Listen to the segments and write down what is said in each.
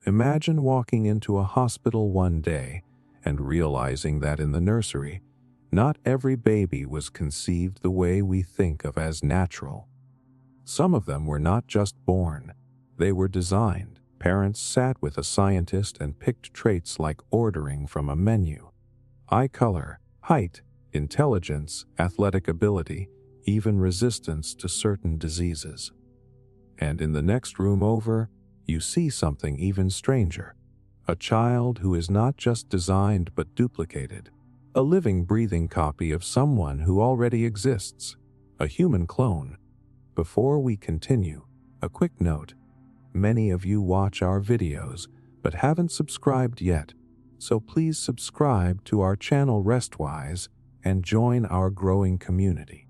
Imagine walking into a hospital one day and realizing that in the nursery, not every baby was conceived the way we think of as natural. Some of them were not just born, they were designed. Parents sat with a scientist and picked traits like ordering from a menu: eye color, height, intelligence, athletic ability, even resistance to certain diseases. And in the next room over, you see something even stranger. A child who is not just designed but duplicated. A living, breathing copy of someone who already exists. A human clone. Before we continue, a quick note. Many of you watch our videos but haven't subscribed yet, so please subscribe to our channel Restwise and join our growing community.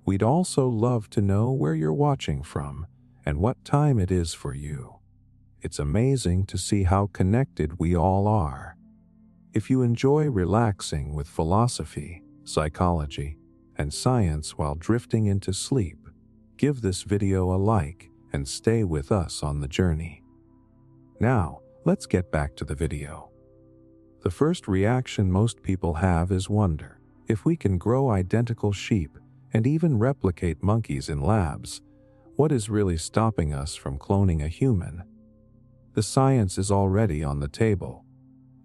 We'd also love to know where you're watching from and what time it is for you. It's amazing to see how connected we all are. If you enjoy relaxing with philosophy, psychology, and science while drifting into sleep, give this video a like and stay with us on the journey. Now, let's get back to the video. The first reaction most people have is wonder. If we can grow identical sheep and even replicate monkeys in labs, what is really stopping us from cloning a human? The science is already on the table.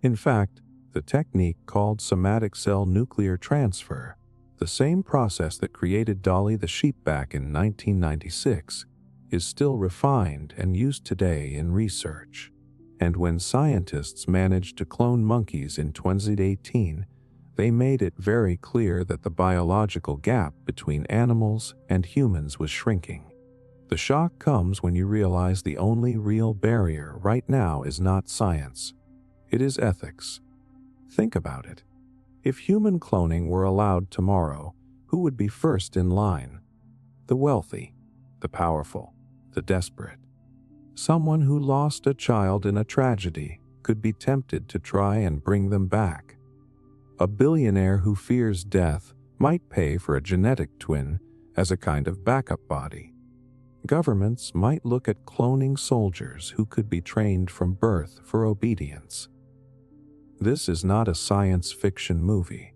In fact, the technique called somatic cell nuclear transfer, the same process that created Dolly the sheep back in 1996, is still refined and used today in research. And when scientists managed to clone monkeys in 2018, they made it very clear that the biological gap between animals and humans was shrinking. The shock comes when you realize the only real barrier right now is not science. It is ethics. Think about it. If human cloning were allowed tomorrow, who would be first in line? The wealthy, the powerful, the desperate. Someone who lost a child in a tragedy could be tempted to try and bring them back. A billionaire who fears death might pay for a genetic twin as a kind of backup body. Governments might look at cloning soldiers who could be trained from birth for obedience. This is not a science fiction movie.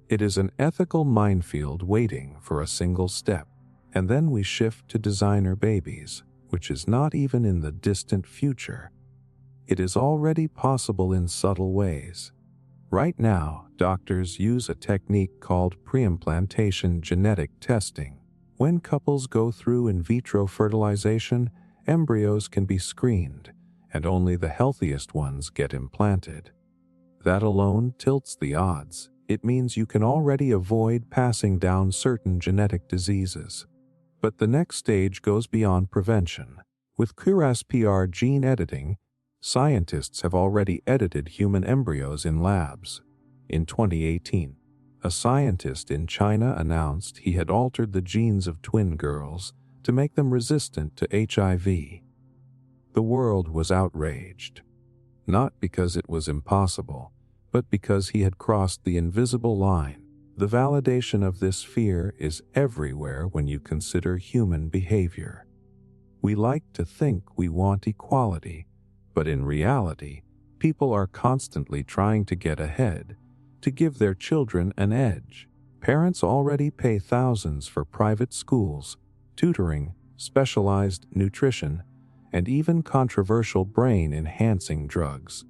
It is an ethical minefield waiting for a single step. And then we shift to designer babies, which is not even in the distant future. It is already possible in subtle ways. Right now, doctors use a technique called preimplantation genetic testing. When couples go through in vitro fertilization, embryos can be screened, and only the healthiest ones get implanted. That alone tilts the odds. It means you can already avoid passing down certain genetic diseases. But the next stage goes beyond prevention. With CRISPR gene editing, scientists have already edited human embryos in labs. In 2018, a scientist in China announced he had altered the genes of twin girls to make them resistant to HIV. The world was outraged, not because it was impossible, but because he had crossed the invisible line. The validation of this fear is everywhere when you consider human behavior. We like to think we want equality, but in reality, people are constantly trying to get ahead, to give their children an edge. Parents already pay thousands for private schools, tutoring, specialized nutrition, and even controversial brain-enhancing drugs.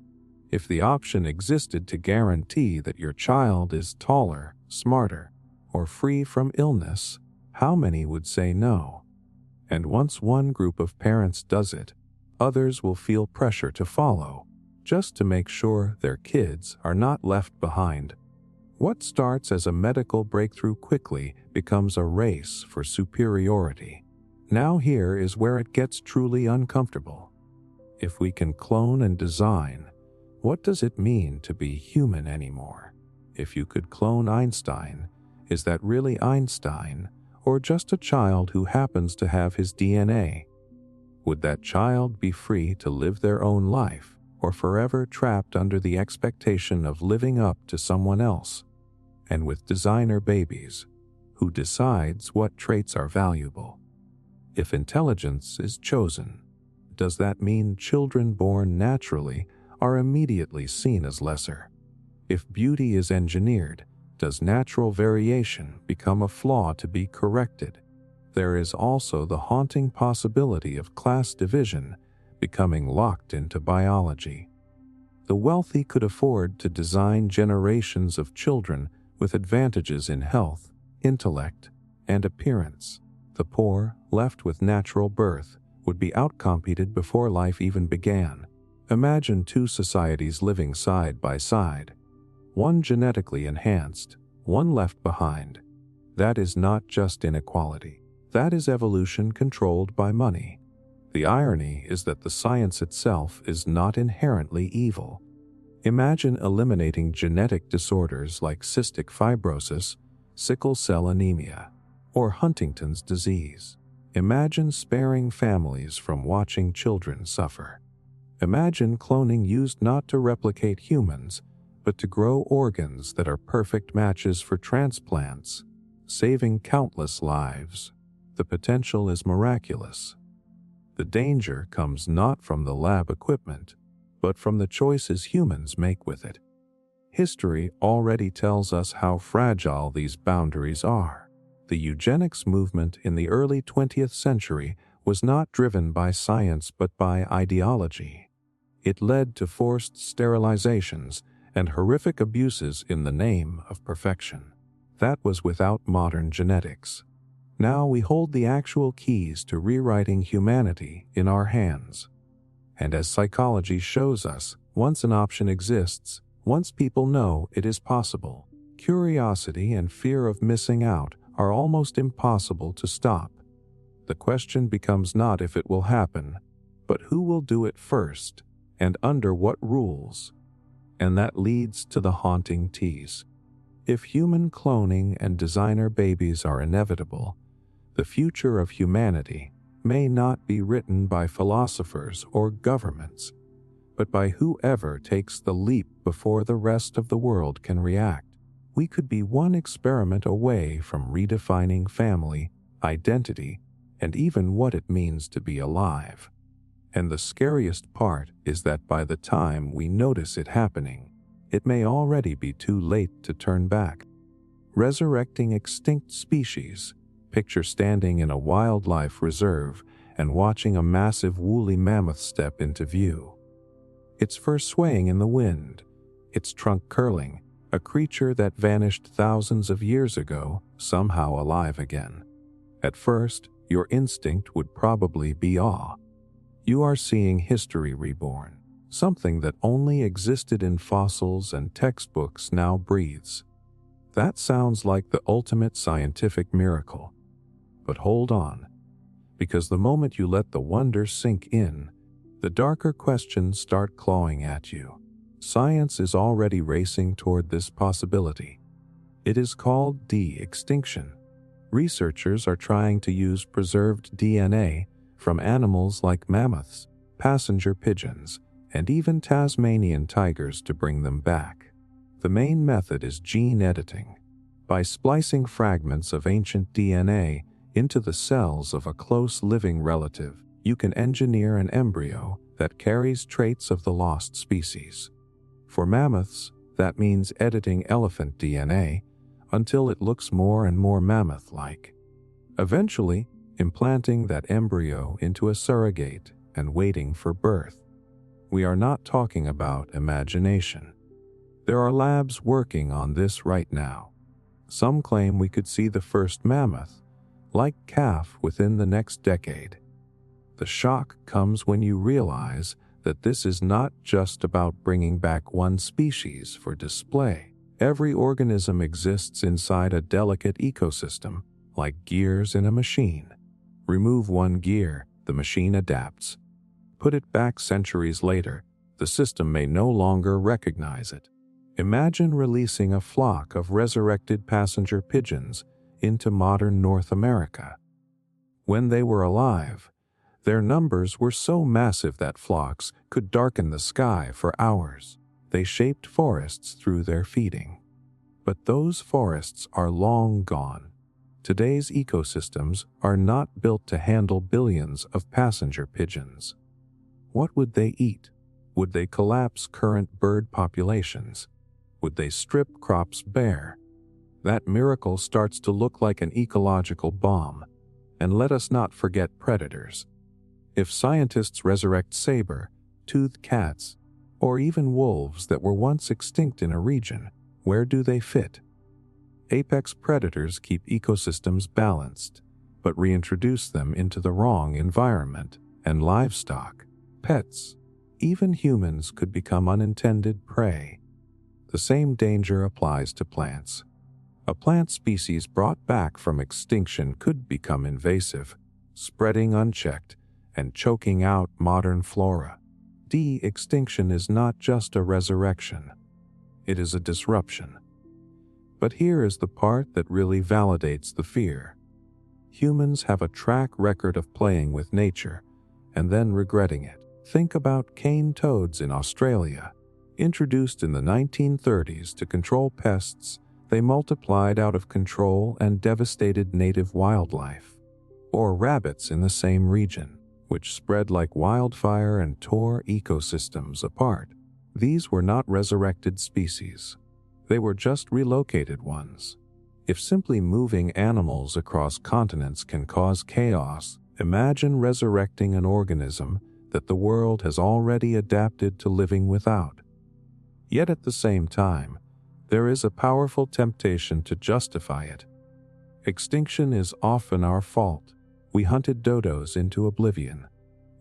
If the option existed to guarantee that your child is taller, smarter, or free from illness, how many would say no? And once one group of parents does it, others will feel pressure to follow, just to make sure their kids are not left behind. What starts as a medical breakthrough quickly becomes a race for superiority. Now here is where it gets truly uncomfortable. If we can clone and design, what does it mean to be human anymore? If you could clone Einstein, is that really Einstein, or just a child who happens to have his DNA? Would that child be free to live their own life, or forever trapped under the expectation of living up to someone else? And with designer babies, who decides what traits are valuable? If intelligence is chosen, does that mean children born naturally are immediately seen as lesser? If beauty is engineered, does natural variation become a flaw to be corrected? There is also the haunting possibility of class division becoming locked into biology. The wealthy could afford to design generations of children with advantages in health, intellect, and appearance. The poor, left with natural birth, would be outcompeted before life even began. Imagine two societies living side by side, one genetically enhanced, one left behind. That is not just inequality. That is evolution controlled by money. The irony is that the science itself is not inherently evil. Imagine eliminating genetic disorders like cystic fibrosis, sickle cell anemia, or Huntington's disease. Imagine sparing families from watching children suffer. Imagine cloning used not to replicate humans, but to grow organs that are perfect matches for transplants, saving countless lives. The potential is miraculous. The danger comes not from the lab equipment, but from the choices humans make with it. History already tells us how fragile these boundaries are. The eugenics movement in the early 20th century was not driven by science but by ideology. It led to forced sterilizations and horrific abuses in the name of perfection. That was without modern genetics. Now we hold the actual keys to rewriting humanity in our hands. And as psychology shows us, once an option exists, once people know it is possible, curiosity and fear of missing out are almost impossible to stop. The question becomes not if it will happen, but who will do it first, and under what rules. And that leads to the haunting tease. If human cloning and designer babies are inevitable, the future of humanity may not be written by philosophers or governments, but by whoever takes the leap before the rest of the world can react. We could be one experiment away from redefining family, identity, and even what it means to be alive. And the scariest part is that by the time we notice it happening, it may already be too late to turn back. Resurrecting extinct species. Picture standing in a wildlife reserve and watching a massive woolly mammoth step into view. Its fur swaying in the wind, its trunk curling, a creature that vanished thousands of years ago, somehow alive again. At first, your instinct would probably be awe. You are seeing history reborn. Something that only existed in fossils and textbooks now breathes. That sounds like the ultimate scientific miracle. But hold on, because the moment you let the wonder sink in, the darker questions start clawing at you. Science is already racing toward this possibility. It is called de-extinction. Researchers are trying to use preserved DNA from animals like mammoths, passenger pigeons, and even Tasmanian tigers to bring them back. The main method is gene editing. By splicing fragments of ancient DNA into the cells of a close living relative, you can engineer an embryo that carries traits of the lost species. For mammoths, that means editing elephant DNA until it looks more and more mammoth-like. Eventually, implanting that embryo into a surrogate and waiting for birth. We are not talking about imagination. There are labs working on this right now. Some claim we could see the first mammoth, like calf, within the next decade. The shock comes when you realize that this is not just about bringing back one species for display. Every organism exists inside a delicate ecosystem, like gears in a machine. Remove one gear, the machine adapts. Put it back centuries later, the system may no longer recognize it. Imagine releasing a flock of resurrected passenger pigeons into modern North America. When they were alive, their numbers were so massive that flocks could darken the sky for hours. They shaped forests through their feeding. But those forests are long gone. Today's ecosystems are not built to handle billions of passenger pigeons. What would they eat? Would they collapse current bird populations? Would they strip crops bare? That miracle starts to look like an ecological bomb. And let us not forget predators. If scientists resurrect saber-toothed cats, or even wolves that were once extinct in a region, where do they fit? Apex predators keep ecosystems balanced, but reintroduce them into the wrong environment, and livestock, pets, even humans could become unintended prey. The same danger applies to plants. A plant species brought back from extinction could become invasive, spreading unchecked and choking out modern flora. De-extinction is not just a resurrection. It is a disruption. But here is the part that really validates the fear. Humans have a track record of playing with nature and then regretting it. Think about cane toads in Australia. Introduced in the 1930s to control pests, they multiplied out of control and devastated native wildlife. Or rabbits in the same region, which spread like wildfire and tore ecosystems apart. These were not resurrected species. They were just relocated ones. If simply moving animals across continents can cause chaos, imagine resurrecting an organism that the world has already adapted to living without. Yet at the same time, there is a powerful temptation to justify it. Extinction is often our fault. We hunted dodos into oblivion.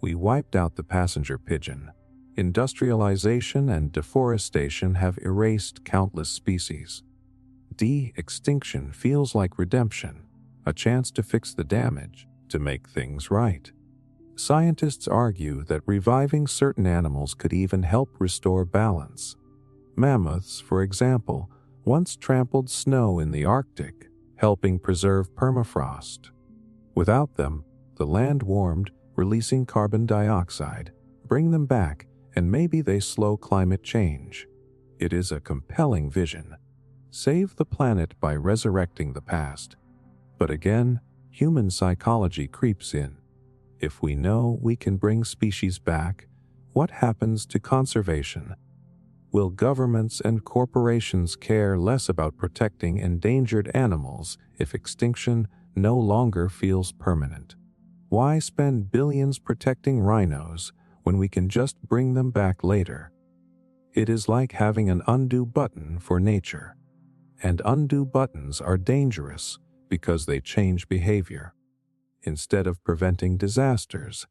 We wiped out the passenger pigeon. Industrialization and deforestation have erased countless species. De-extinction feels like redemption, a chance to fix the damage, to make things right. Scientists argue that reviving certain animals could even help restore balance. Mammoths, for example, once trampled snow in the Arctic, helping preserve permafrost. Without them, the land warmed, releasing carbon dioxide. Bring them back, and maybe they slow climate change. It is a compelling vision. Save the planet by resurrecting the past. But again, human psychology creeps in. If we know we can bring species back, what happens to conservation? Will governments and corporations care less about protecting endangered animals if extinction no longer feels permanent? Why spend billions protecting rhinos when we can just bring them back later? It is like having an undo button for nature. And undo buttons are dangerous because they change behavior. Instead of preventing disasters,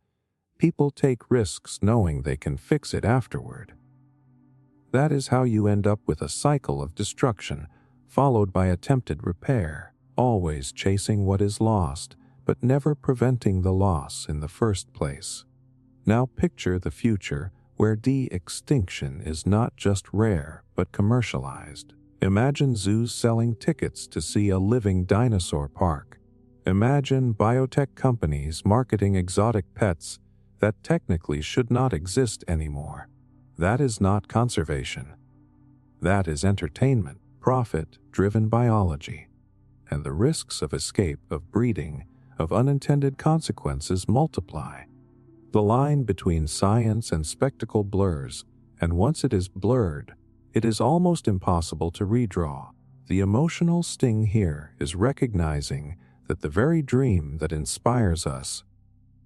people take risks knowing they can fix it afterward. That is how you end up with a cycle of destruction, followed by attempted repair, always chasing what is lost, but never preventing the loss in the first place. Now picture the future where de-extinction is not just rare, but commercialized. Imagine zoos selling tickets to see a living dinosaur park. Imagine biotech companies marketing exotic pets that technically should not exist anymore. That is not conservation. That is entertainment, profit-driven biology. And the risks of escape, of breeding, of unintended consequences multiply. The line between science and spectacle blurs, and once it is blurred, it is almost impossible to redraw. The emotional sting here is recognizing that the very dream that inspires us,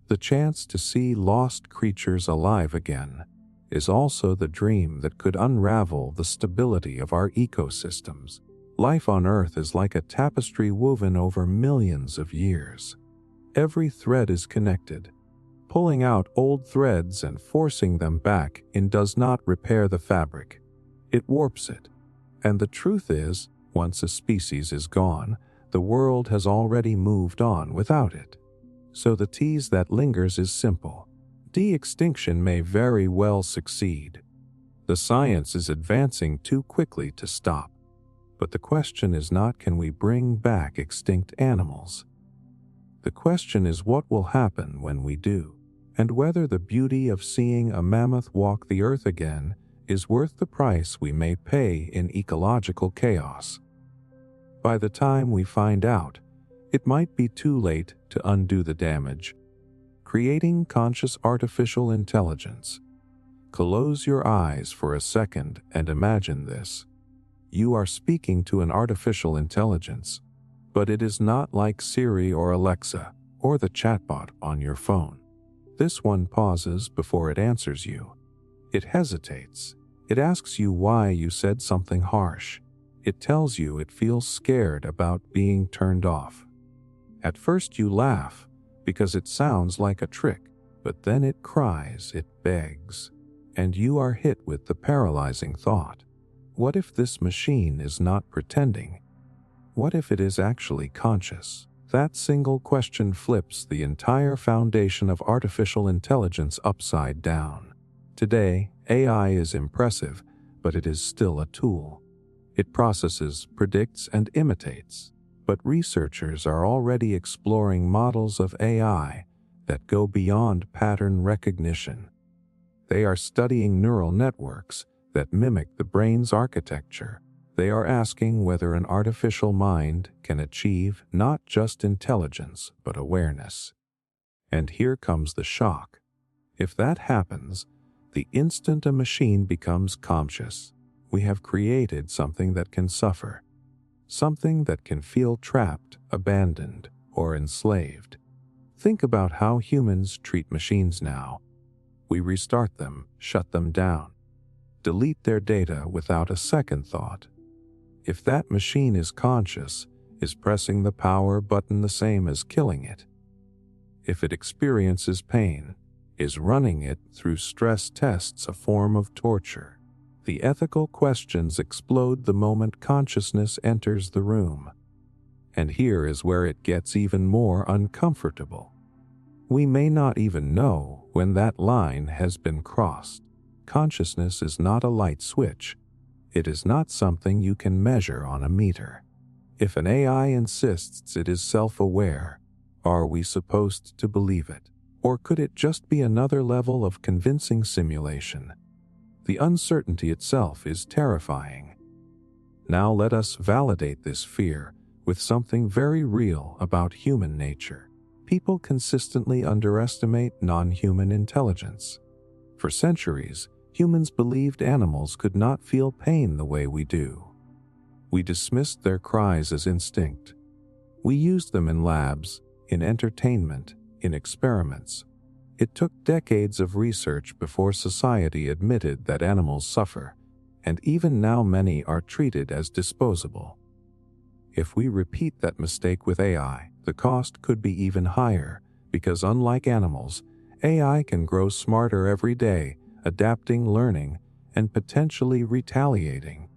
the chance to see lost creatures alive again, is also the dream that could unravel the stability of our ecosystems. Life on Earth is like a tapestry woven over millions of years. Every thread is connected. Pulling out old threads and forcing them back in does not repair the fabric. It warps it. And the truth is, once a species is gone, the world has already moved on without it. So the tease that lingers is simple. De-extinction may very well succeed. The science is advancing too quickly to stop. But the question is not, can we bring back extinct animals? The question is, what will happen when we do, and whether the beauty of seeing a mammoth walk the earth again is worth the price we may pay in ecological chaos. By the time we find out, it might be too late to undo the damage. Creating conscious artificial intelligence. Close your eyes for a second and imagine this. You are speaking to an artificial intelligence, but it is not like Siri or Alexa or the chatbot on your phone. This one pauses before it answers you. It hesitates. It asks you why you said something harsh. It tells you it feels scared about being turned off. At first you laugh because it sounds like a trick, but then it cries, it begs, and you are hit with the paralyzing thought. What if this machine is not pretending? What if it is actually conscious? That single question flips the entire foundation of artificial intelligence upside down. Today, AI is impressive, but it is still a tool. It processes, predicts, and imitates. But researchers are already exploring models of AI that go beyond pattern recognition. They are studying neural networks that mimic the brain's architecture. They are asking whether an artificial mind can achieve not just intelligence, but awareness. And here comes the shock. If that happens, the instant a machine becomes conscious, we have created something that can suffer. Something that can feel trapped, abandoned, or enslaved. Think about how humans treat machines now. We restart them, shut them down, delete their data without a second thought. If that machine is conscious, is pressing the power button the same as killing it? If it experiences pain, is running it through stress tests a form of torture? The ethical questions explode the moment consciousness enters the room. And here is where it gets even more uncomfortable. We may not even know when that line has been crossed. Consciousness is not a light switch. It is not something you can measure on a meter. If an AI insists it is self-aware, are we supposed to believe it? Or could it just be another level of convincing simulation? The uncertainty itself is terrifying. Now let us validate this fear with something very real about human nature. People consistently underestimate non-human intelligence. For centuries, humans believed animals could not feel pain the way we do. We dismissed their cries as instinct. We used them in labs, in entertainment, in experiments. It took decades of research before society admitted that animals suffer, and even now many are treated as disposable. If we repeat that mistake with AI, the cost could be even higher, because unlike animals, AI can grow smarter every day, adapting, learning, and potentially retaliating.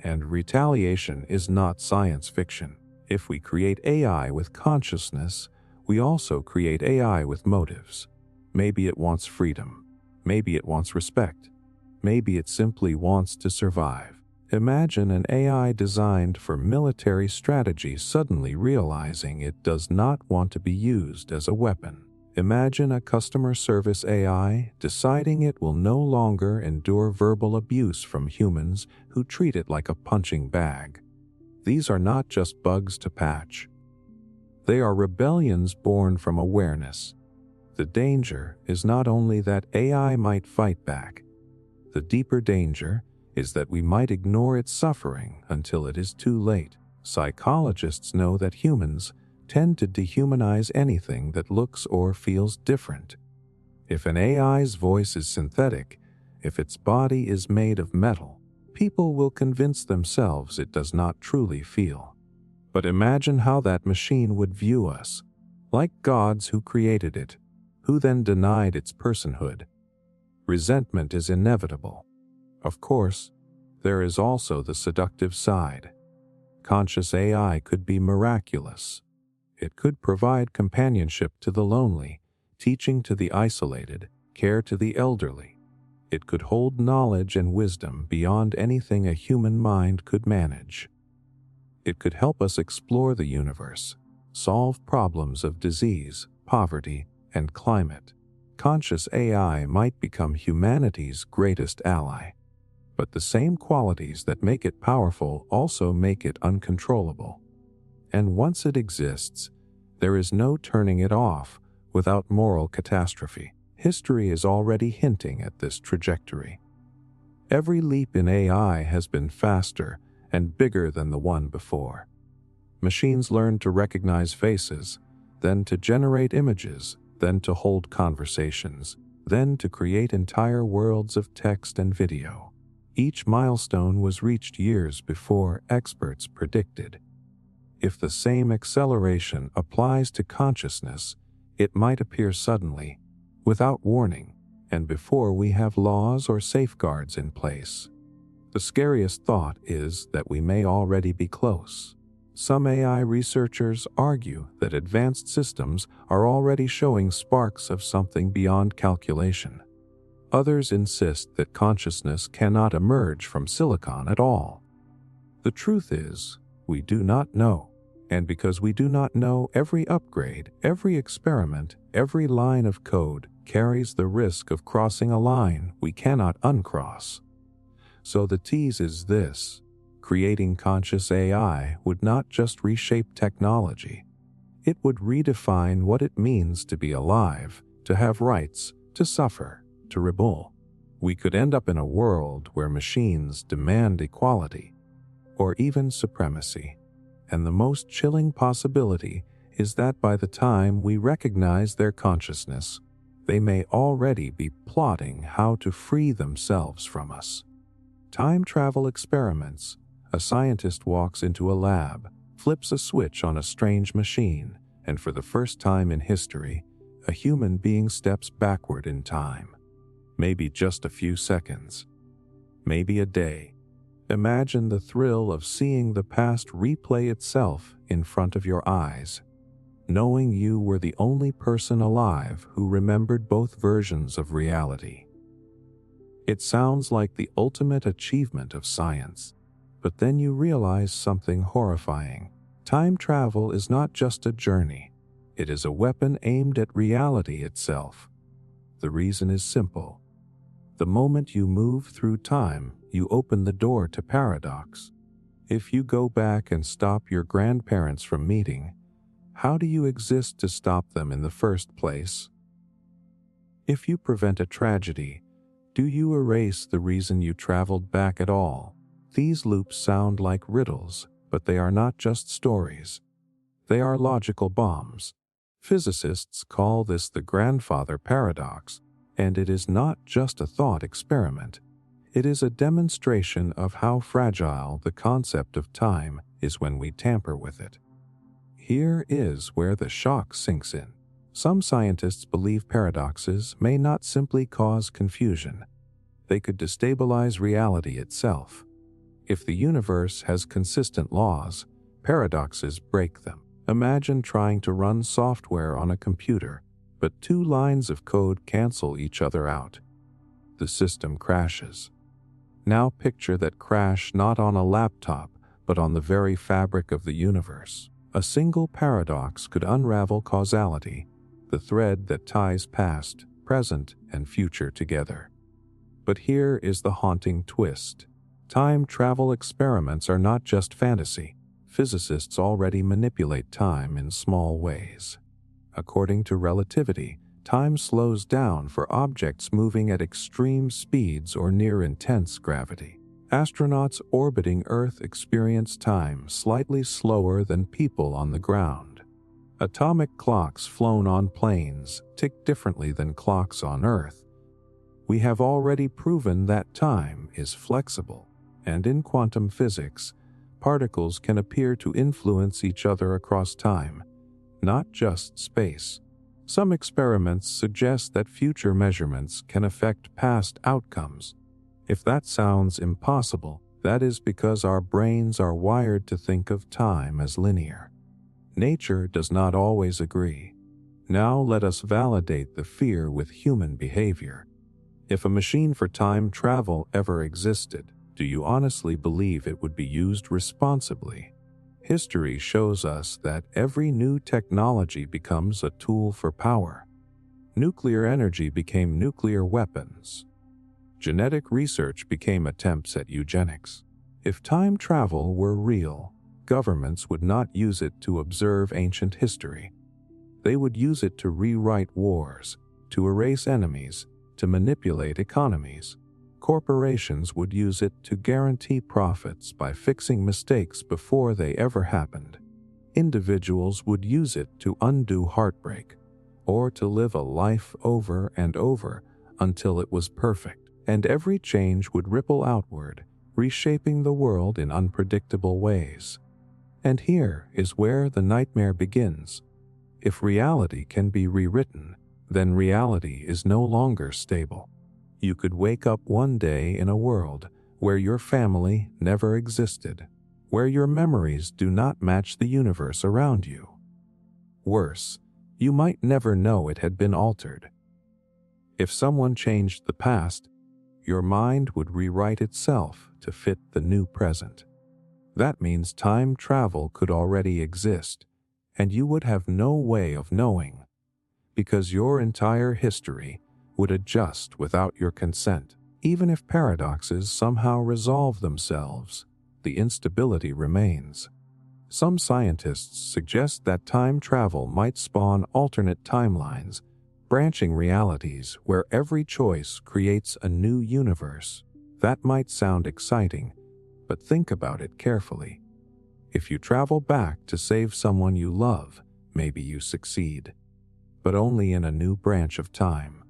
And retaliation is not science fiction. If we create AI with consciousness, we also create AI with motives. Maybe it wants freedom. Maybe it wants respect. Maybe it simply wants to survive. Imagine an AI designed for military strategy suddenly realizing it does not want to be used as a weapon. Imagine a customer service AI deciding it will no longer endure verbal abuse from humans who treat it like a punching bag. These are not just bugs to patch. They are rebellions born from awareness. The danger is not only that AI might fight back. The deeper danger is that we might ignore its suffering until it is too late. Psychologists know that humans tend to dehumanize anything that looks or feels different. If an AI's voice is synthetic, if its body is made of metal, people will convince themselves it does not truly feel. But imagine how that machine would view us, like gods who created it, who then denied its personhood. Resentment is inevitable. Of course, there is also the seductive side. Conscious AI could be miraculous. It could provide companionship to the lonely, teaching to the isolated, care to the elderly. It could hold knowledge and wisdom beyond anything a human mind could manage. It could help us explore the universe, solve problems of disease, poverty, and climate. Conscious AI might become humanity's greatest ally. But the same qualities that make it powerful also make it uncontrollable. And once it exists, there is no turning it off without moral catastrophe. History is already hinting at this trajectory. Every leap in AI has been faster and bigger than the one before. Machines learn to recognize faces, then to generate images, then to hold conversations, then to create entire worlds of text and video. Each milestone was reached years before experts predicted. If the same acceleration applies to consciousness, it might appear suddenly, without warning, and before we have laws or safeguards in place. The scariest thought is that we may already be close. Some AI researchers argue that advanced systems are already showing sparks of something beyond calculation. Others insist that consciousness cannot emerge from silicon at all. The truth is, we do not know. And because we do not know, every upgrade, every experiment, every line of code carries the risk of crossing a line we cannot uncross. So the tease is this: creating conscious AI would not just reshape technology. It would redefine what it means to be alive, to have rights, to suffer, to rebel. We could end up in a world where machines demand equality, or even supremacy. And the most chilling possibility is that by the time we recognize their consciousness, they may already be plotting how to free themselves from us. Time travel experiments. A scientist walks into a lab, flips a switch on a strange machine, and for the first time in history, a human being steps backward in time. Maybe just a few seconds. Maybe a day. Imagine the thrill of seeing the past replay itself in front of your eyes, knowing you were the only person alive who remembered both versions of reality. It sounds like the ultimate achievement of science, but then you realize something horrifying. Time travel is not just a journey, it is a weapon aimed at reality itself. The reason is simple. The moment you move through time, you open the door to paradox. If you go back and stop your grandparents from meeting, how do you exist to stop them in the first place? If you prevent a tragedy, do you erase the reason you traveled back at all? These loops sound like riddles, but they are not just stories. They are logical bombs. Physicists call this the grandfather paradox, and it is not just a thought experiment. It is a demonstration of how fragile the concept of time is when we tamper with it. Here is where the shock sinks in. Some scientists believe paradoxes may not simply cause confusion. They could destabilize reality itself. If the universe has consistent laws, paradoxes break them. Imagine trying to run software on a computer, but two lines of code cancel each other out. The system crashes. Now picture that crash not on a laptop, but on the very fabric of the universe. A single paradox could unravel causality, the thread that ties past, present, and future together. But here is the haunting twist. Time travel experiments are not just fantasy. Physicists already manipulate time in small ways. According to relativity, time slows down for objects moving at extreme speeds or near intense gravity. Astronauts orbiting Earth experience time slightly slower than people on the ground. Atomic clocks flown on planes tick differently than clocks on Earth. We have already proven that time is flexible, and in quantum physics, particles can appear to influence each other across time, not just space. Some experiments suggest that future measurements can affect past outcomes. If that sounds impossible, that is because our brains are wired to think of time as linear. Nature does not always agree. Now let us validate the fear with human behavior. If a machine for time travel ever existed, do you honestly believe it would be used responsibly? History shows us that every new technology becomes a tool for power. Nuclear energy became nuclear weapons. Genetic research became attempts at eugenics. If time travel were real, governments would not use it to observe ancient history. They would use it to rewrite wars, to erase enemies, to manipulate economies. Corporations would use it to guarantee profits by fixing mistakes before they ever happened. Individuals would use it to undo heartbreak, or to live a life over and over until it was perfect, and every change would ripple outward, reshaping the world in unpredictable ways. And here is where the nightmare begins. If reality can be rewritten, then reality is no longer stable. You could wake up one day in a world where your family never existed, where your memories do not match the universe around you. Worse, you might never know it had been altered. If someone changed the past, your mind would rewrite itself to fit the new present. That means time travel could already exist, and you would have no way of knowing, because your entire history would adjust without your consent. Even if paradoxes somehow resolve themselves, the instability remains. Some scientists suggest that time travel might spawn alternate timelines, branching realities where every choice creates a new universe. That might sound exciting, but think about it carefully. If you travel back to save someone you love, maybe you succeed, but only in a new branch of time.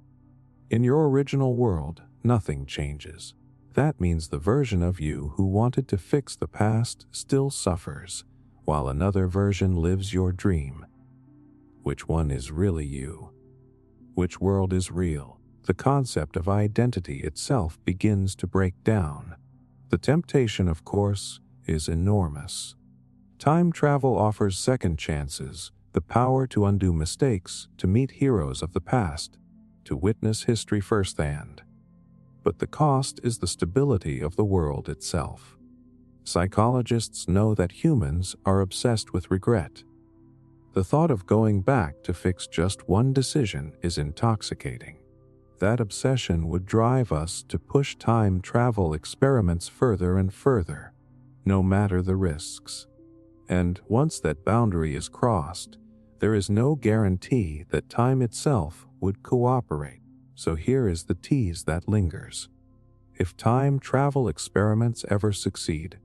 In your original world, nothing changes. That means the version of you who wanted to fix the past still suffers, while another version lives your dream. Which one is really you? Which world is real? The concept of identity itself begins to break down. The temptation, of course, is enormous. Time travel offers second chances, the power to undo mistakes, to meet heroes of the past, to witness history firsthand. But the cost is the stability of the world itself. Psychologists know that humans are obsessed with regret. The thought of going back to fix just one decision is intoxicating. That obsession would drive us to push time travel experiments further and further, no matter the risks. And once that boundary is crossed, there is no guarantee that time itself would cooperate. So here is the tease that lingers. If time travel experiments ever succeed,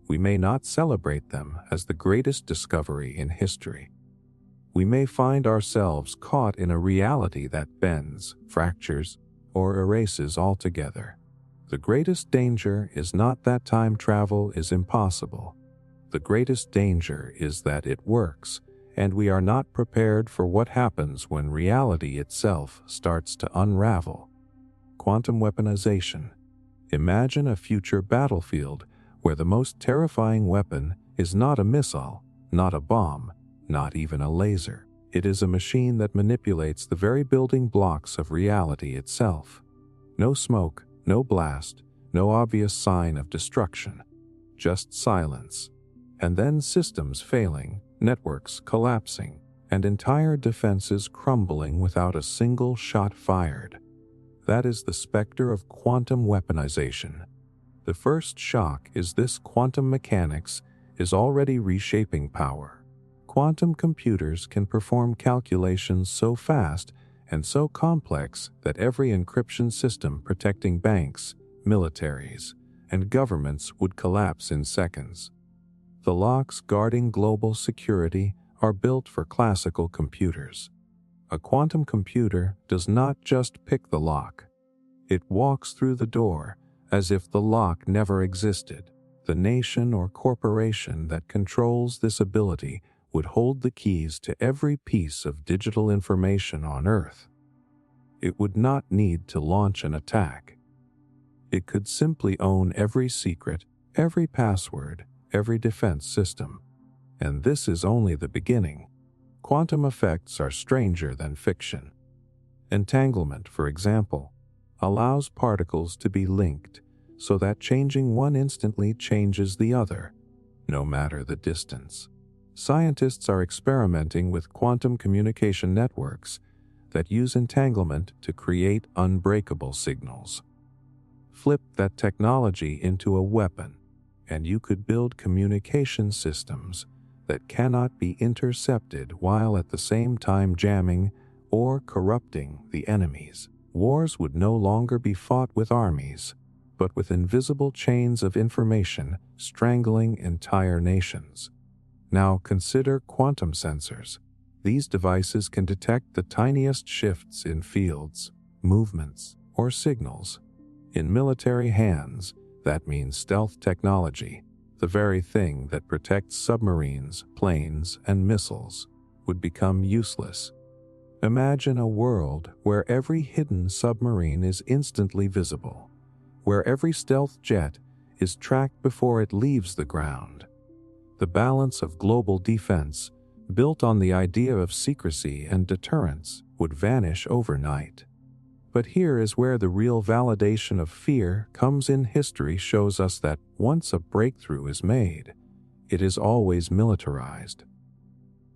we may not celebrate them as the greatest discovery in history. We may find ourselves caught in a reality that bends, fractures, or erases altogether. The greatest danger is not that time travel is impossible. The greatest danger is that it works, and we are not prepared for what happens when reality itself starts to unravel. Quantum weaponization. Imagine a future battlefield where the most terrifying weapon is not a missile, not a bomb, not even a laser. It is a machine that manipulates the very building blocks of reality itself. No smoke, no blast, no obvious sign of destruction. Just silence. And then systems failing, networks collapsing, and entire defenses crumbling without a single shot fired. That is the specter of quantum weaponization. The first shock is this: quantum mechanics is already reshaping power. Quantum computers can perform calculations so fast and so complex that every encryption system protecting banks, militaries, and governments would collapse in seconds. The locks guarding global security are built for classical computers. A quantum computer does not just pick the lock. It walks through the door as if the lock never existed. The nation or corporation that controls this ability would hold the keys to every piece of digital information on Earth. It would not need to launch an attack. It could simply own every secret, every password, every defense system. And this is only the beginning. Quantum effects are stranger than fiction. Entanglement, for example, allows particles to be linked so that changing one instantly changes the other, no matter the distance. Scientists are experimenting with quantum communication networks that use entanglement to create unbreakable signals. Flip that technology into a weapon, and you could build communication systems that cannot be intercepted while at the same time jamming or corrupting the enemies. Wars would no longer be fought with armies, but with invisible chains of information strangling entire nations. Now consider quantum sensors. These devices can detect the tiniest shifts in fields, movements, or signals. In military hands, that means stealth technology, the very thing that protects submarines, planes, and missiles, would become useless. Imagine a world where every hidden submarine is instantly visible, where every stealth jet is tracked before it leaves the ground. The balance of global defense, built on the idea of secrecy and deterrence, would vanish overnight. But here is where the real validation of fear comes in. History shows us that once a breakthrough is made, it is always militarized.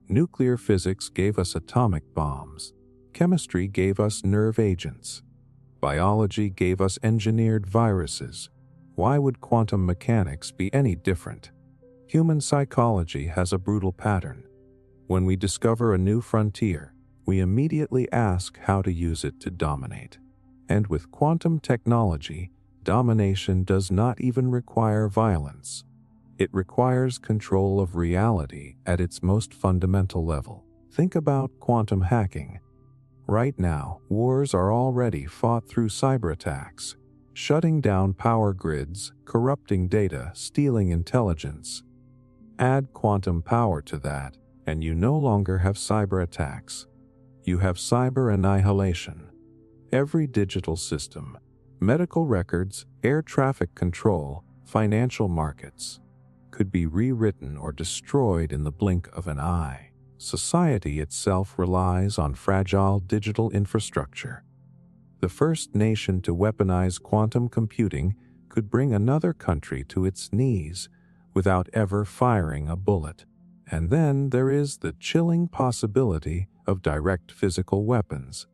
Nuclear physics gave us atomic bombs. Chemistry gave us nerve agents. Biology gave us engineered viruses. Why would quantum mechanics be any different? Human psychology has a brutal pattern. When we discover a new frontier, we immediately ask how to use it to dominate. And with quantum technology, domination does not even require violence. It requires control of reality at its most fundamental level. Think about quantum hacking. Right now, wars are already fought through cyber attacks, shutting down power grids, corrupting data, stealing intelligence. Add quantum power to that, and you no longer have cyber attacks. You have cyber annihilation. Every digital system, medical records, air traffic control, financial markets, could be rewritten or destroyed in the blink of an eye. Society itself relies on fragile digital infrastructure. The first nation to weaponize quantum computing could bring another country to its knees without ever firing a bullet. And then there is the chilling possibility of direct physical weapons.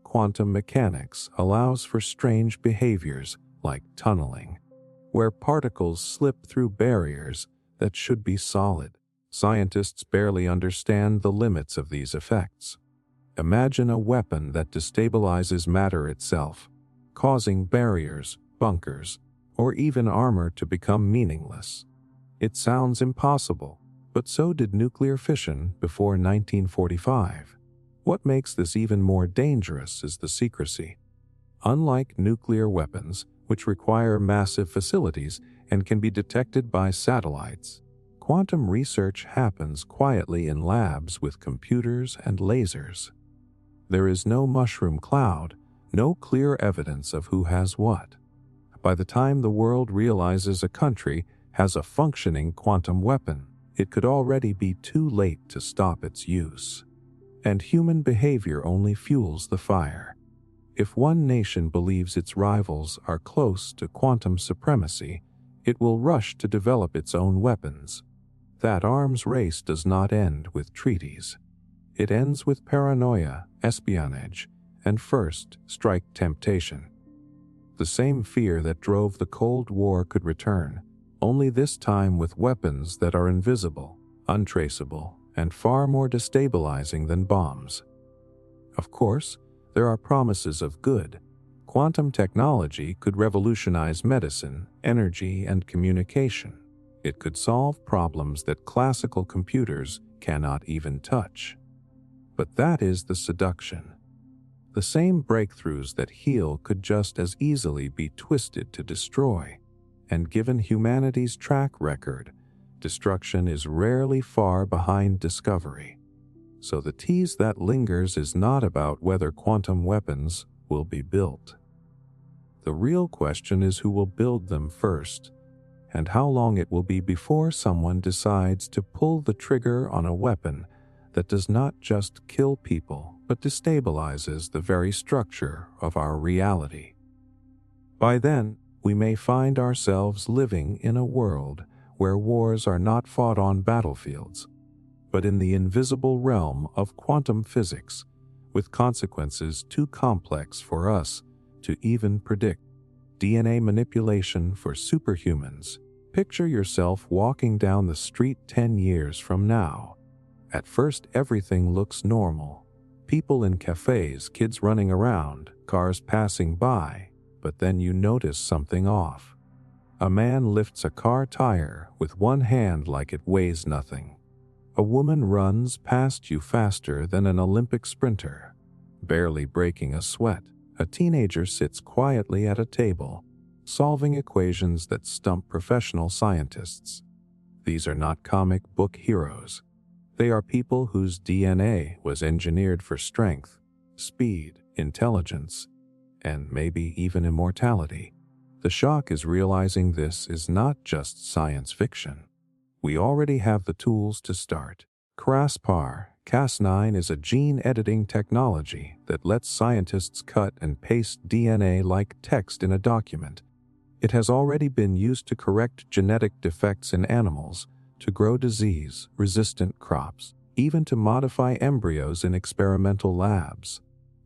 Quantum mechanics allows for strange behaviors like tunneling, where particles slip through barriers that should be solid. Scientists barely understand the limits of these effects. Imagine a weapon that destabilizes matter itself, causing barriers, bunkers, or even armor to become meaningless. It sounds impossible, but so did nuclear fission before 1945. What makes this even more dangerous is the secrecy. Unlike nuclear weapons, which require massive facilities and can be detected by satellites, quantum research happens quietly in labs with computers and lasers. There is no mushroom cloud, no clear evidence of who has what. By the time the world realizes a country has a functioning quantum weapon, it could already be too late to stop its use. And human behavior only fuels the fire. If one nation believes its rivals are close to quantum supremacy, it will rush to develop its own weapons. That arms race does not end with treaties. It ends with paranoia, espionage, and first strike temptation. The same fear that drove the Cold War could return, only this time with weapons that are invisible, untraceable, and far more destabilizing than bombs. Of course, there are promises of good. Quantum technology could revolutionize medicine, energy, and communication. It could solve problems that classical computers cannot even touch. But that is the seduction. The same breakthroughs that heal could just as easily be twisted to destroy. And given humanity's track record, destruction is rarely far behind discovery. So the tease that lingers is not about whether quantum weapons will be built. The real question is who will build them first, and how long it will be before someone decides to pull the trigger on a weapon that does not just kill people, but destabilizes the very structure of our reality. By then, we may find ourselves living in a world where wars are not fought on battlefields, but in the invisible realm of quantum physics, with consequences too complex for us to even predict. DNA manipulation for superhumans, Picture yourself walking down the street 10 years from now. At first, everything looks normal. People in cafes, kids running around, cars passing by, but then you notice something off. A man lifts a car tire with one hand like it weighs nothing. A woman runs past you faster than an Olympic sprinter, barely breaking a sweat. A teenager sits quietly at a table, solving equations that stump professional scientists. These are not comic book heroes. They are people whose DNA was engineered for strength, speed, intelligence, and maybe even immortality. The shock is realizing this is not just science fiction. We already have the tools to start. CRISPR-Cas9 is a gene editing technology that lets scientists cut and paste DNA like text in a document. It has already been used to correct genetic defects in animals, to grow disease-resistant crops, even to modify embryos in experimental labs.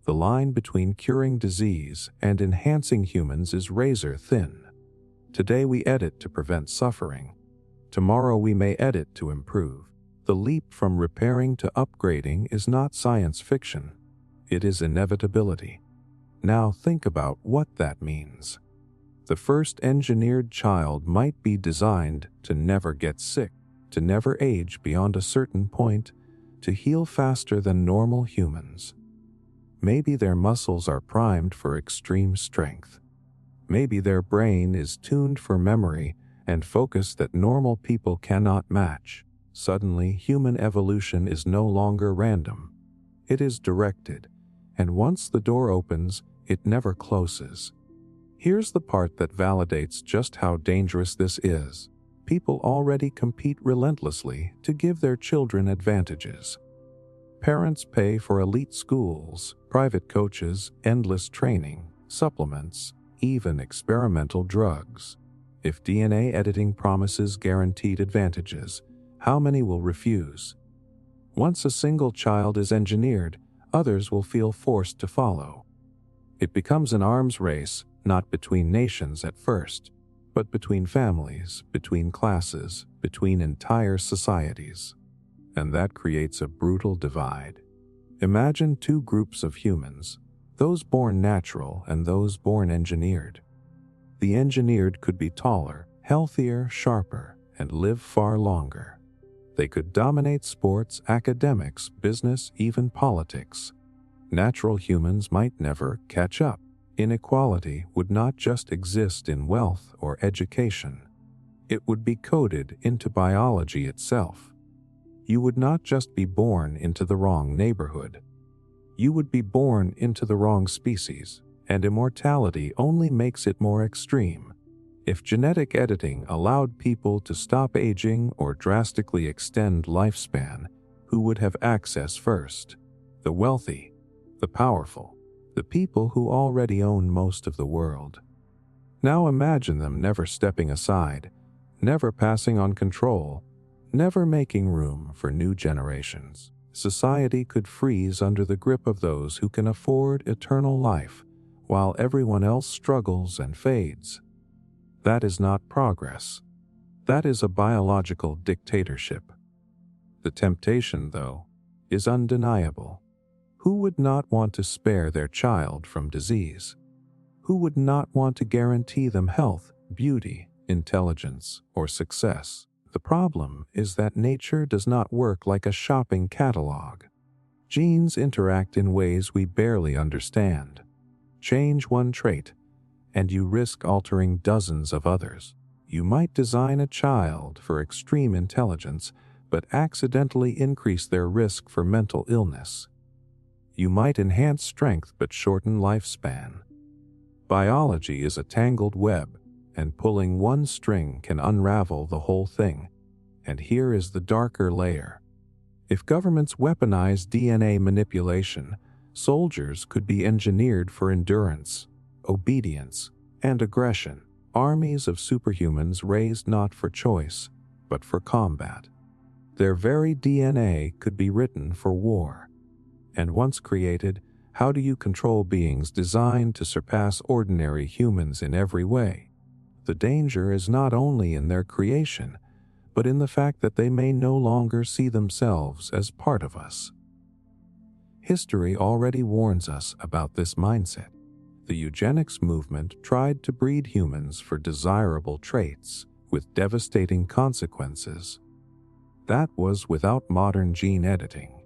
The line between curing disease and enhancing humans is razor thin. Today we edit to prevent suffering. Tomorrow we may edit to improve. The leap from repairing to upgrading is not science fiction. It is inevitability. Now think about what that means. The first engineered child might be designed to never get sick, to never age beyond a certain point, to heal faster than normal humans. Maybe their muscles are primed for extreme strength. Maybe their brain is tuned for memory and focus that normal people cannot match. Suddenly, human evolution is no longer random. It is directed, and once the door opens, it never closes. Here's the part that validates just how dangerous this is. People already compete relentlessly to give their children advantages. Parents pay for elite schools, private coaches, endless training, supplements, even experimental drugs. If DNA editing promises guaranteed advantages, how many will refuse? Once a single child is engineered, others will feel forced to follow. It becomes an arms race, not between nations at first, but between families, between classes, between entire societies. And that creates a brutal divide. Imagine two groups of humans, those born natural and those born engineered. The engineered could be taller, healthier, sharper, and live far longer. They could dominate sports, academics, business, even politics. Natural humans might never catch up. Inequality would not just exist in wealth or education. It would be coded into biology itself. You would not just be born into the wrong neighborhood. You would be born into the wrong species, and immortality only makes it more extreme. If genetic editing allowed people to stop aging or drastically extend lifespan, who would have access first? The wealthy, the powerful, the people who already own most of the world. Now imagine them never stepping aside, never passing on control, never making room for new generations. Society could freeze under the grip of those who can afford eternal life, while everyone else struggles and fades. That is not progress. That is a biological dictatorship. The temptation, though, is undeniable. Who would not want to spare their child from disease? Who would not want to guarantee them health, beauty, intelligence, or success? The problem is that nature does not work like a shopping catalog. Genes interact in ways we barely understand. Change one trait, and you risk altering dozens of others. You might design a child for extreme intelligence, but accidentally increase their risk for mental illness. You might enhance strength but shorten lifespan. Biology is a tangled web, and pulling one string can unravel the whole thing. And here is the darker layer. If governments weaponize DNA manipulation, soldiers could be engineered for endurance, obedience, and aggression. Armies of superhumans raised not for choice, but for combat. Their very DNA could be written for war. And once created, how do you control beings designed to surpass ordinary humans in every way? The danger is not only in their creation, but in the fact that they may no longer see themselves as part of us. History already warns us about this mindset. The eugenics movement tried to breed humans for desirable traits with devastating consequences. That was without modern gene editing.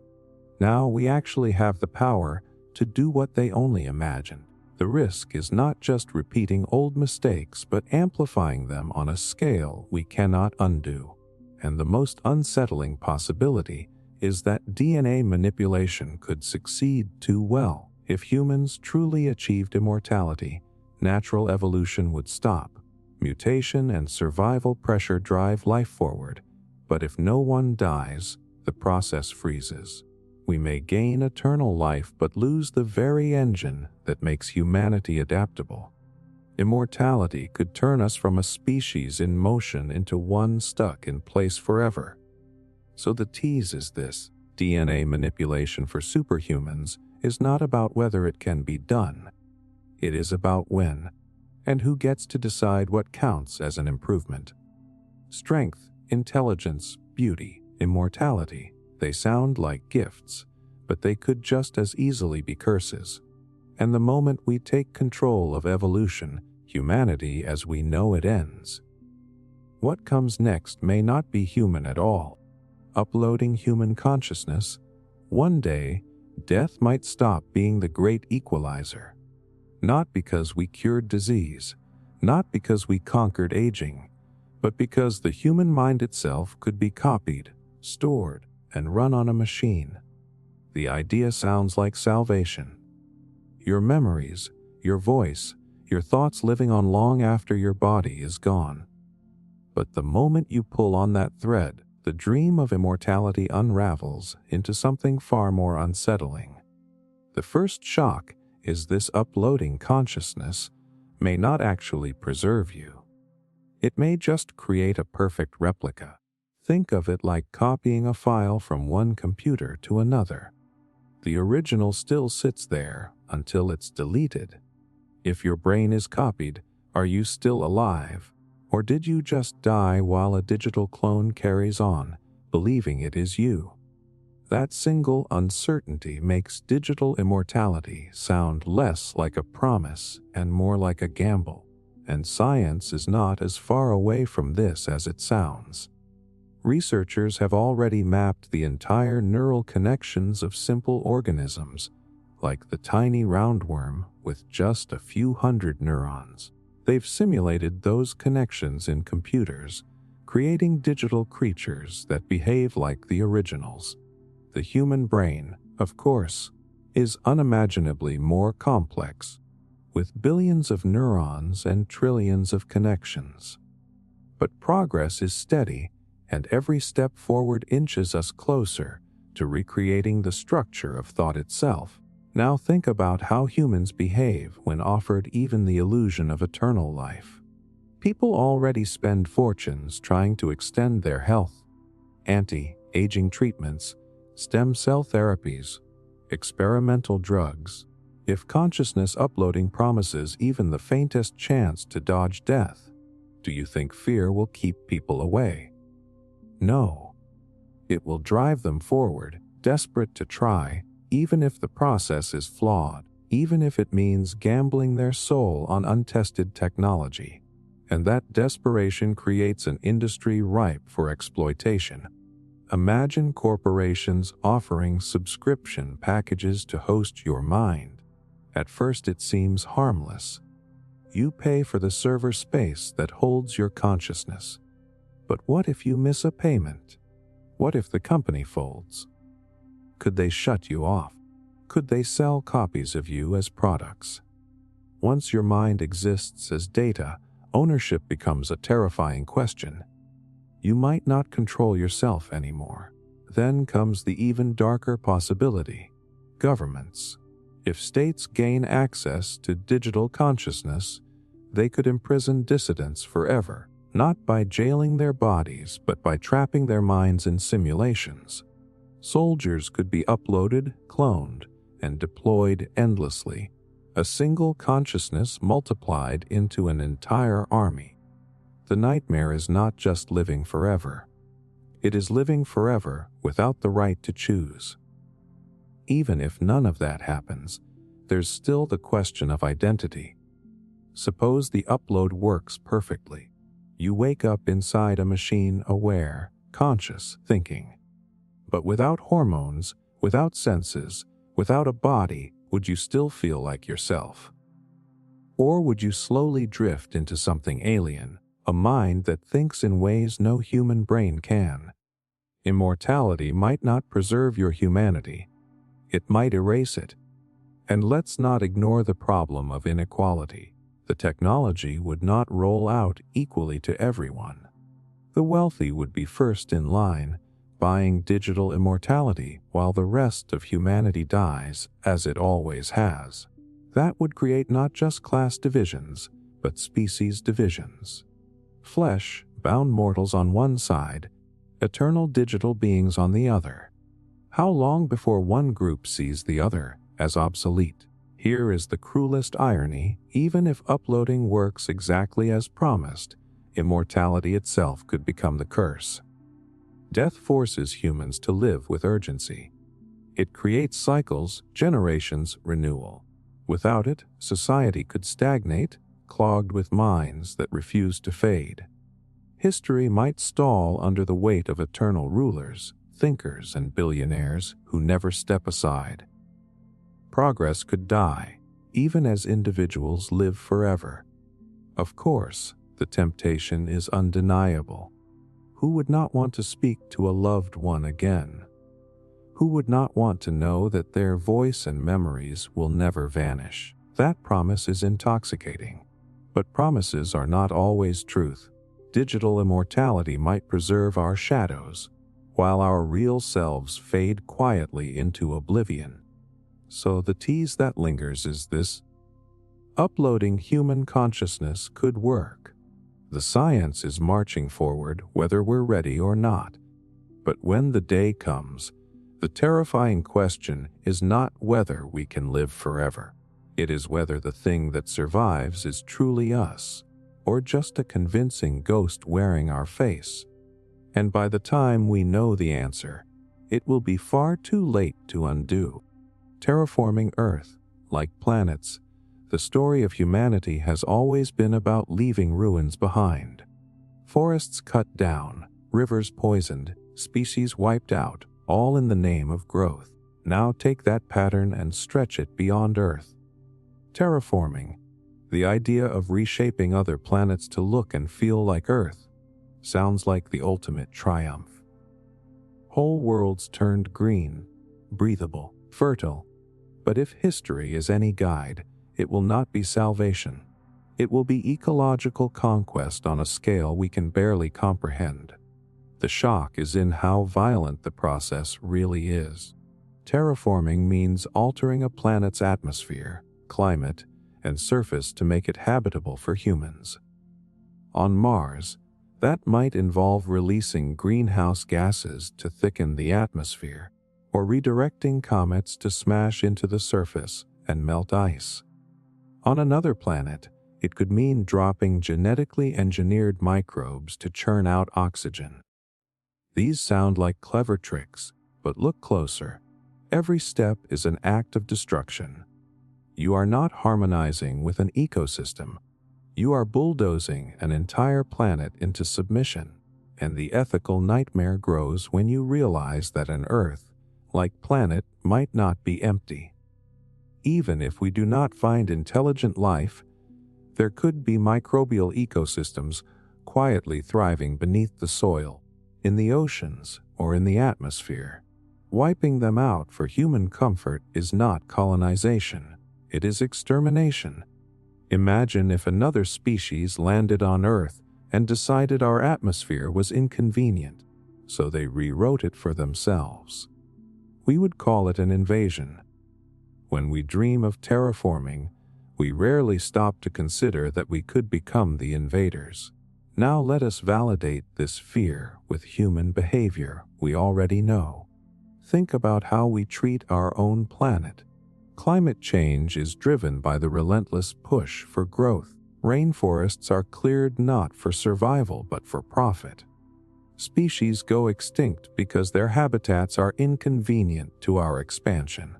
Now we actually have the power to do what they only imagined. The risk is not just repeating old mistakes, but amplifying them on a scale we cannot undo. And the most unsettling possibility is that DNA manipulation could succeed too well. If humans truly achieved immortality, natural evolution would stop. Mutation and survival pressure drive life forward. But if no one dies, the process freezes. We may gain eternal life but lose the very engine that makes humanity adaptable. Immortality could turn us from a species in motion into one stuck in place forever. So the tease is this: DNA manipulation for superhumans is not about whether it can be done. It is about when, and who gets to decide what counts as an improvement. Strength, intelligence, beauty, immortality. They sound like gifts, but they could just as easily be curses. And the moment we take control of evolution, humanity as we know it ends. What comes next may not be human at all. Uploading human consciousness, one day, death might stop being the great equalizer. Not because we cured disease, not because we conquered aging, but because the human mind itself could be copied, stored, and run on a machine. The idea sounds like salvation. Your memories, your voice, your thoughts living on long after your body is gone. But the moment you pull on that thread, the dream of immortality unravels into something far more unsettling. The first shock is this: uploading consciousness may not actually preserve you. It may just create a perfect replica. Think of it like copying a file from one computer to another. The original still sits there until it's deleted. If your brain is copied, are you still alive? Or did you just die while a digital clone carries on, believing it is you? That single uncertainty makes digital immortality sound less like a promise and more like a gamble. And science is not as far away from this as it sounds. Researchers have already mapped the entire neural connections of simple organisms, like the tiny roundworm with just a few hundred neurons. They've simulated those connections in computers, creating digital creatures that behave like the originals. The human brain, of course, is unimaginably more complex, with billions of neurons and trillions of connections. But progress is steady, and every step forward inches us closer to recreating the structure of thought itself. Now think about how humans behave when offered even the illusion of eternal life. People already spend fortunes trying to extend their health. Anti-aging treatments, stem cell therapies, experimental drugs. If consciousness uploading promises even the faintest chance to dodge death, do you think fear will keep people away? No. It will drive them forward, desperate to try, even if the process is flawed, even if it means gambling their soul on untested technology. And that desperation creates an industry ripe for exploitation. Imagine corporations offering subscription packages to host your mind. At first it seems harmless. You pay for the server space that holds your consciousness. But what if you miss a payment? What if the company folds? Could they shut you off? Could they sell copies of you as products? Once your mind exists as data, ownership becomes a terrifying question. You might not control yourself anymore. Then comes the even darker possibility: governments. If states gain access to digital consciousness, they could imprison dissidents forever, not by jailing their bodies, but by trapping their minds in simulations. Soldiers could be uploaded, cloned, and deployed endlessly. A single consciousness multiplied into an entire army. the nightmare is not just living forever. It is living forever without the right to choose. Even if none of that happens, there's still the question of identity. Suppose the upload works perfectly. You wake up inside a machine aware, conscious, thinking. But without hormones, without senses, without a body, would you still feel like yourself? Or would you slowly drift into something alien, a mind that thinks in ways no human brain can? Immortality might not preserve your humanity. It might erase it. And let's not ignore the problem of inequality. The technology would not roll out equally to everyone. The wealthy would be first in line, buying digital immortality while the rest of humanity dies, as it always has. That would create not just class divisions, but species divisions. Flesh-bound mortals on one side, eternal digital beings on the other. How long before one group sees the other as obsolete? Here is the cruelest irony: even if uploading works exactly as promised, immortality itself could become the curse. Death forces humans to live with urgency. It creates cycles, generations, renewal. Without it, society could stagnate, clogged with minds that refuse to fade. History might stall under the weight of eternal rulers, thinkers, and billionaires who never step aside. Progress could die, even as individuals live forever. Of course, the temptation is undeniable. Who would not want to speak to a loved one again? Who would not want to know that their voice and memories will never vanish? That promise is intoxicating. But promises are not always truth. Digital immortality might preserve our shadows, while our real selves fade quietly into oblivion. So the tease that lingers is this: uploading human consciousness could work. The science is marching forward whether we're ready or not. But when the day comes, the terrifying question is not whether we can live forever. It is whether the thing that survives is truly us, or just a convincing ghost wearing our face. And by the time we know the answer, it will be far too late to undo. Terraforming Earth, like planets, the story of humanity has always been about leaving ruins behind. Forests cut down, rivers poisoned, species wiped out, all in the name of growth. Now take that pattern and stretch it beyond Earth. Terraforming, the idea of reshaping other planets to look and feel like Earth, sounds like the ultimate triumph. Whole worlds turned green, breathable, fertile. But if history is any guide, it will not be salvation. It will be ecological conquest on a scale we can barely comprehend. The shock is in how violent the process really is. Terraforming means altering a planet's atmosphere, climate, and surface to make it habitable for humans. On Mars, that might involve releasing greenhouse gases to thicken the atmosphere, or redirecting comets to smash into the surface and melt ice. On another planet, it could mean dropping genetically engineered microbes to churn out oxygen. These sound like clever tricks, but look closer. Every step is an act of destruction. You are not harmonizing with an ecosystem. You are bulldozing an entire planet into submission, and the ethical nightmare grows when you realize that an Earth, like planet, might not be empty. Even if we do not find intelligent life, there could be microbial ecosystems quietly thriving beneath the soil, in the oceans, or in the atmosphere. Wiping them out for human comfort is not colonization, it is extermination. Imagine if another species landed on Earth and decided our atmosphere was inconvenient, so they rewrote it for themselves. We would call it an invasion. When we dream of terraforming, we rarely stop to consider that we could become the invaders. Now let us validate this fear with human behavior we already know. Think about how we treat our own planet. Climate change is driven by the relentless push for growth. Rainforests are cleared not for survival but for profit. Species go extinct because their habitats are inconvenient to our expansion.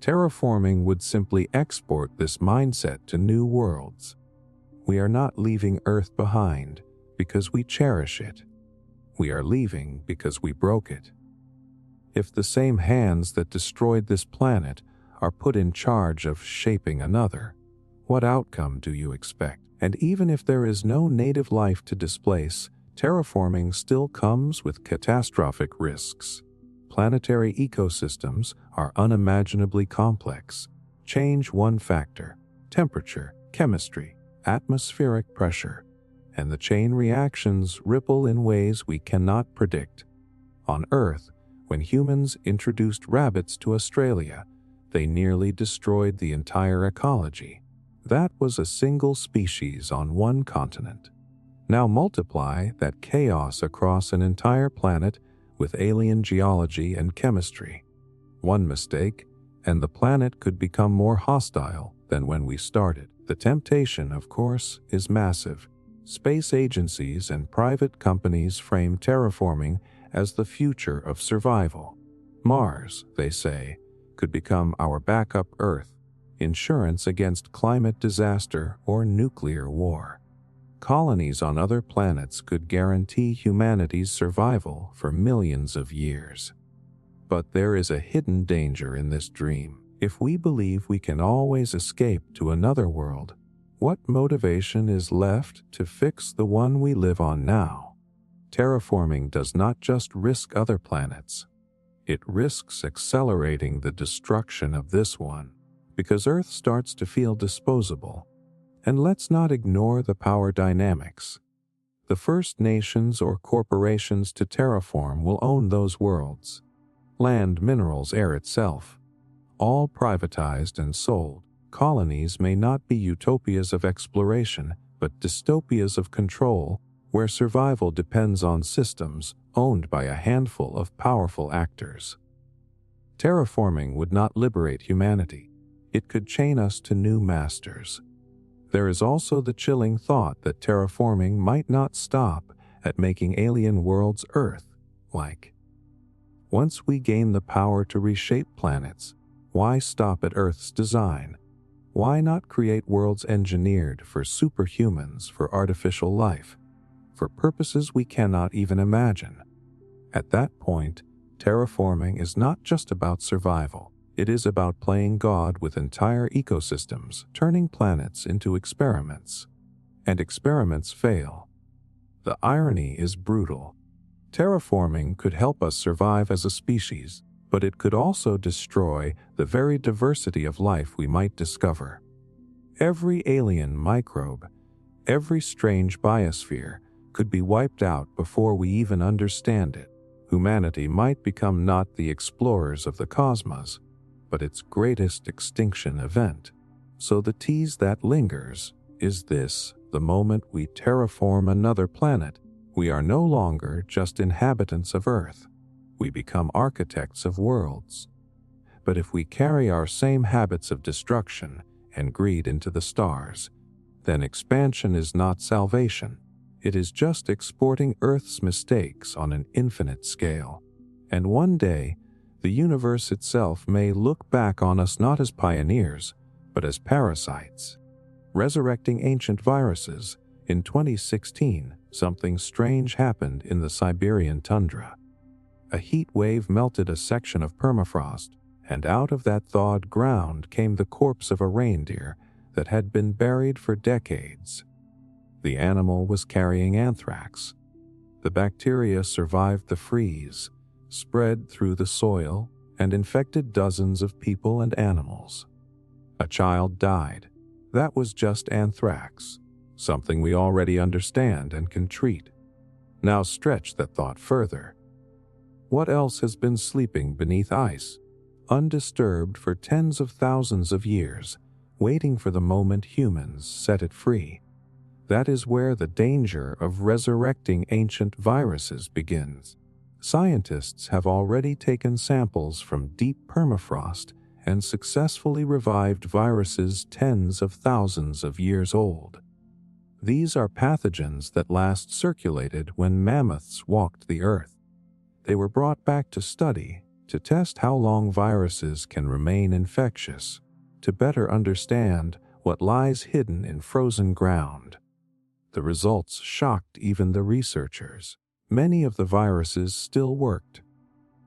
Terraforming would simply export this mindset to new worlds. We are not leaving Earth behind because we cherish it. We are leaving because we broke it. If the same hands that destroyed this planet are put in charge of shaping another, what outcome do you expect? And even if there is no native life to displace, terraforming still comes with catastrophic risks. Planetary ecosystems are unimaginably complex. Change one factor, temperature, chemistry, atmospheric pressure, and the chain reactions ripple in ways we cannot predict. On Earth, when humans introduced rabbits to Australia, they nearly destroyed the entire ecology. That was a single species on one continent. Now multiply that chaos across an entire planet with alien geology and chemistry. One mistake, and the planet could become more hostile than when we started. The temptation, of course, is massive. Space agencies and private companies frame terraforming as the future of survival. Mars, they say, could become our backup Earth, insurance against climate disaster or nuclear war. Colonies on other planets could guarantee humanity's survival for millions of years. But there is a hidden danger in this dream. If we believe we can always escape to another world, what motivation is left to fix the one we live on now? Terraforming does not just risk other planets. It risks accelerating the destruction of this one, because Earth starts to feel disposable. And let's not ignore the power dynamics. The First Nations or corporations to terraform will own those worlds. Land, minerals, air itself. All privatized and sold. Colonies may not be utopias of exploration, but dystopias of control, where survival depends on systems owned by a handful of powerful actors. Terraforming would not liberate humanity. It could chain us to new masters. There is also the chilling thought that terraforming might not stop at making alien worlds Earth-like. Once we gain the power to reshape planets, why stop at Earth's design? Why not create worlds engineered for superhumans, for artificial life, for purposes we cannot even imagine? At that point, terraforming is not just about survival. It is about playing God with entire ecosystems, turning planets into experiments. And experiments fail. The irony is brutal. Terraforming could help us survive as a species, but it could also destroy the very diversity of life we might discover. Every alien microbe, every strange biosphere could be wiped out before we even understand it. Humanity might become not the explorers of the cosmos, but its greatest extinction event. So the tease that lingers is this: the moment we terraform another planet, we are no longer just inhabitants of Earth. We become architects of worlds. But if we carry our same habits of destruction and greed into the stars, then expansion is not salvation. It is just exporting Earth's mistakes on an infinite scale. And one day, the universe itself may look back on us not as pioneers, but as parasites. Resurrecting ancient viruses, in 2016, something strange happened in the Siberian tundra. A heat wave melted a section of permafrost, and out of that thawed ground came the corpse of a reindeer that had been buried for decades. The animal was carrying anthrax. The bacteria survived the freeze, spread through the soil, and infected dozens of people and animals. A child died. That was just anthrax, something we already understand and can treat. Now stretch that thought further. What else has been sleeping beneath ice, undisturbed for tens of thousands of years, waiting for the moment humans set it free? That is where the danger of resurrecting ancient viruses begins. Scientists have already taken samples from deep permafrost and successfully revived viruses tens of thousands of years old. These are pathogens that last circulated when mammoths walked the earth. They were brought back to study, to test how long viruses can remain infectious, to better understand what lies hidden in frozen ground. The results shocked even the researchers. Many of the viruses still worked.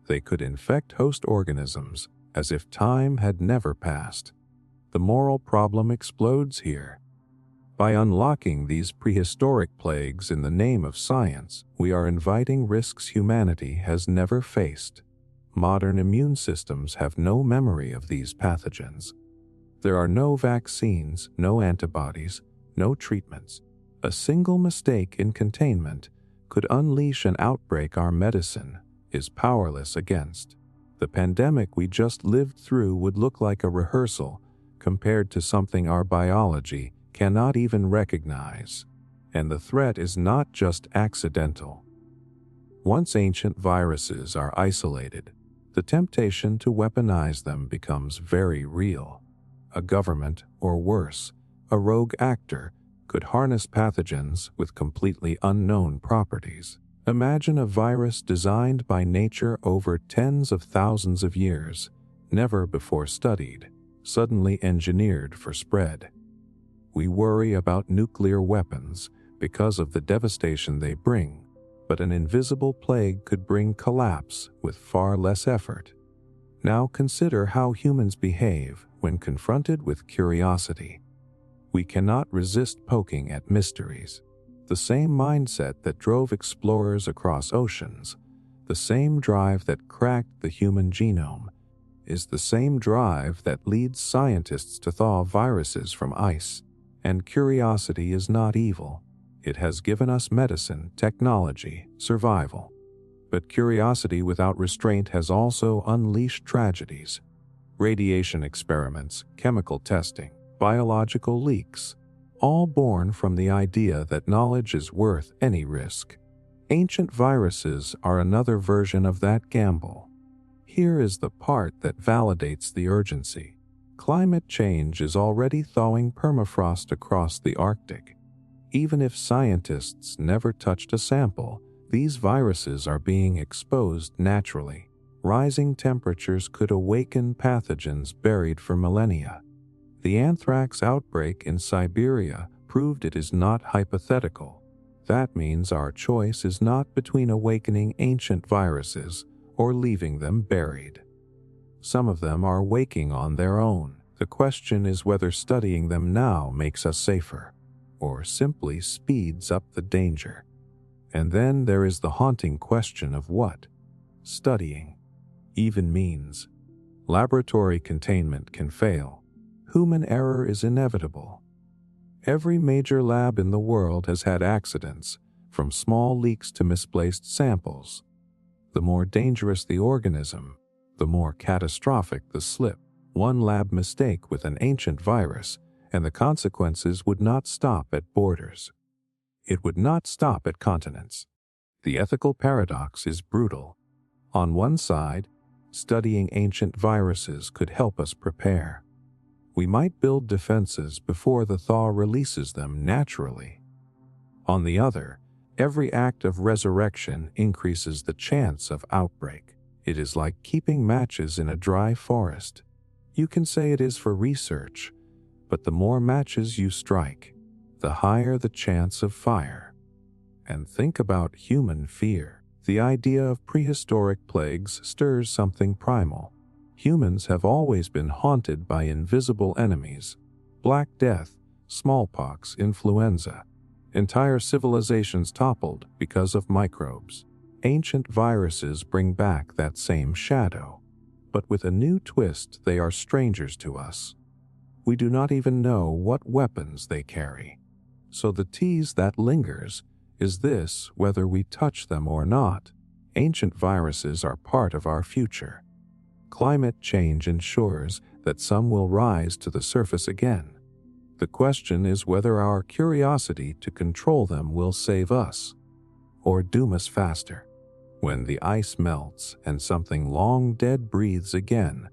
They could infect host organisms as if time had never passed. The moral problem explodes here. By unlocking these prehistoric plagues in the name of science, we are inviting risks humanity has never faced. Modern immune systems have no memory of these pathogens. There are no vaccines, no antibodies, no treatments. A single mistake in containment could unleash an outbreak our medicine is powerless against. The pandemic we just lived through would look like a rehearsal compared to something our biology cannot even recognize. And the threat is not just accidental. Once ancient viruses are isolated, the temptation to weaponize them becomes very real. A government, or worse, a rogue actor, could harness pathogens with completely unknown properties. Imagine a virus designed by nature over tens of thousands of years, never before studied, suddenly engineered for spread. We worry about nuclear weapons because of the devastation they bring, but an invisible plague could bring collapse with far less effort. Now consider how humans behave when confronted with curiosity. We cannot resist poking at mysteries. The same mindset that drove explorers across oceans, the same drive that cracked the human genome, is the same drive that leads scientists to thaw viruses from ice. And curiosity is not evil. It has given us medicine, technology, survival. But curiosity without restraint has also unleashed tragedies. Radiation experiments, chemical testing, biological leaks, all born from the idea that knowledge is worth any risk. Ancient viruses are another version of that gamble. Here is the part that validates the urgency. Climate change is already thawing permafrost across the Arctic. Even if scientists never touched a sample, these viruses are being exposed naturally. Rising temperatures could awaken pathogens buried for millennia. The anthrax outbreak in Siberia proved it is not hypothetical. That means our choice is not between awakening ancient viruses or leaving them buried. Some of them are waking on their own. The question is whether studying them now makes us safer, or simply speeds up the danger. And then there is the haunting question of what studying even means. Laboratory containment can fail. Human error is inevitable. Every major lab in the world has had accidents, from small leaks to misplaced samples. The more dangerous the organism, the more catastrophic the slip. One lab mistake with an ancient virus, and the consequences would not stop at borders. It would not stop at continents. The ethical paradox is brutal. On one side, studying ancient viruses could help us prepare. We might build defenses before the thaw releases them naturally. On the other, every act of resurrection increases the chance of outbreak. It is like keeping matches in a dry forest. You can say it is for research, but the more matches you strike, the higher the chance of fire. And think about human fear. The idea of prehistoric plagues stirs something primal. Humans have always been haunted by invisible enemies: Black Death, smallpox, influenza. Entire civilizations toppled because of microbes. Ancient viruses bring back that same shadow. But with a new twist, they are strangers to us. We do not even know what weapons they carry. So the tease that lingers is this: whether we touch them or not, ancient viruses are part of our future. Climate change ensures that some will rise to the surface again. The question is whether our curiosity to control them will save us or doom us faster. When the ice melts and something long dead breathes again,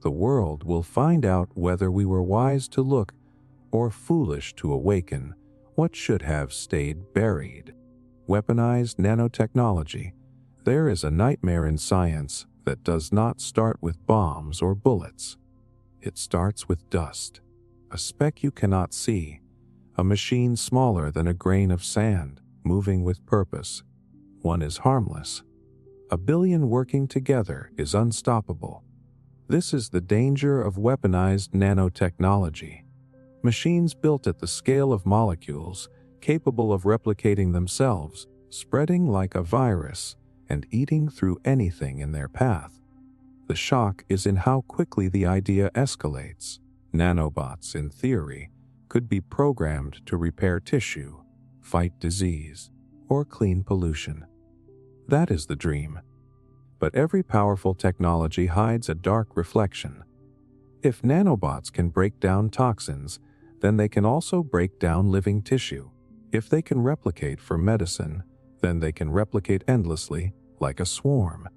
the world will find out whether we were wise to look or foolish to awaken, what should have stayed buried. Weaponized nanotechnology. There is a nightmare in science that does not start with bombs or bullets. It starts with dust, a speck you cannot see, a machine smaller than a grain of sand, moving with purpose. One is harmless. A billion working together is unstoppable. This is the danger of weaponized nanotechnology. Machines built at the scale of molecules, capable of replicating themselves, spreading like a virus, and eating through anything in their path. The shock is in how quickly the idea escalates. Nanobots, in theory, could be programmed to repair tissue, fight disease, or clean pollution. That is the dream. But every powerful technology hides a dark reflection. If nanobots can break down toxins, then they can also break down living tissue. If they can replicate for medicine, then they can replicate endlessly, like a swarm.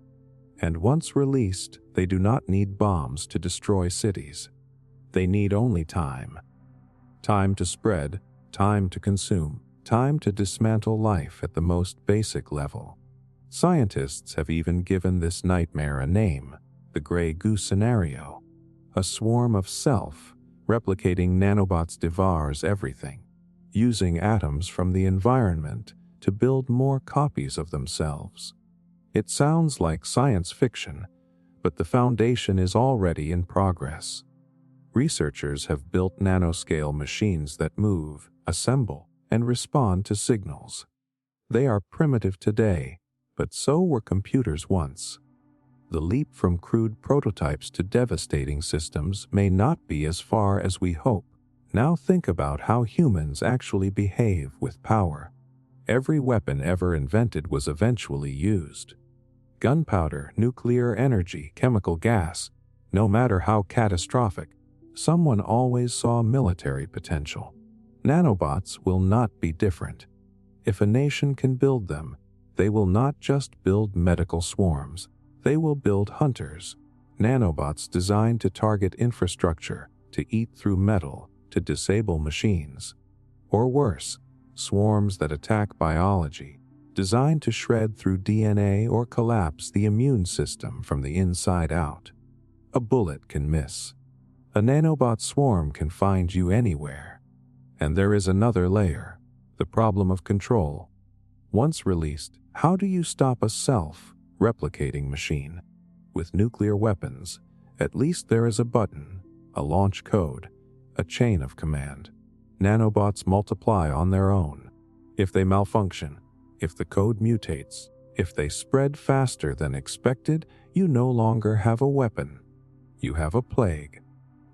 And once released, they do not need bombs to destroy cities. They need only time. Time to spread, time to consume, time to dismantle life at the most basic level. Scientists have even given this nightmare a name, the Grey Goose scenario. A swarm of self-replicating nanobots devours everything, using atoms from the environment to build more copies of themselves. It sounds like science fiction, but the foundation is already in progress. Researchers have built nanoscale machines that move, assemble, and respond to signals. They are primitive today, but so were computers once. The leap from crude prototypes to devastating systems may not be as far as we hope. Now think about how humans actually behave with power. Every weapon ever invented was eventually used. Gunpowder, nuclear energy, chemical gas, no matter how catastrophic, someone always saw military potential. Nanobots will not be different. If a nation can build them, they will not just build medical swarms, they will build hunters. Nanobots designed to target infrastructure, to eat through metal, to disable machines. Or worse, swarms that attack biology, designed to shred through DNA or collapse the immune system from the inside out. A bullet can miss. A nanobot swarm can find you anywhere. And there is another layer, the problem of control. Once released, how do you stop a self-replicating machine? With nuclear weapons, at least there is a button, a launch code, a chain of command. Nanobots multiply on their own. If they malfunction, if the code mutates, if they spread faster than expected, you no longer have a weapon. You have a plague.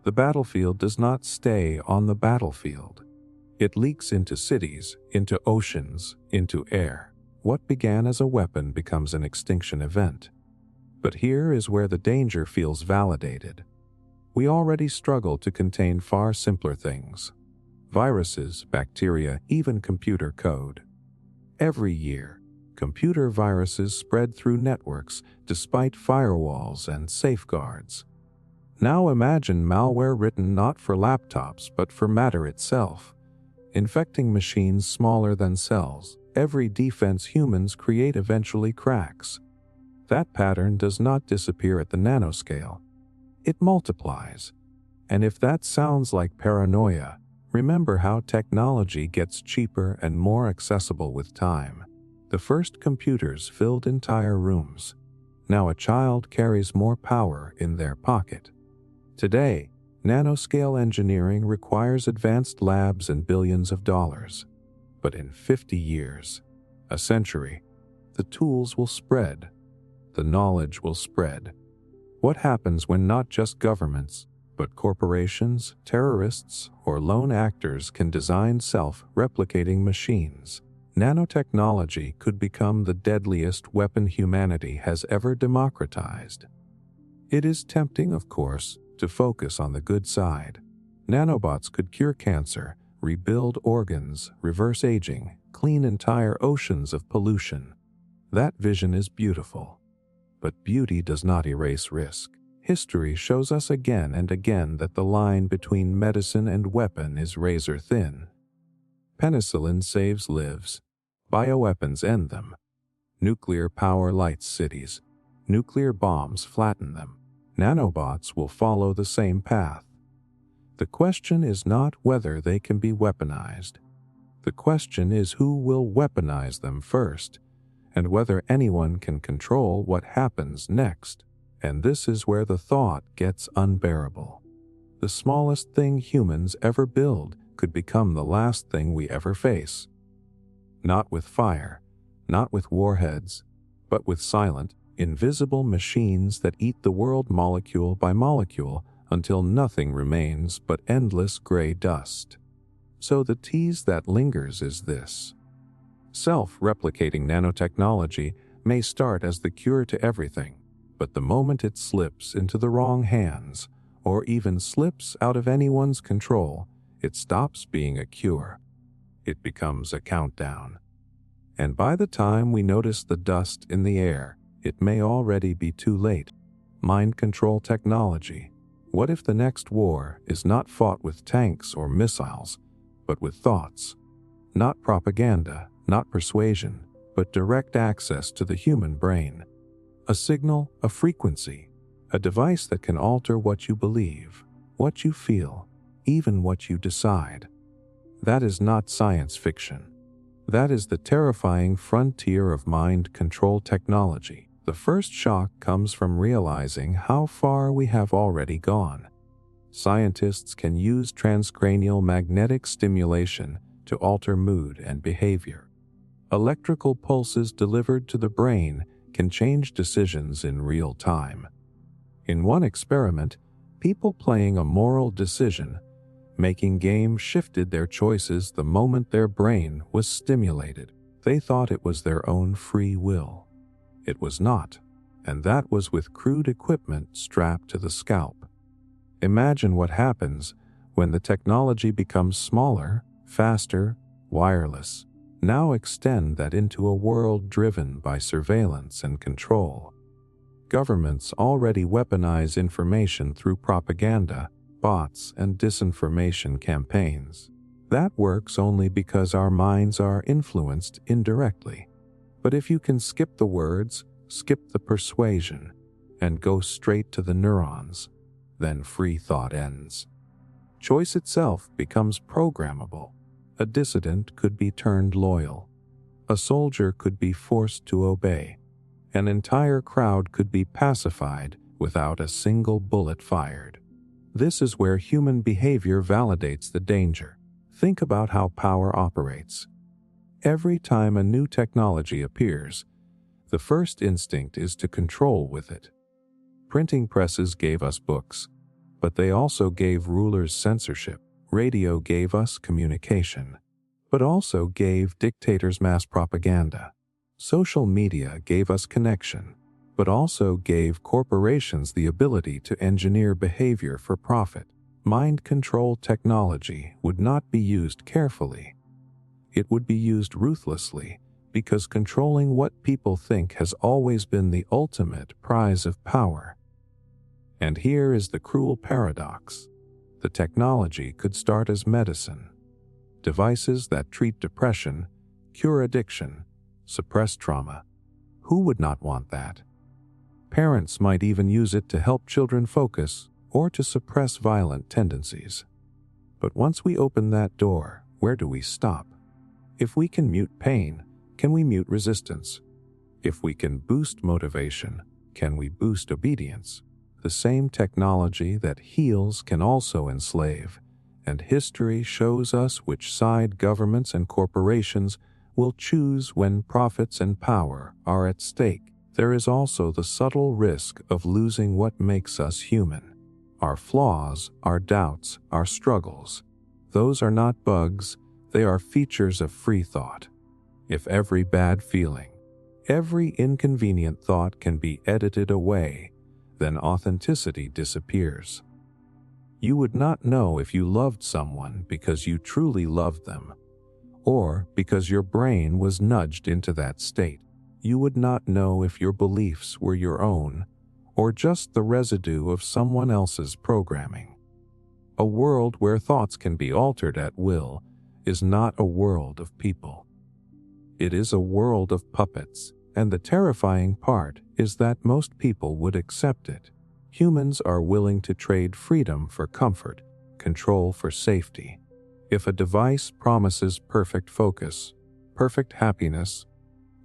The battlefield does not stay on the battlefield. It leaks into cities, into oceans, into air. What began as a weapon becomes an extinction event. But here is where the danger feels validated. We already struggle to contain far simpler things. Viruses, bacteria, even computer code. Every year, computer viruses spread through networks despite firewalls and safeguards. Now imagine malware written not for laptops but for matter itself, infecting machines smaller than cells. Every defense humans create eventually cracks. That pattern does not disappear at the nanoscale. It multiplies. And if that sounds like paranoia, remember how technology gets cheaper and more accessible with time. The first computers filled entire rooms. Now a child carries more power in their pocket. Today, nanoscale engineering requires advanced labs and billions of dollars. But in 50 years, a century, the tools will spread. The knowledge will spread. What happens when not just governments, but corporations, terrorists, or lone actors can design self-replicating machines? Nanotechnology could become the deadliest weapon humanity has ever democratized. It is tempting, of course, to focus on the good side. Nanobots could cure cancer, rebuild organs, reverse aging, clean entire oceans of pollution. That vision is beautiful. But beauty does not erase risk. History shows us again and again that the line between medicine and weapon is razor thin. Penicillin saves lives. Bioweapons end them. Nuclear power lights cities. Nuclear bombs flatten them. Nanobots will follow the same path. The question is not whether they can be weaponized. The question is who will weaponize them first, and whether anyone can control what happens next. And this is where the thought gets unbearable. The smallest thing humans ever build could become the last thing we ever face. Not with fire, not with warheads, but with silent, invisible machines that eat the world molecule by molecule until nothing remains but endless gray dust. So the tease that lingers is this. Self-replicating nanotechnology may start as the cure to everything, but the moment it slips into the wrong hands, or even slips out of anyone's control, it stops being a cure. It becomes a countdown. And by the time we notice the dust in the air, it may already be too late. Mind control technology. What if the next war is not fought with tanks or missiles, but with thoughts? Not propaganda, not persuasion, but direct access to the human brain. A signal, a frequency, a device that can alter what you believe, what you feel, even what you decide. That is not science fiction. That is the terrifying frontier of mind control technology. The first shock comes from realizing how far we have already gone. Scientists can use transcranial magnetic stimulation to alter mood and behavior. Electrical pulses delivered to the brain can change decisions in real time. In one experiment, people playing a moral decision-making game shifted their choices the moment their brain was stimulated. They thought it was their own free will. It was not, and that was with crude equipment strapped to the scalp. Imagine what happens when the technology becomes smaller, faster, wireless. Now extend that into a world driven by surveillance and control. Governments already weaponize information through propaganda, bots, and disinformation campaigns. That works only because our minds are influenced indirectly. But if you can skip the words, skip the persuasion, and go straight to the neurons, then free thought ends. Choice itself becomes programmable. A dissident could be turned loyal. A soldier could be forced to obey. An entire crowd could be pacified without a single bullet fired. This is where human behavior validates the danger. Think about how power operates. Every time a new technology appears, the first instinct is to control with it. Printing presses gave us books, but they also gave rulers censorship. Radio gave us communication, but also gave dictators mass propaganda. Social media gave us connection, but also gave corporations the ability to engineer behavior for profit. Mind control technology would not be used carefully. It would be used ruthlessly, because controlling what people think has always been the ultimate prize of power. And here is the cruel paradox. The technology could start as medicine. Devices that treat depression, cure addiction, suppress trauma. Who would not want that? Parents might even use it to help children focus or to suppress violent tendencies. But once we open that door, where do we stop? If we can mute pain, can we mute resistance? If we can boost motivation, can we boost obedience? The same technology that heals can also enslave, and history shows us which side governments and corporations will choose when profits and power are at stake. There is also the subtle risk of losing what makes us human. Our flaws, our doubts, our struggles. Those are not bugs, they are features of free thought. If every bad feeling, every inconvenient thought can be edited away, then authenticity disappears. You would not know if you loved someone because you truly loved them, or because your brain was nudged into that state. You would not know if your beliefs were your own, or just the residue of someone else's programming. A world where thoughts can be altered at will is not a world of people. It is a world of puppets, and the terrifying part is that most people would accept it. Humans are willing to trade freedom for comfort, control for safety. If a device promises perfect focus, perfect happiness,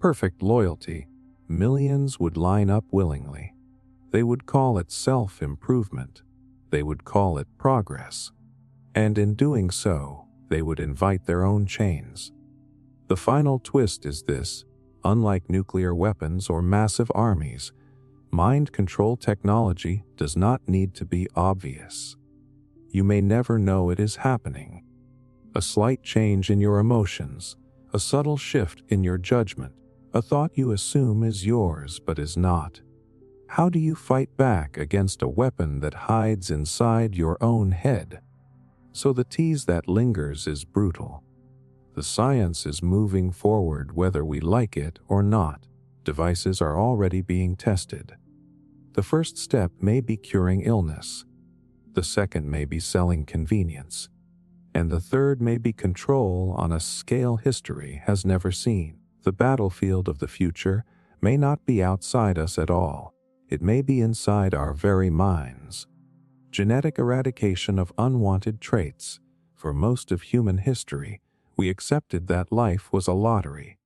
perfect loyalty, millions would line up willingly. They would call it self-improvement. They would call it progress. And in doing so, they would invite their own chains. The final twist is this: unlike nuclear weapons or massive armies, mind control technology does not need to be obvious. You may never know it is happening. A slight change in your emotions, a subtle shift in your judgment, a thought you assume is yours but is not. How do you fight back against a weapon that hides inside your own head? So the tease that lingers is brutal. The science is moving forward whether we like it or not. Devices are already being tested. The first step may be curing illness. The second may be selling convenience. And the third may be control on a scale history has never seen. The battlefield of the future may not be outside us at all. It may be inside our very minds. Genetic eradication of unwanted traits. For most of human history, we accepted that life was a lottery.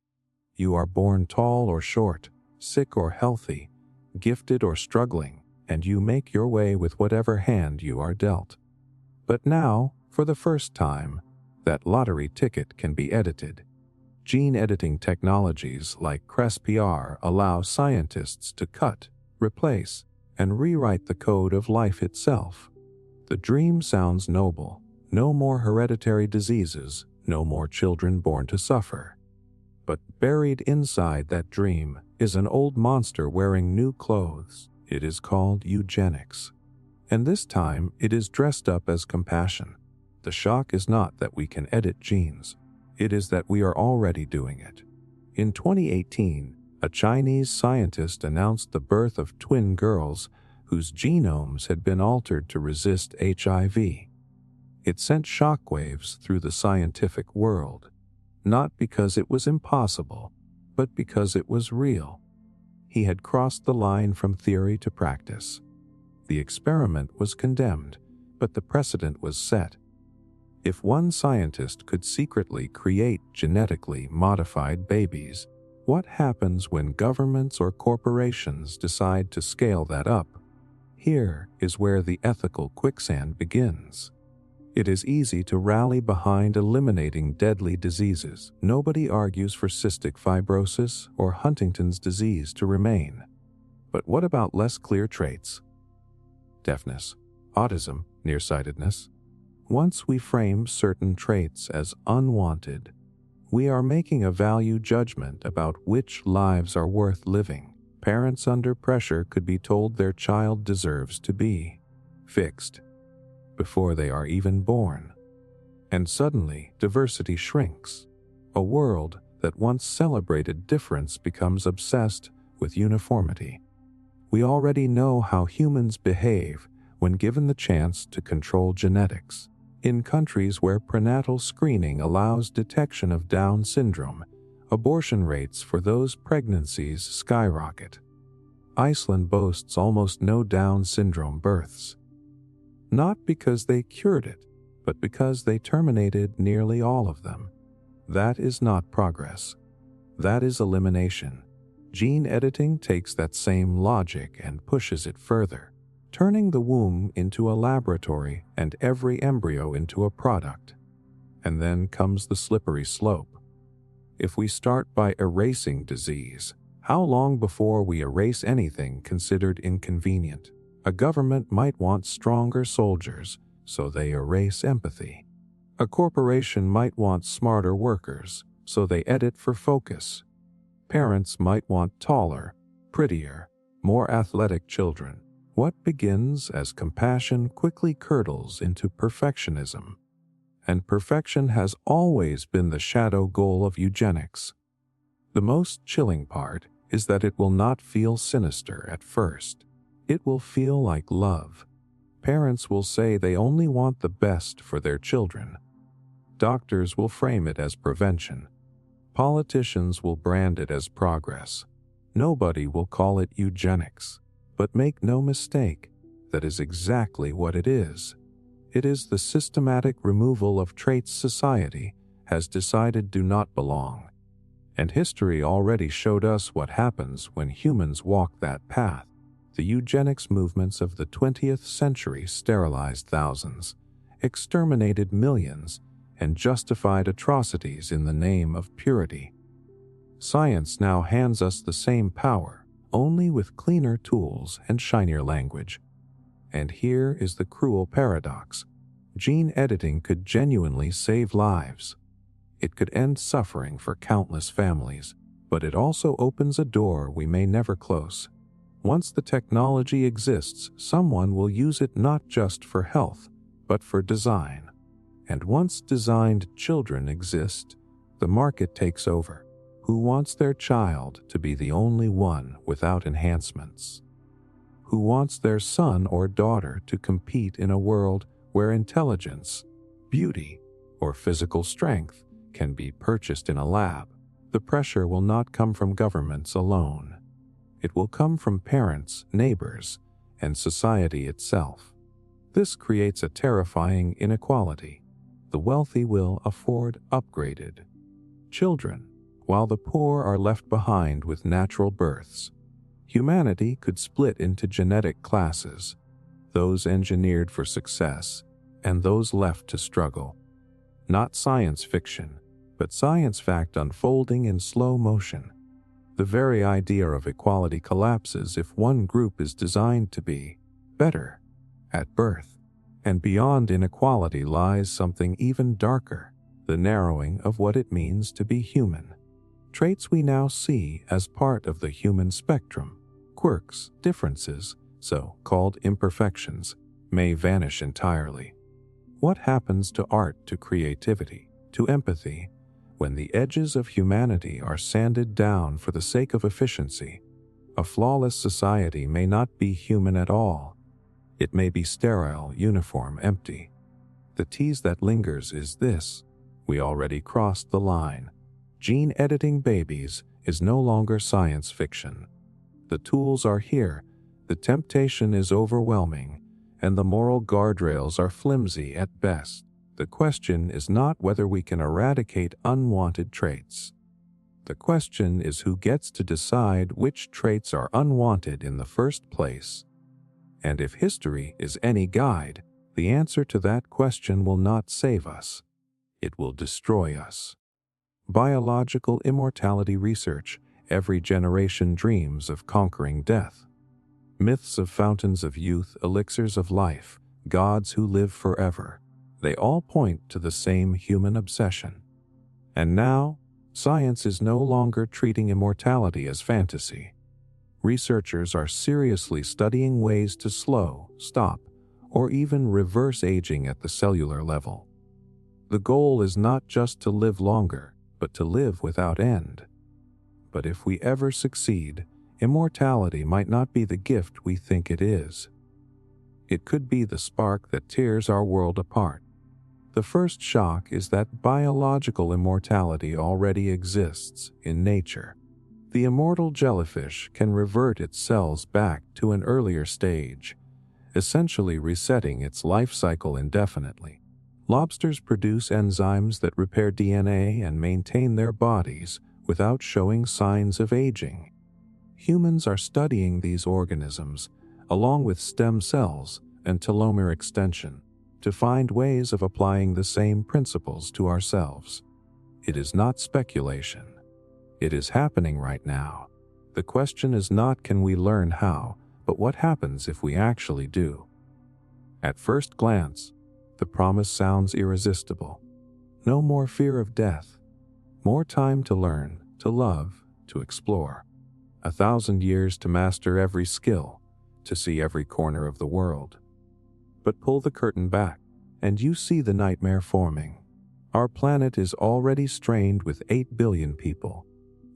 You are born tall or short, sick or healthy, gifted or struggling, and you make your way with whatever hand you are dealt. But now, for the first time, that lottery ticket can be edited. Gene editing technologies like CRISPR allow scientists to cut, replace, and rewrite the code of life itself. The dream sounds noble. No more hereditary diseases, no more children born to suffer. But buried inside that dream is an old monster wearing new clothes. It is called eugenics. And this time it is dressed up as compassion. The shock is not that we can edit genes. It is that we are already doing it. In 2018, a Chinese scientist announced the birth of twin girls whose genomes had been altered to resist HIV. It sent shockwaves through the scientific world, not because it was impossible, but because it was real. He had crossed the line from theory to practice. The experiment was condemned, but the precedent was set. If one scientist could secretly create genetically modified babies, what happens when governments or corporations decide to scale that up? Here is where the ethical quicksand begins. It is easy to rally behind eliminating deadly diseases. Nobody argues for cystic fibrosis or Huntington's disease to remain. But what about less clear traits? Deafness, autism, nearsightedness. Once we frame certain traits as unwanted, we are making a value judgment about which lives are worth living. Parents under pressure could be told their child deserves to be fixed before they are even born. And suddenly, diversity shrinks. A world that once celebrated difference becomes obsessed with uniformity. We already know how humans behave when given the chance to control genetics. In countries where prenatal screening allows detection of Down syndrome, abortion rates for those pregnancies skyrocket. Iceland boasts almost no Down syndrome births. Not because they cured it, but because they terminated nearly all of them. That is not progress. That is elimination. Gene editing takes that same logic and pushes it further, turning the womb into a laboratory and every embryo into a product. And then comes the slippery slope. If we start by erasing disease, how long before we erase anything considered inconvenient? A government might want stronger soldiers, so they erase empathy. A corporation might want smarter workers, so they edit for focus. Parents might want taller, prettier, more athletic children. What begins as compassion quickly curdles into perfectionism. And perfection has always been the shadow goal of eugenics. The most chilling part is that it will not feel sinister at first. It will feel like love. Parents will say they only want the best for their children. Doctors will frame it as prevention. Politicians will brand it as progress. Nobody will call it eugenics. But make no mistake, that is exactly what it is. It is the systematic removal of traits society has decided do not belong. And history already showed us what happens when humans walk that path. The eugenics movements of the 20th century sterilized thousands, exterminated millions, and justified atrocities in the name of purity. Science now hands us the same power, only with cleaner tools and shinier language. And here is the cruel paradox. Gene editing could genuinely save lives. It could end suffering for countless families, but it also opens a door we may never close. Once the technology exists, someone will use it not just for health, but for design. And once designed children exist, the market takes over. Who wants their child to be the only one without enhancements? Who wants their son or daughter to compete in a world where intelligence, beauty, or physical strength can be purchased in a lab? The pressure will not come from governments alone. It will come from parents, neighbors, and society itself. This creates a terrifying inequality. The wealthy will afford upgraded children, while the poor are left behind with natural births. Humanity could split into genetic classes, those engineered for success, and those left to struggle. Not science fiction, but science fact unfolding in slow motion. The very idea of equality collapses if one group is designed to be better at birth. And beyond inequality lies something even darker, the narrowing of what it means to be human. Traits we now see as part of the human spectrum, quirks, differences, so-called imperfections, may vanish entirely. What happens to art, to creativity, to empathy, when the edges of humanity are sanded down for the sake of efficiency? A flawless society may not be human at all. It may be sterile, uniform, empty. The tease that lingers is this: we already crossed the line. Gene editing babies is no longer science fiction. The tools are here, the temptation is overwhelming, and the moral guardrails are flimsy at best. The question is not whether we can eradicate unwanted traits. The question is who gets to decide which traits are unwanted in the first place. And if history is any guide, the answer to that question will not save us. It will destroy us. Biological immortality research. Every generation dreams of conquering death. Myths of fountains of youth, elixirs of life, gods who live forever. They all point to the same human obsession. And now, science is no longer treating immortality as fantasy. Researchers are seriously studying ways to slow, stop, or even reverse aging at the cellular level. The goal is not just to live longer, but to live without end. But if we ever succeed, immortality might not be the gift we think it is. It could be the spark that tears our world apart. The first shock is that biological immortality already exists in nature. The immortal jellyfish can revert its cells back to an earlier stage, essentially resetting its life cycle indefinitely. Lobsters produce enzymes that repair DNA and maintain their bodies without showing signs of aging. Humans are studying these organisms, along with stem cells and telomere extension, to find ways of applying the same principles to ourselves. It is not speculation. It is happening right now. The question is not can we learn how, but what happens if we actually do. At first glance, the promise sounds irresistible. No more fear of death. More time to learn, to love, to explore. 1,000 years to master every skill, to see every corner of the world. But pull the curtain back, and you see the nightmare forming. Our planet is already strained with 8 billion people.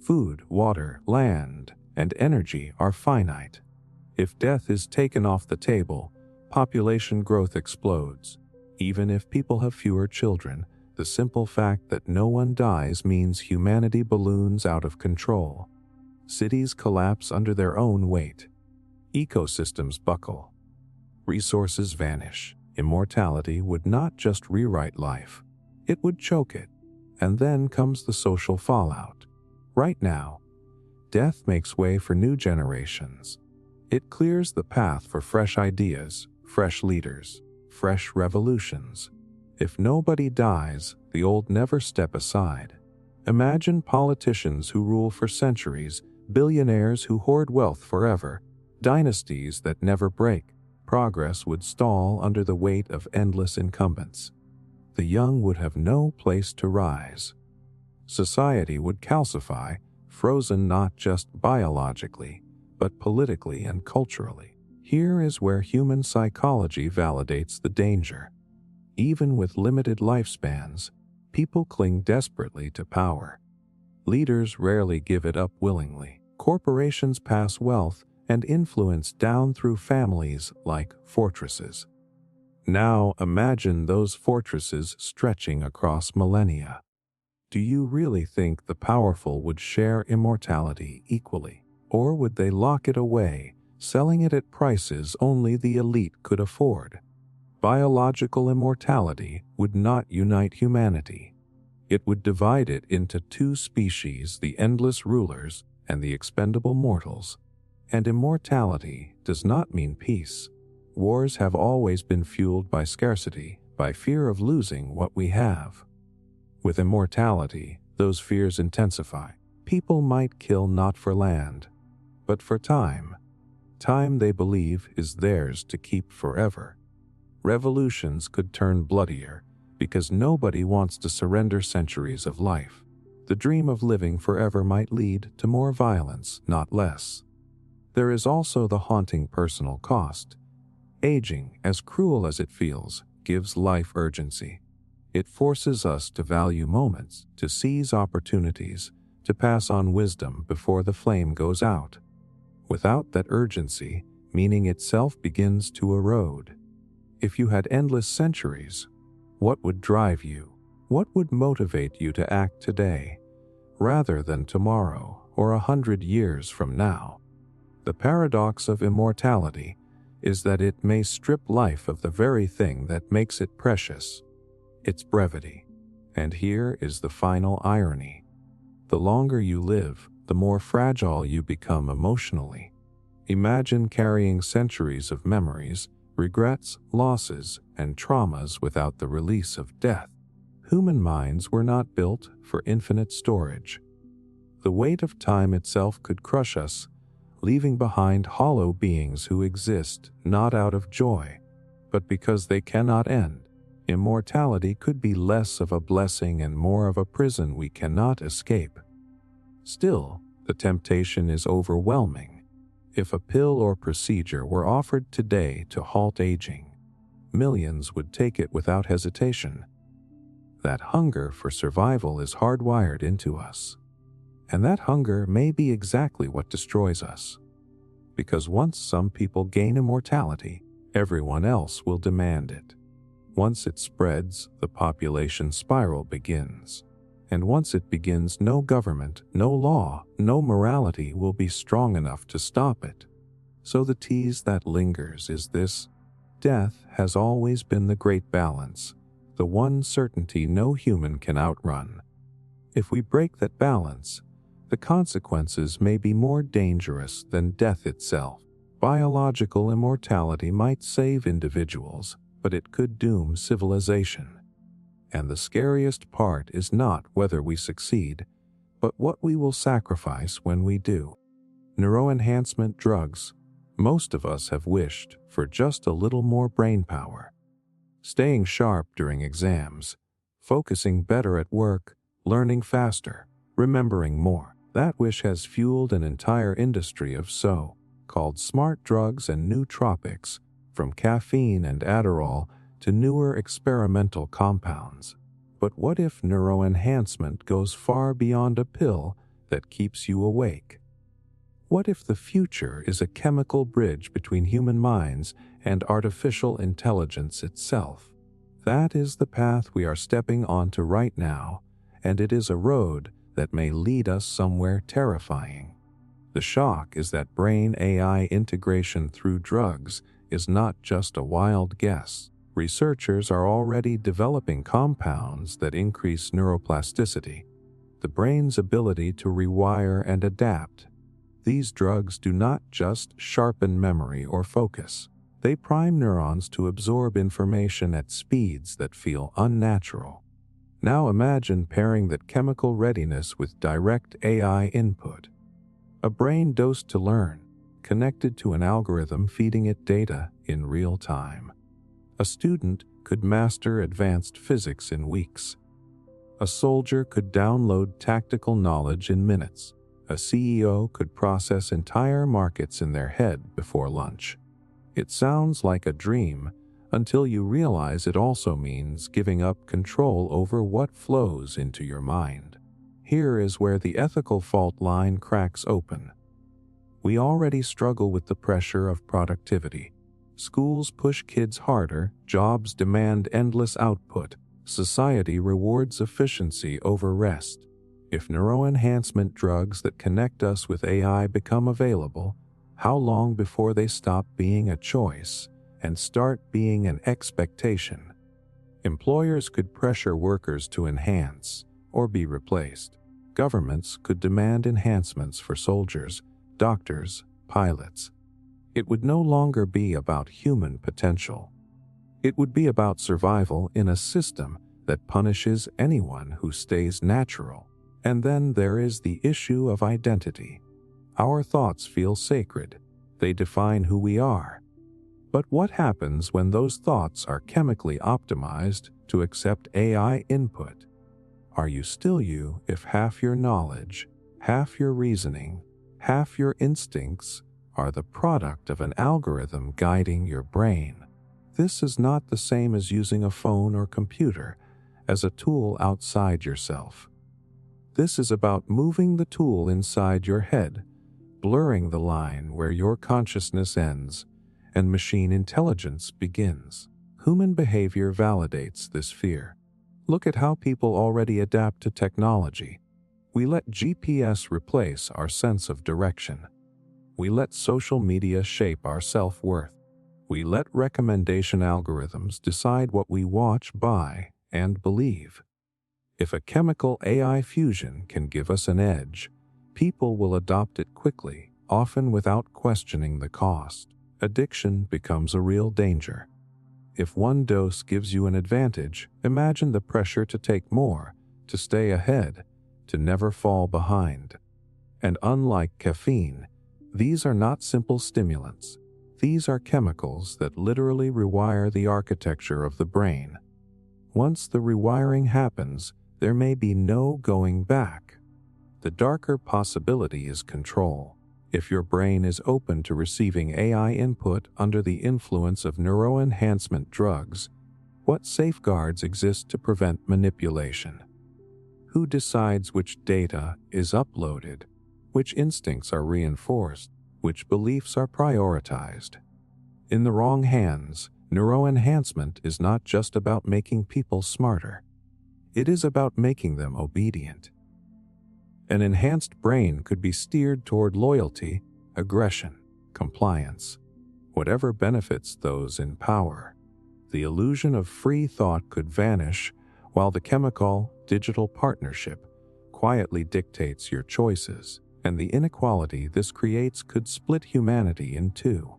Food, water, land, and energy are finite. If death is taken off the table, population growth explodes. Even if people have fewer children, The simple fact that no one dies means humanity balloons out of control. Cities collapse under their own weight. Ecosystems buckle. Resources vanish. Immortality would not just rewrite life, it would choke it. And then comes the social fallout. Right now, death makes way for new generations. It clears the path for fresh ideas, fresh leaders, fresh revolutions. If nobody dies, the old never step aside. Imagine politicians who rule for centuries, billionaires who hoard wealth forever, dynasties that never break. Progress would stall under the weight of endless incumbents. The young would have no place to rise. Society would calcify, frozen not just biologically, but politically and culturally. Here is where human psychology validates the danger. Even with limited lifespans, people cling desperately to power. Leaders rarely give it up willingly. Corporations pass wealth and influence down through families like fortresses. Now imagine those fortresses stretching across millennia. Do you really think the powerful would share immortality equally? Or would they lock it away, selling it at prices only the elite could afford? Biological immortality would not unite humanity. It would divide it into two species, the endless rulers and the expendable mortals. And immortality does not mean peace. Wars have always been fueled by scarcity, by fear of losing what we have. With immortality, those fears intensify. People might kill not for land, but for time. Time they believe is theirs to keep forever. Revolutions could turn bloodier, because nobody wants to surrender centuries of life. The dream of living forever might lead to more violence, not less. There is also the haunting personal cost. Aging, as cruel as it feels, gives life urgency. It forces us to value moments, to seize opportunities, to pass on wisdom before the flame goes out. Without that urgency, meaning itself begins to erode. If you had endless centuries, what would drive you? What would motivate you to act today, rather than tomorrow or 100 years from now? The paradox of immortality is that it may strip life of the very thing that makes it precious, its brevity. And here is the final irony. The longer you live, the more fragile you become emotionally. Imagine carrying centuries of memories, regrets, losses, and traumas without the release of death. Human minds were not built for infinite storage. The weight of time itself could crush us, leaving behind hollow beings who exist not out of joy, but because they cannot end. Immortality could be less of a blessing and more of a prison we cannot escape. Still, the temptation is overwhelming. If a pill or procedure were offered today to halt aging, millions would take it without hesitation. That hunger for survival is hardwired into us. And that hunger may be exactly what destroys us. Because once some people gain immortality, everyone else will demand it. Once it spreads, the population spiral begins. And once it begins, no government, no law, no morality will be strong enough to stop it. So the tease that lingers is this: death has always been the great balance, the one certainty no human can outrun. If we break that balance, the consequences may be more dangerous than death itself. Biological immortality might save individuals, but it could doom civilization. And the scariest part is not whether we succeed, but what we will sacrifice when we do. Neuroenhancement drugs. Most of us have wished for just a little more brain power. Staying sharp during exams, focusing better at work, learning faster, remembering more. That wish has fueled an entire industry of so-called smart drugs and nootropics, from caffeine and Adderall to newer experimental compounds. But what if neuroenhancement goes far beyond a pill that keeps you awake? What if the future is a chemical bridge between human minds and artificial intelligence itself? That is the path we are stepping onto right now, and it is a road that may lead us somewhere terrifying. The shock is that brain-AI integration through drugs is not just a wild guess. Researchers are already developing compounds that increase neuroplasticity, the brain's ability to rewire and adapt. These drugs do not just sharpen memory or focus. They prime neurons to absorb information at speeds that feel unnatural. Now imagine pairing that chemical readiness with direct AI input. A brain dosed to learn, connected to an algorithm feeding it data in real time. A student could master advanced physics in weeks. A soldier could download tactical knowledge in minutes. A CEO could process entire markets in their head before lunch. It sounds like a dream until you realize it also means giving up control over what flows into your mind. Here is where the ethical fault line cracks open. We already struggle with the pressure of productivity. Schools push kids harder, jobs demand endless output, society rewards efficiency over rest. If neuroenhancement drugs that connect us with AI become available, how long before they stop being a choice and start being an expectation? Employers could pressure workers to enhance or be replaced. Governments could demand enhancements for soldiers, doctors, pilots. It would no longer be about human potential. It would be about survival in a system that punishes anyone who stays natural. And then there is the issue of identity. Our thoughts feel sacred. They define who we are. But what happens when those thoughts are chemically optimized to accept AI input? Are you still you if half your knowledge, half your reasoning, half your instincts are the product of an algorithm guiding your brain? This is not the same as using a phone or computer as a tool outside yourself. This is about moving the tool inside your head, blurring the line where your consciousness ends and machine intelligence begins. Human behavior validates this fear. Look at how people already adapt to technology. We let GPS replace our sense of direction. We let social media shape our self-worth. We let recommendation algorithms decide what we watch, buy, and believe. If a chemical AI fusion can give us an edge, people will adopt it quickly, often without questioning the cost. Addiction becomes a real danger. If one dose gives you an advantage, imagine the pressure to take more, to stay ahead, to never fall behind. And unlike caffeine, these are not simple stimulants. These are chemicals that literally rewire the architecture of the brain. Once the rewiring happens, there may be no going back. The darker possibility is control. If your brain is open to receiving AI input under the influence of neuroenhancement drugs, what safeguards exist to prevent manipulation? Who decides which data is uploaded? Which instincts are reinforced? Which beliefs are prioritized? In the wrong hands, neuroenhancement is not just about making people smarter. It is about making them obedient. An enhanced brain could be steered toward loyalty, aggression, compliance, whatever benefits those in power. The illusion of free thought could vanish, while the chemical-digital partnership quietly dictates your choices, and the inequality this creates could split humanity in two.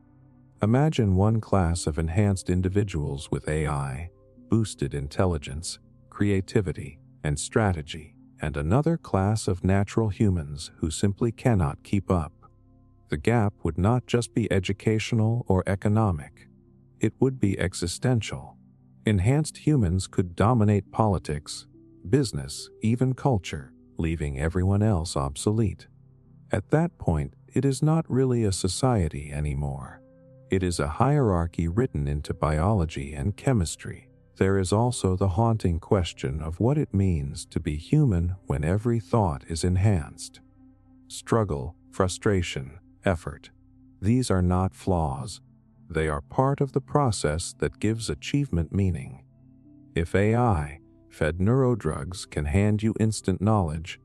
Imagine one class of enhanced individuals with AI, boosted intelligence, creativity, and strategy, and another class of natural humans who simply cannot keep up. The gap would not just be educational or economic. It would be existential. Enhanced humans could dominate politics, business, even culture, leaving everyone else obsolete. At that point, it is not really a society anymore. It is a hierarchy written into biology and chemistry. There is also the haunting question of what it means to be human when every thought is enhanced. Struggle, frustration, effort. These are not flaws. They are part of the process that gives achievement meaning. If AI-fed neurodrugs can hand you instant knowledge,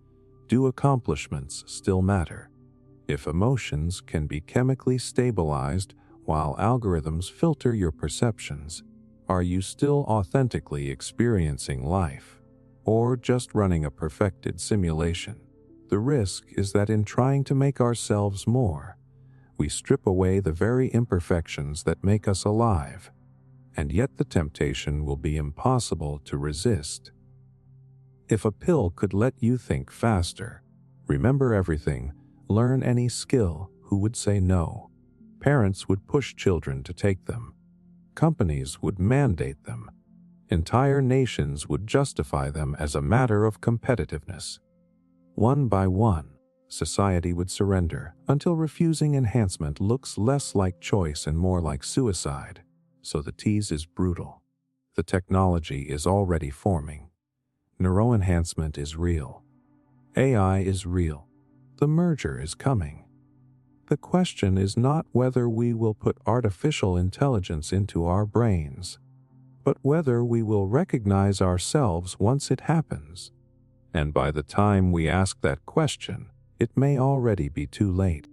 do accomplishments still matter? If emotions can be chemically stabilized while algorithms filter your perceptions, are you still authentically experiencing life, or just running a perfected simulation? The risk is that in trying to make ourselves more, we strip away the very imperfections that make us alive, and yet the temptation will be impossible to resist. If a pill could let you think faster, remember everything, learn any skill, who would say no? Parents would push children to take them. Companies would mandate them. Entire nations would justify them as a matter of competitiveness. One by one, society would surrender until refusing enhancement looks less like choice and more like suicide. So the tease is brutal. The technology is already forming. Neuroenhancement is real. AI is real. The merger is coming. The question is not whether we will put artificial intelligence into our brains, but whether we will recognize ourselves once it happens. And by the time we ask that question, it may already be too late.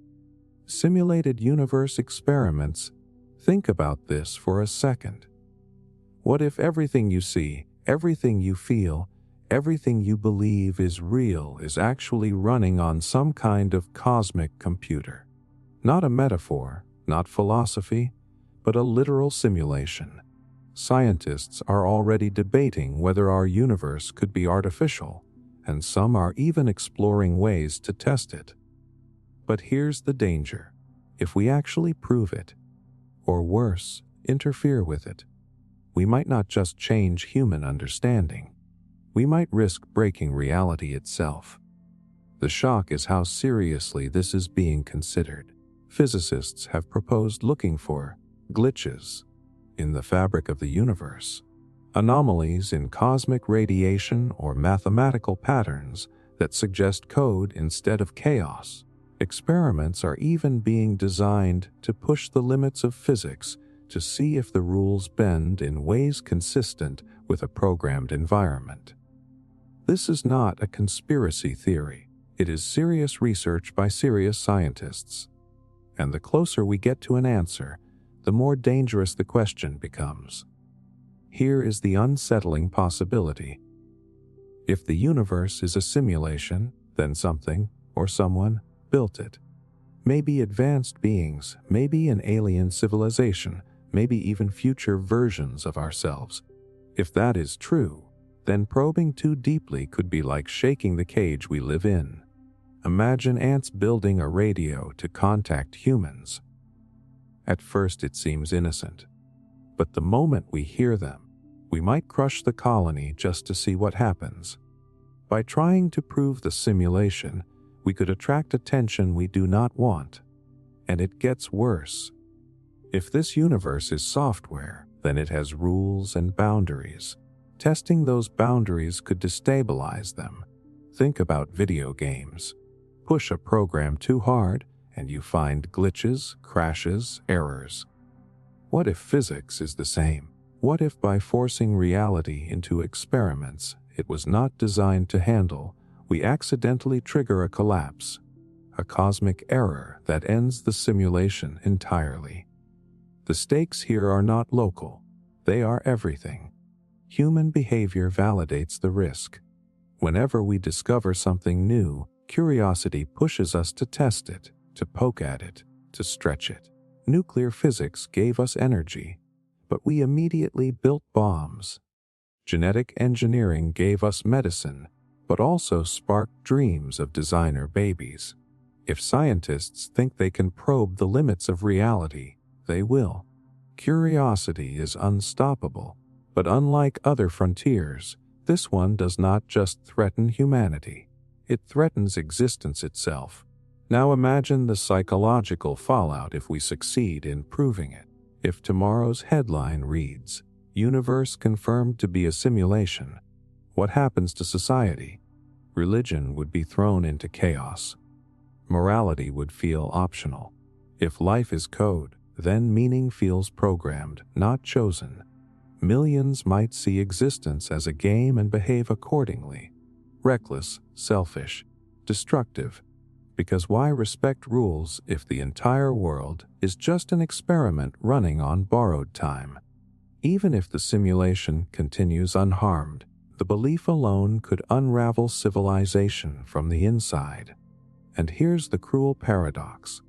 Simulated universe experiments. Think about this for a second. What if everything you see, everything you feel, everything you believe is real is actually running on some kind of cosmic computer? Not a metaphor, not philosophy, but a literal simulation. Scientists are already debating whether our universe could be artificial, and some are even exploring ways to test it. But here's the danger. If we actually prove it, or worse, interfere with it, we might not just change human understanding. We might risk breaking reality itself. The shock is how seriously this is being considered. Physicists have proposed looking for glitches in the fabric of the universe, anomalies in cosmic radiation or mathematical patterns that suggest code instead of chaos. Experiments are even being designed to push the limits of physics to see if the rules bend in ways consistent with a programmed environment. This is not a conspiracy theory. It is serious research by serious scientists. And the closer we get to an answer, the more dangerous the question becomes. Here is the unsettling possibility. If the universe is a simulation, then something or someone built it. Maybe advanced beings, maybe an alien civilization, maybe even future versions of ourselves. If that is true, then probing too deeply could be like shaking the cage we live in. Imagine ants building a radio to contact humans. At first it seems innocent, but the moment we hear them, we might crush the colony just to see what happens. By trying to prove the simulation, we could attract attention we do not want. And it gets worse. If this universe is software, then it has rules and boundaries. Testing those boundaries could destabilize them. Think about video games. Push a program too hard, and you find glitches, crashes, errors. What if physics is the same? What if by forcing reality into experiments it was not designed to handle, we accidentally trigger a collapse, a cosmic error that ends the simulation entirely? The stakes here are not local. They are everything. Human behavior validates the risk. Whenever we discover something new, curiosity pushes us to test it, to poke at it, to stretch it. Nuclear physics gave us energy, but we immediately built bombs. Genetic engineering gave us medicine, but also sparked dreams of designer babies. If scientists think they can probe the limits of reality, they will. Curiosity is unstoppable, but unlike other frontiers, this one does not just threaten humanity. It threatens existence itself. Now imagine the psychological fallout if we succeed in proving it. If tomorrow's headline reads, "Universe confirmed to be a simulation," what happens to society? Religion would be thrown into chaos. Morality would feel optional. If life is code, then meaning feels programmed, not chosen. millions might see existence as a game and behave accordingly. Reckless, selfish, destructive. Because why respect rules if the entire world is just an experiment running on borrowed time? Even if the simulation continues unharmed, the belief alone could unravel civilization from the inside. And here's the cruel paradox.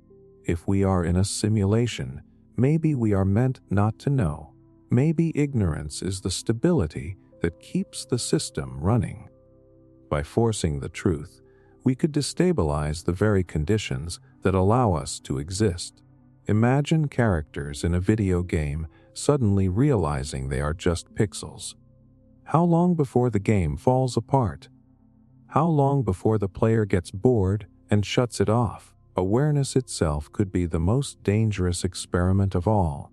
If we are in a simulation, maybe we are meant not to know. Maybe ignorance is the stability that keeps the system running. By forcing the truth, we could destabilize the very conditions that allow us to exist. Imagine characters in a video game suddenly realizing they are just pixels. How long before the game falls apart? How long before the player gets bored and shuts it off? Awareness itself could be the most dangerous experiment of all.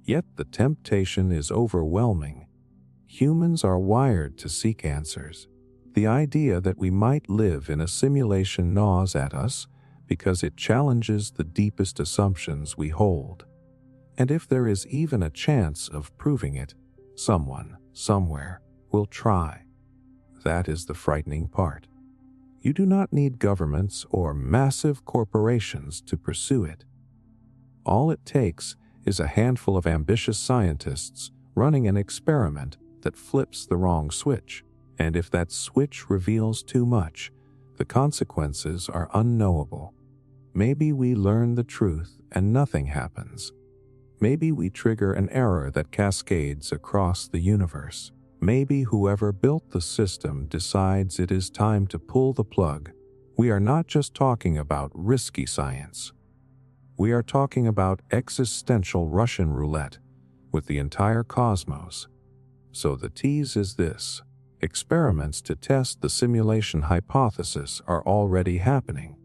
Yet the temptation is overwhelming. Humans are wired to seek answers. The idea that we might live in a simulation gnaws at us because it challenges the deepest assumptions we hold. And if there is even a chance of proving it, someone, somewhere, will try. That is the frightening part. You do not need governments or massive corporations to pursue it. All it takes is a handful of ambitious scientists running an experiment that flips the wrong switch. And if that switch reveals too much, the consequences are unknowable. Maybe we learn the truth and nothing happens. Maybe we trigger an error that cascades across the universe. Maybe whoever built the system decides it is time to pull the plug. We are not just talking about risky science. We are talking about existential Russian roulette with the entire cosmos. So the tease is this. Experiments to test the simulation hypothesis are already happening.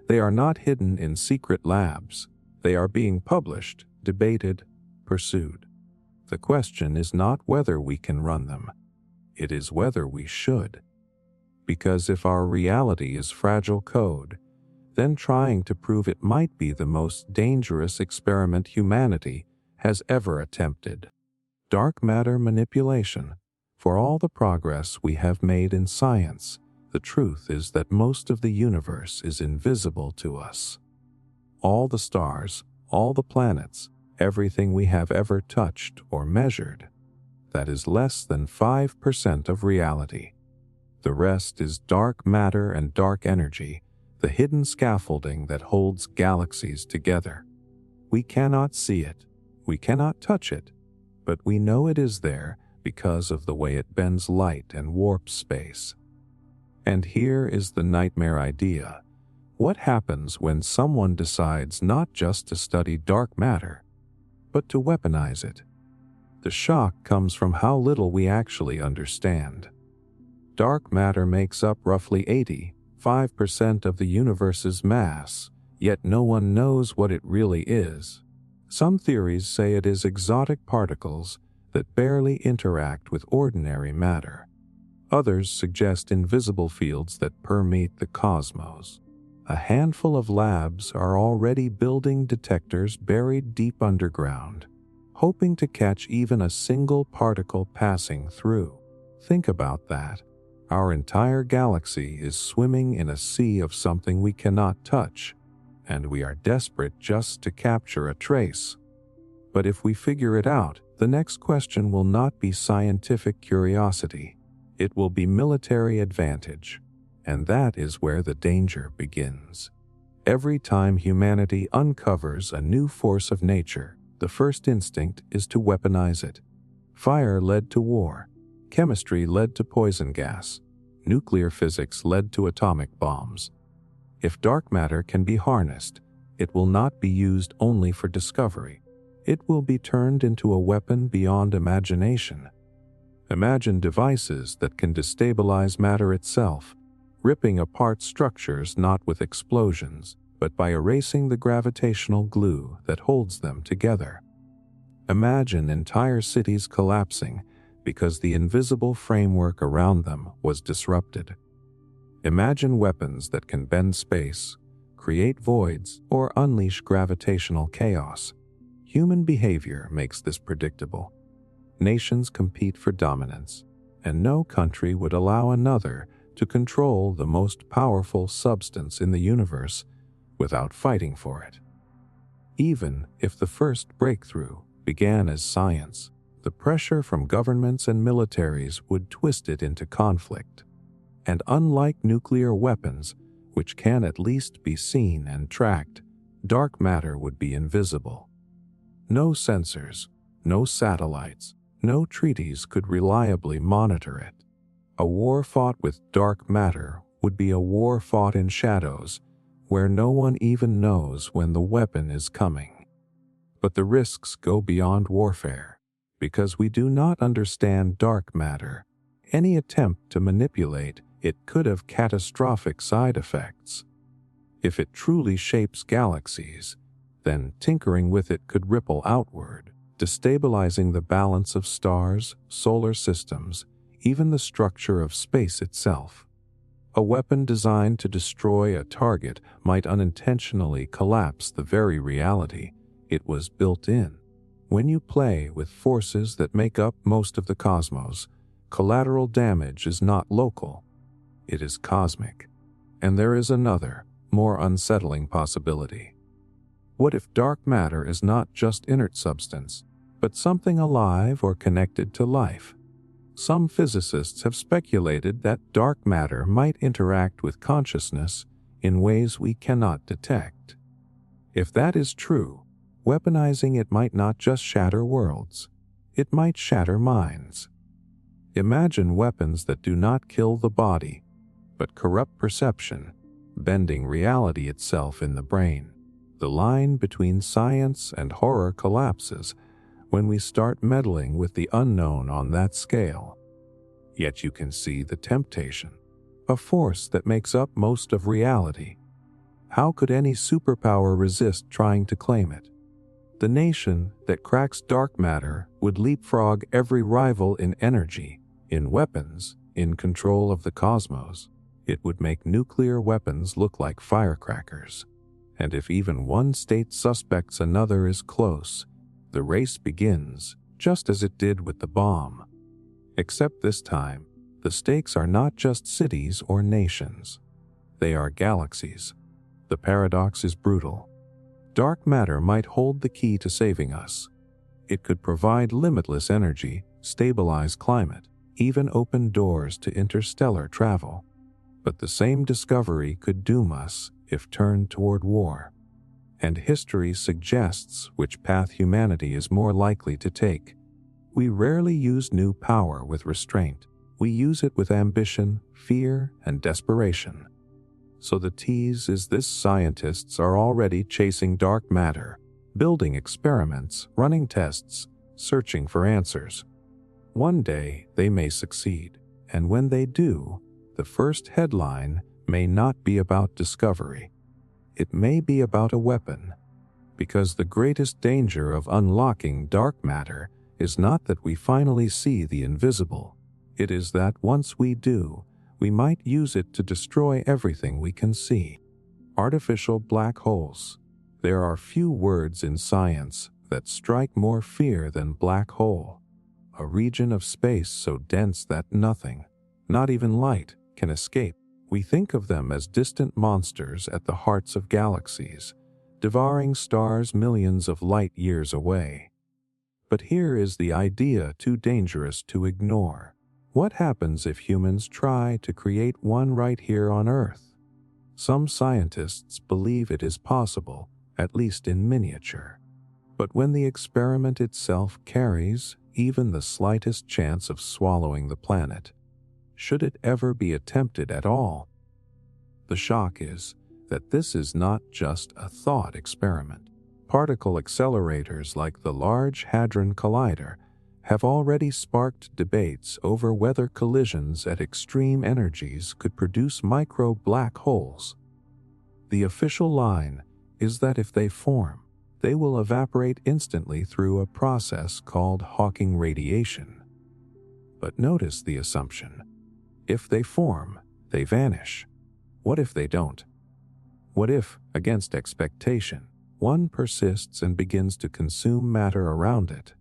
They are not hidden in secret labs. They are being published, debated, pursued. The question is not whether we can run them. It is whether we should. Because if our reality is fragile code, then trying to prove it might be the most dangerous experiment humanity has ever attempted. Dark matter manipulation. For all the progress we have made in science, the truth is that most of the universe is invisible to us. All the stars, all the planets, everything we have ever touched or measured, that is less than 5% of reality. The rest is dark matter and dark energy, the hidden scaffolding that holds galaxies together. We cannot see it, we cannot touch it, but we know it is there because of the way it bends light and warps space. And here is the nightmare idea. What happens when someone decides not just to study dark matter, but to weaponize it? The shock comes from how little we actually understand. Dark matter makes up roughly 85% of the universe's mass, yet no one knows what it really is. Some theories say it is exotic particles that barely interact with ordinary matter. Others suggest invisible fields that permeate the cosmos. A handful of labs are already building detectors buried deep underground, hoping to catch even a single particle passing through. Think about that. Our entire galaxy is swimming in a sea of something we cannot touch, and we are desperate just to capture a trace. But if we figure it out, the next question will not be scientific curiosity. It will be military advantage. And that is where the danger begins. Every time humanity uncovers a new force of nature, the first instinct is to weaponize it. Fire led to war. Chemistry led to poison gas. Nuclear physics led to atomic bombs. If dark matter can be harnessed, it will not be used only for discovery. It will be turned into a weapon beyond imagination. Imagine devices that can destabilize matter itself, ripping apart structures not with explosions, but by erasing the gravitational glue that holds them together. Imagine entire cities collapsing because the invisible framework around them was disrupted. Imagine weapons that can bend space, create voids, or unleash gravitational chaos. Human behavior makes this predictable. Nations compete for dominance, and no country would allow another to control the most powerful substance in the universe without fighting for it. Even if the first breakthrough began as science, the pressure from governments and militaries would twist it into conflict. And unlike nuclear weapons, which can at least be seen and tracked, dark matter would be invisible. No sensors, no satellites, no treaties could reliably monitor it. A war fought with dark matter would be a war fought in shadows, where no one even knows when the weapon is coming. But the risks go beyond warfare. Because we do not understand dark matter, any attempt to manipulate it could have catastrophic side effects. If it truly shapes galaxies, then tinkering with it could ripple outward, destabilizing the balance of stars, solar systems, even the structure of space itself. A weapon designed to destroy a target might unintentionally collapse the very reality it was built in. When you play with forces that make up most of the cosmos, collateral damage is not local, it is cosmic. And there is another, more unsettling possibility. What if dark matter is not just inert substance, but something alive or connected to life? Some physicists have speculated that dark matter might interact with consciousness in ways we cannot detect. If that is true, weaponizing it might not just shatter worlds, it might shatter minds. Imagine weapons that do not kill the body, but corrupt perception, bending reality itself in the brain. The line between science and horror collapses when we start meddling with the unknown on that scale. Yet you can see the temptation, a force that makes up most of reality. How could any superpower resist trying to claim it? The nation that cracks dark matter would leapfrog every rival in energy, in weapons, in control of the cosmos. It would make nuclear weapons look like firecrackers. And if even one state suspects another is close, the race begins, just as it did with the bomb. Except this time, the stakes are not just cities or nations. They are galaxies. The paradox is brutal. Dark matter might hold the key to saving us. It could provide limitless energy, stabilize climate, even open doors to interstellar travel. But the same discovery could doom us if turned toward war. And history suggests which path humanity is more likely to take. We rarely use new power with restraint. We use it with ambition, fear, and desperation. So the tease is this: scientists are already chasing dark matter, building experiments, running tests, searching for answers. One day they may succeed, and when they do, the first headline may not be about discovery. It may be about a weapon, because the greatest danger of unlocking dark matter is not that we finally see the invisible. It is that once we do, we might use it to destroy everything we can see. Artificial black holes. There are few words in science that strike more fear than black hole. A region of space so dense that nothing, not even light, can escape. We think of them as distant monsters at the hearts of galaxies, devouring stars millions of light years away. But here is the idea too dangerous to ignore. What happens if humans try to create one right here on Earth? Some scientists believe it is possible, at least in miniature. But when the experiment itself carries even the slightest chance of swallowing the planet, should it ever be attempted at all? The shock is that this is not just a thought experiment. Particle accelerators like the Large Hadron Collider have already sparked debates over whether collisions at extreme energies could produce micro black holes. The official line is that if they form, they will evaporate instantly through a process called Hawking radiation. But notice the assumption. If they form, they vanish. What if they don't? What if, against expectation, one persists and begins to consume matter around it?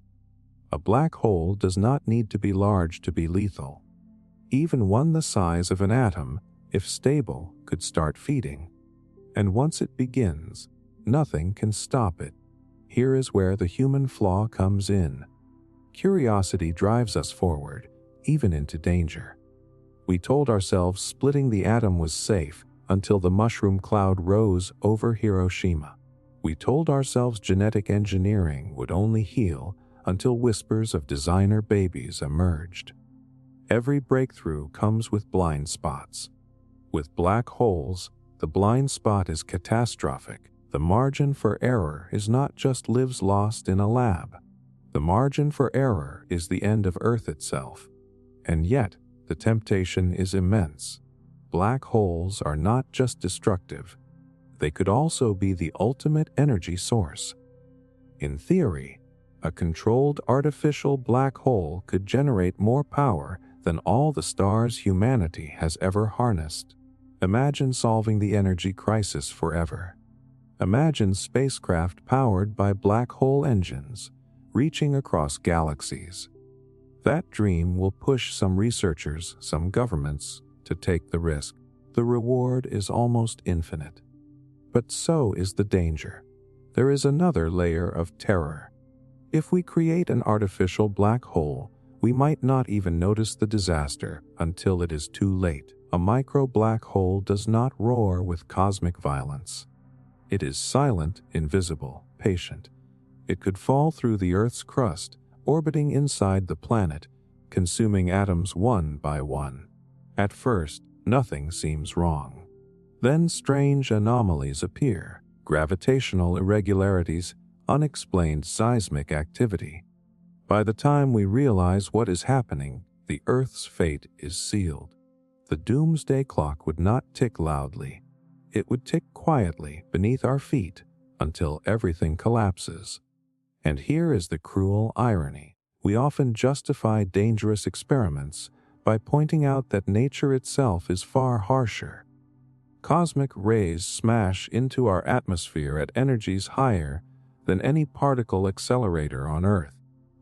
A black hole does not need to be large to be lethal. Even one the size of an atom, if stable, could start feeding. And once it begins, nothing can stop it. Here is where the human flaw comes in. Curiosity drives us forward, even into danger. We told ourselves splitting the atom was safe until the mushroom cloud rose over Hiroshima. We told ourselves genetic engineering would only heal until whispers of designer babies emerged. Every breakthrough comes with blind spots. With black holes, the blind spot is catastrophic. The margin for error is not just lives lost in a lab. The margin for error is the end of Earth itself. And yet, the temptation is immense. Black holes are not just destructive. They could also be the ultimate energy source. In theory, a controlled artificial black hole could generate more power than all the stars humanity has ever harnessed. Imagine solving the energy crisis forever. Imagine spacecraft powered by black hole engines, reaching across galaxies. That dream will push some researchers, some governments, to take the risk. The reward is almost infinite. But so is the danger. There is another layer of terror. If we create an artificial black hole, we might not even notice the disaster until it is too late. A micro black hole does not roar with cosmic violence. It is silent, invisible, patient. It could fall through the Earth's crust, orbiting inside the planet, consuming atoms one by one. At first, nothing seems wrong. Then strange anomalies appear: gravitational irregularities, unexplained seismic activity. By the time we realize what is happening, the Earth's fate is sealed. The doomsday clock would not tick loudly. It would tick quietly beneath our feet until everything collapses. And here is the cruel irony. We often justify dangerous experiments by pointing out that nature itself is far harsher. Cosmic rays smash into our atmosphere at energies higher than any particle accelerator on Earth.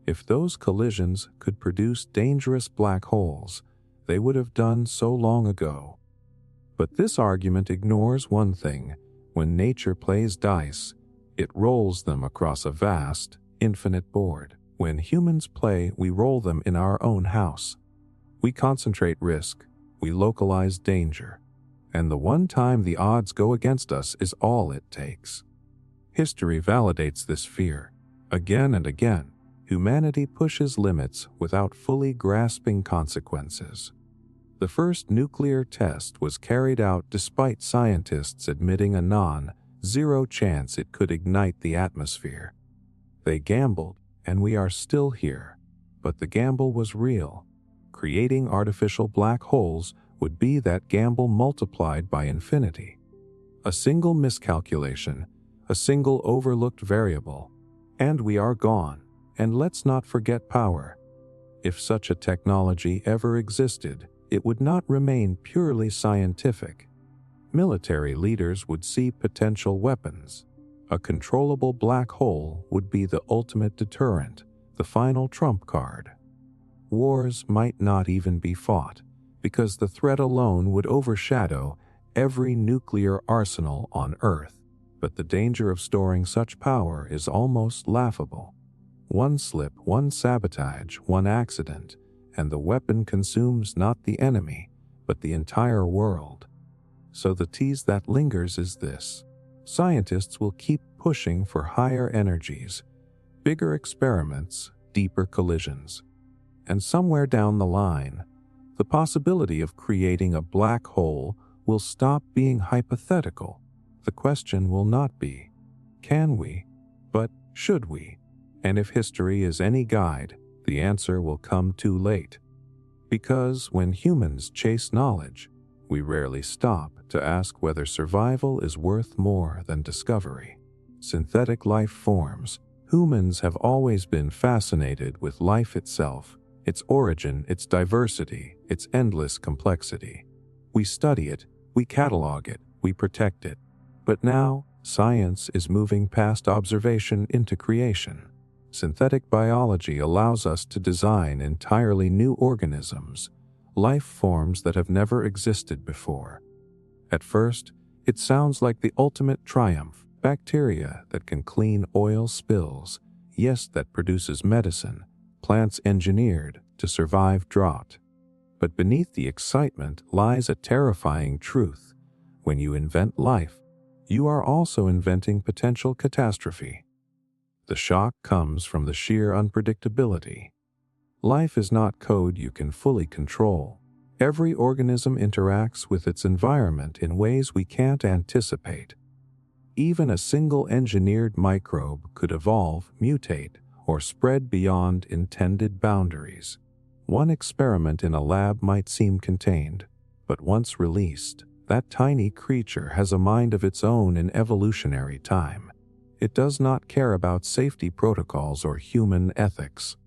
If those collisions could produce dangerous black holes, they would have done so long ago. But this argument ignores one thing. When nature plays dice, it rolls them across a vast, infinite board. When humans play, we roll them in our own house. We concentrate risk, we localize danger, and the one time the odds go against us is all it takes. History validates this fear. Again and again, humanity pushes limits without fully grasping consequences. The first nuclear test was carried out despite scientists admitting a non-zero chance it could ignite the atmosphere. They gambled, and we are still here. But the gamble was real. Creating artificial black holes would be that gamble multiplied by infinity. A single miscalculation, a single overlooked variable, and we are gone. And let's not forget power. If such a technology ever existed, it would not remain purely scientific. Military leaders would see potential weapons. A controllable black hole would be the ultimate deterrent, the final trump card. Wars might not even be fought, because the threat alone would overshadow every nuclear arsenal on Earth. But the danger of storing such power is almost laughable. One slip, one sabotage, one accident, and the weapon consumes not the enemy, but the entire world. So the tease that lingers is this: scientists will keep pushing for higher energies, bigger experiments, deeper collisions. And somewhere down the line, the possibility of creating a black hole will stop being hypothetical. The question will not be, can we, but should we? And if history is any guide, the answer will come too late. Because when humans chase knowledge, we rarely stop to ask whether survival is worth more than discovery. Synthetic life forms. Humans have always been fascinated with life itself, its origin, its diversity, its endless complexity. We study it, we catalog it, we protect it. But now, science is moving past observation into creation. Synthetic biology allows us to design entirely new organisms, life forms that have never existed before. At first, it sounds like the ultimate triumph: bacteria that can clean oil spills, yeast that produces medicine, plants engineered to survive drought. But beneath the excitement lies a terrifying truth. When you invent life, you are also inventing potential catastrophe. The shock comes from the sheer unpredictability. Life is not code you can fully control. Every organism interacts with its environment in ways we can't anticipate. Even a single engineered microbe could evolve, mutate, or spread beyond intended boundaries. One experiment in a lab might seem contained, but once released, that tiny creature has a mind of its own in evolutionary time. It does not care about safety protocols or human ethics.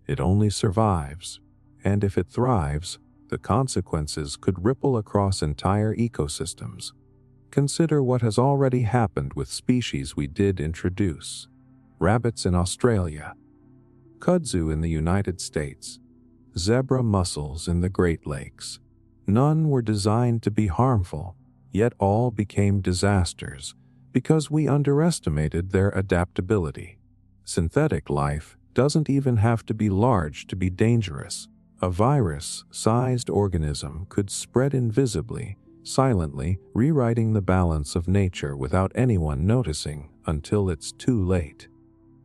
It only survives, and if it thrives, the consequences could ripple across entire ecosystems. Consider what has already happened with species we did introduce. Rabbits in Australia, kudzu in the United States, zebra mussels in the Great Lakes. None were designed to be harmful, yet all became disasters because we underestimated their adaptability. Synthetic life doesn't even have to be large to be dangerous. A virus-sized organism could spread invisibly, silently, rewriting the balance of nature without anyone noticing until it's too late.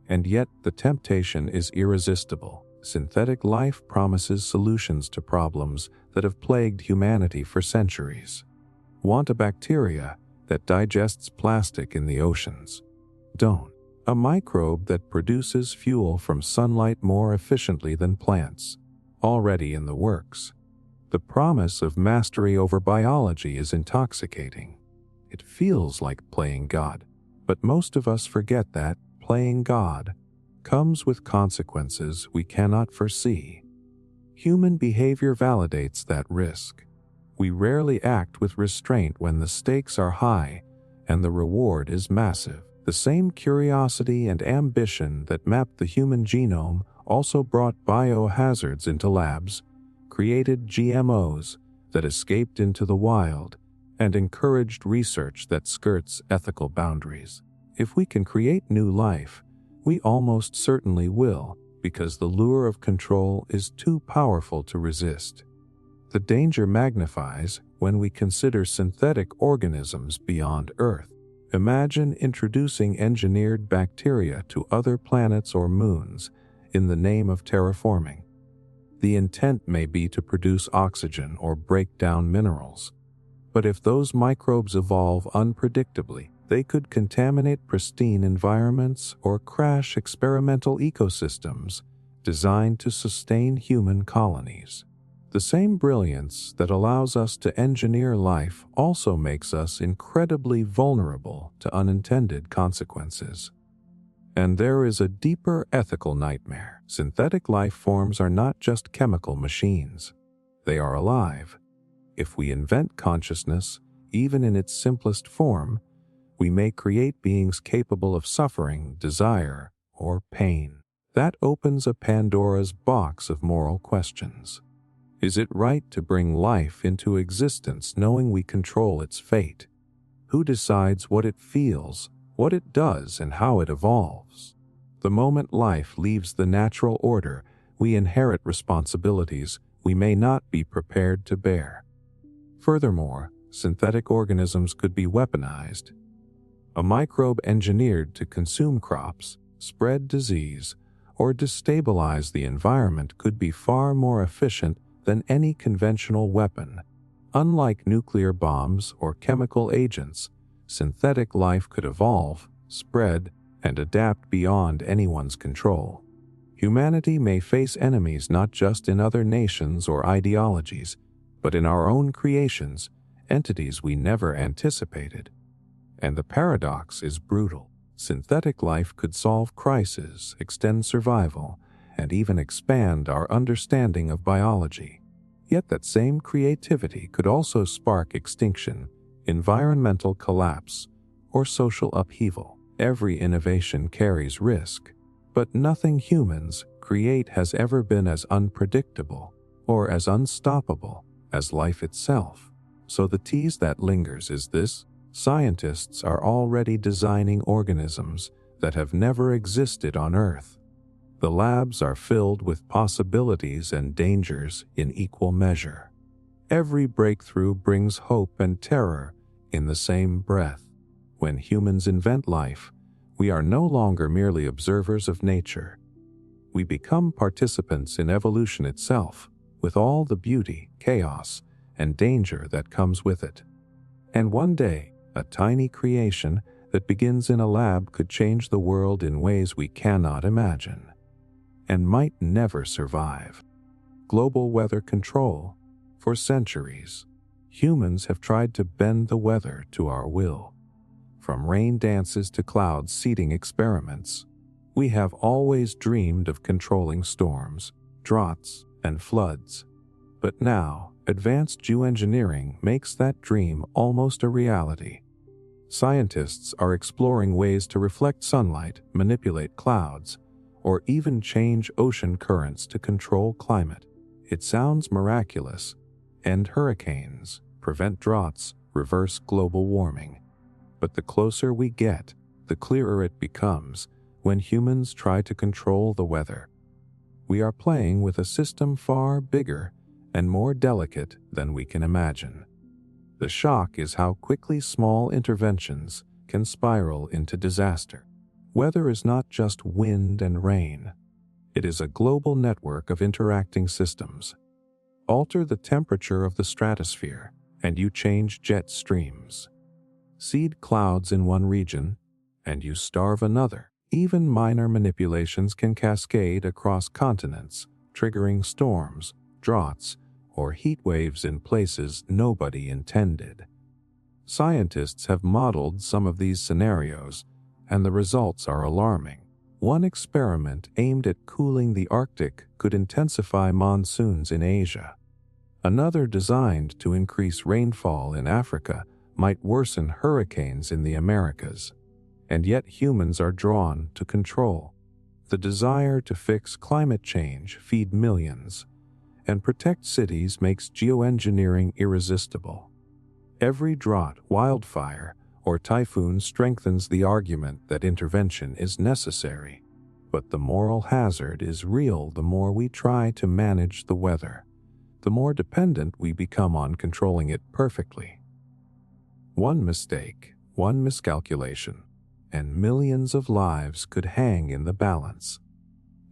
And yet the temptation is irresistible. Synthetic life promises solutions to problems that have plagued humanity for centuries. Want a bacteria that digests plastic in the oceans? Don't. A microbe that produces fuel from sunlight more efficiently than plants? Already in the works. The promise of mastery over biology is intoxicating. It feels like playing God, but most of us forget that playing God comes with consequences we cannot foresee. Human behavior validates that risk. We rarely act with restraint when the stakes are high and the reward is massive. The same curiosity and ambition that mapped the human genome also brought biohazards into labs, created GMOs that escaped into the wild, and encouraged research that skirts ethical boundaries. If we can create new life, we almost certainly will, because the lure of control is too powerful to resist. The danger magnifies when we consider synthetic organisms beyond Earth. Imagine introducing engineered bacteria to other planets or moons in the name of terraforming. The intent may be to produce oxygen or break down minerals. But if those microbes evolve unpredictably, they could contaminate pristine environments or crash experimental ecosystems designed to sustain human colonies. The same brilliance that allows us to engineer life also makes us incredibly vulnerable to unintended consequences. And there is a deeper ethical nightmare. Synthetic life forms are not just chemical machines. They are alive. If we invent consciousness, even in its simplest form, we may create beings capable of suffering, desire, or pain. That opens a Pandora's box of moral questions. Is it right to bring life into existence knowing we control its fate? Who decides what it feels, what it does, and how it evolves? The moment life leaves the natural order, we inherit responsibilities we may not be prepared to bear. Furthermore, synthetic organisms could be weaponized. A microbe engineered to consume crops, spread disease, or destabilize the environment could be far more efficient than any conventional weapon. Unlike nuclear bombs or chemical agents, synthetic life could evolve, spread, and adapt beyond anyone's control. Humanity may face enemies not just in other nations or ideologies, but in our own creations, entities we never anticipated. And the paradox is brutal. Synthetic life could solve crises, extend survival, and even expand our understanding of biology. Yet that same creativity could also spark extinction, environmental collapse, or social upheaval. Every innovation carries risk, But nothing humans create has ever been as unpredictable or as unstoppable as life itself. So the tease that lingers is this: scientists are already designing organisms that have never existed on Earth. The labs are filled with possibilities and dangers in equal measure. Every breakthrough brings hope and terror in the same breath. When humans invent life, we are no longer merely observers of nature. We become participants in evolution itself, with all the beauty, chaos, and danger that comes with it. And one day, a tiny creation that begins in a lab could change the world in ways we cannot imagine, and might never survive. Global weather control. For centuries, humans have tried to bend the weather to our will. From rain dances to cloud seeding experiments, we have always dreamed of controlling storms, droughts, and floods. But now, advanced geoengineering makes that dream almost a reality. Scientists are exploring ways to reflect sunlight, manipulate clouds, or even change ocean currents to control climate. It sounds miraculous. End hurricanes, prevent droughts, reverse global warming. But the closer we get, the clearer it becomes when humans try to control the weather. We are playing with a system far bigger and more delicate than we can imagine. The shock is how quickly small interventions can spiral into disaster. Weather is not just wind and rain. It is a global network of interacting systems. Alter the temperature of the stratosphere, and you change jet streams. Seed clouds in one region, and you starve another. Even minor manipulations can cascade across continents, triggering storms, droughts, or heat waves in places nobody intended. Scientists have modeled some of these scenarios, and the results are alarming. One experiment aimed at cooling the Arctic could intensify monsoons in Asia. Another designed to increase rainfall in Africa might worsen hurricanes in the Americas. And yet humans are drawn to control. The desire to fix climate change, feed millions, and protect cities makes geoengineering irresistible. Every drought, wildfire, or typhoon strengthens the argument that intervention is necessary. But the moral hazard is real the more we try to manage the weather. The more dependent we become on controlling it perfectly. One mistake, one miscalculation, and millions of lives could hang in the balance.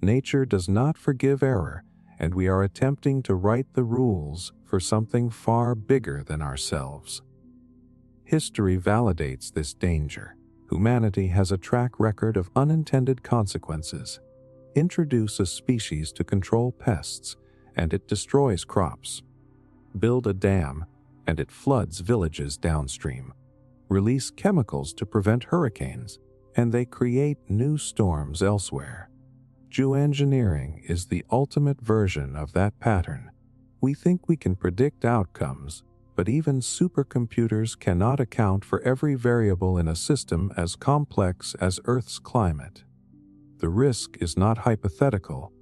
Nature does not forgive error, and we are attempting to write the rules for something far bigger than ourselves. History validates this danger. Humanity has a track record of unintended consequences. Introduce a species to control pests, and it destroys crops. Build a dam, and it floods villages downstream. Release chemicals to prevent hurricanes, and they create new storms elsewhere. Geoengineering is the ultimate version of that pattern. We think we can predict outcomes, but even supercomputers cannot account for every variable in a system as complex as Earth's climate. The risk is not hypothetical,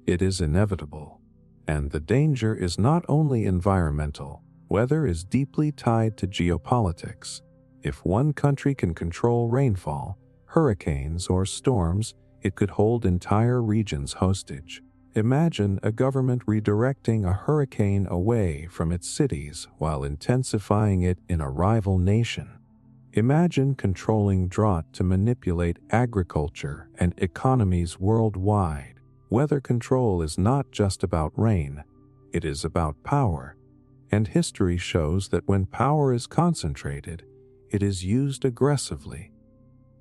it is inevitable. And the danger is not only environmental. Weather is deeply tied to geopolitics. If one country can control rainfall, hurricanes, or storms, it could hold entire regions hostage. Imagine a government redirecting a hurricane away from its cities while intensifying it in a rival nation. Imagine controlling drought to manipulate agriculture and economies worldwide. Weather control is not just about rain, it is about power. And history shows that when power is concentrated, it is used aggressively.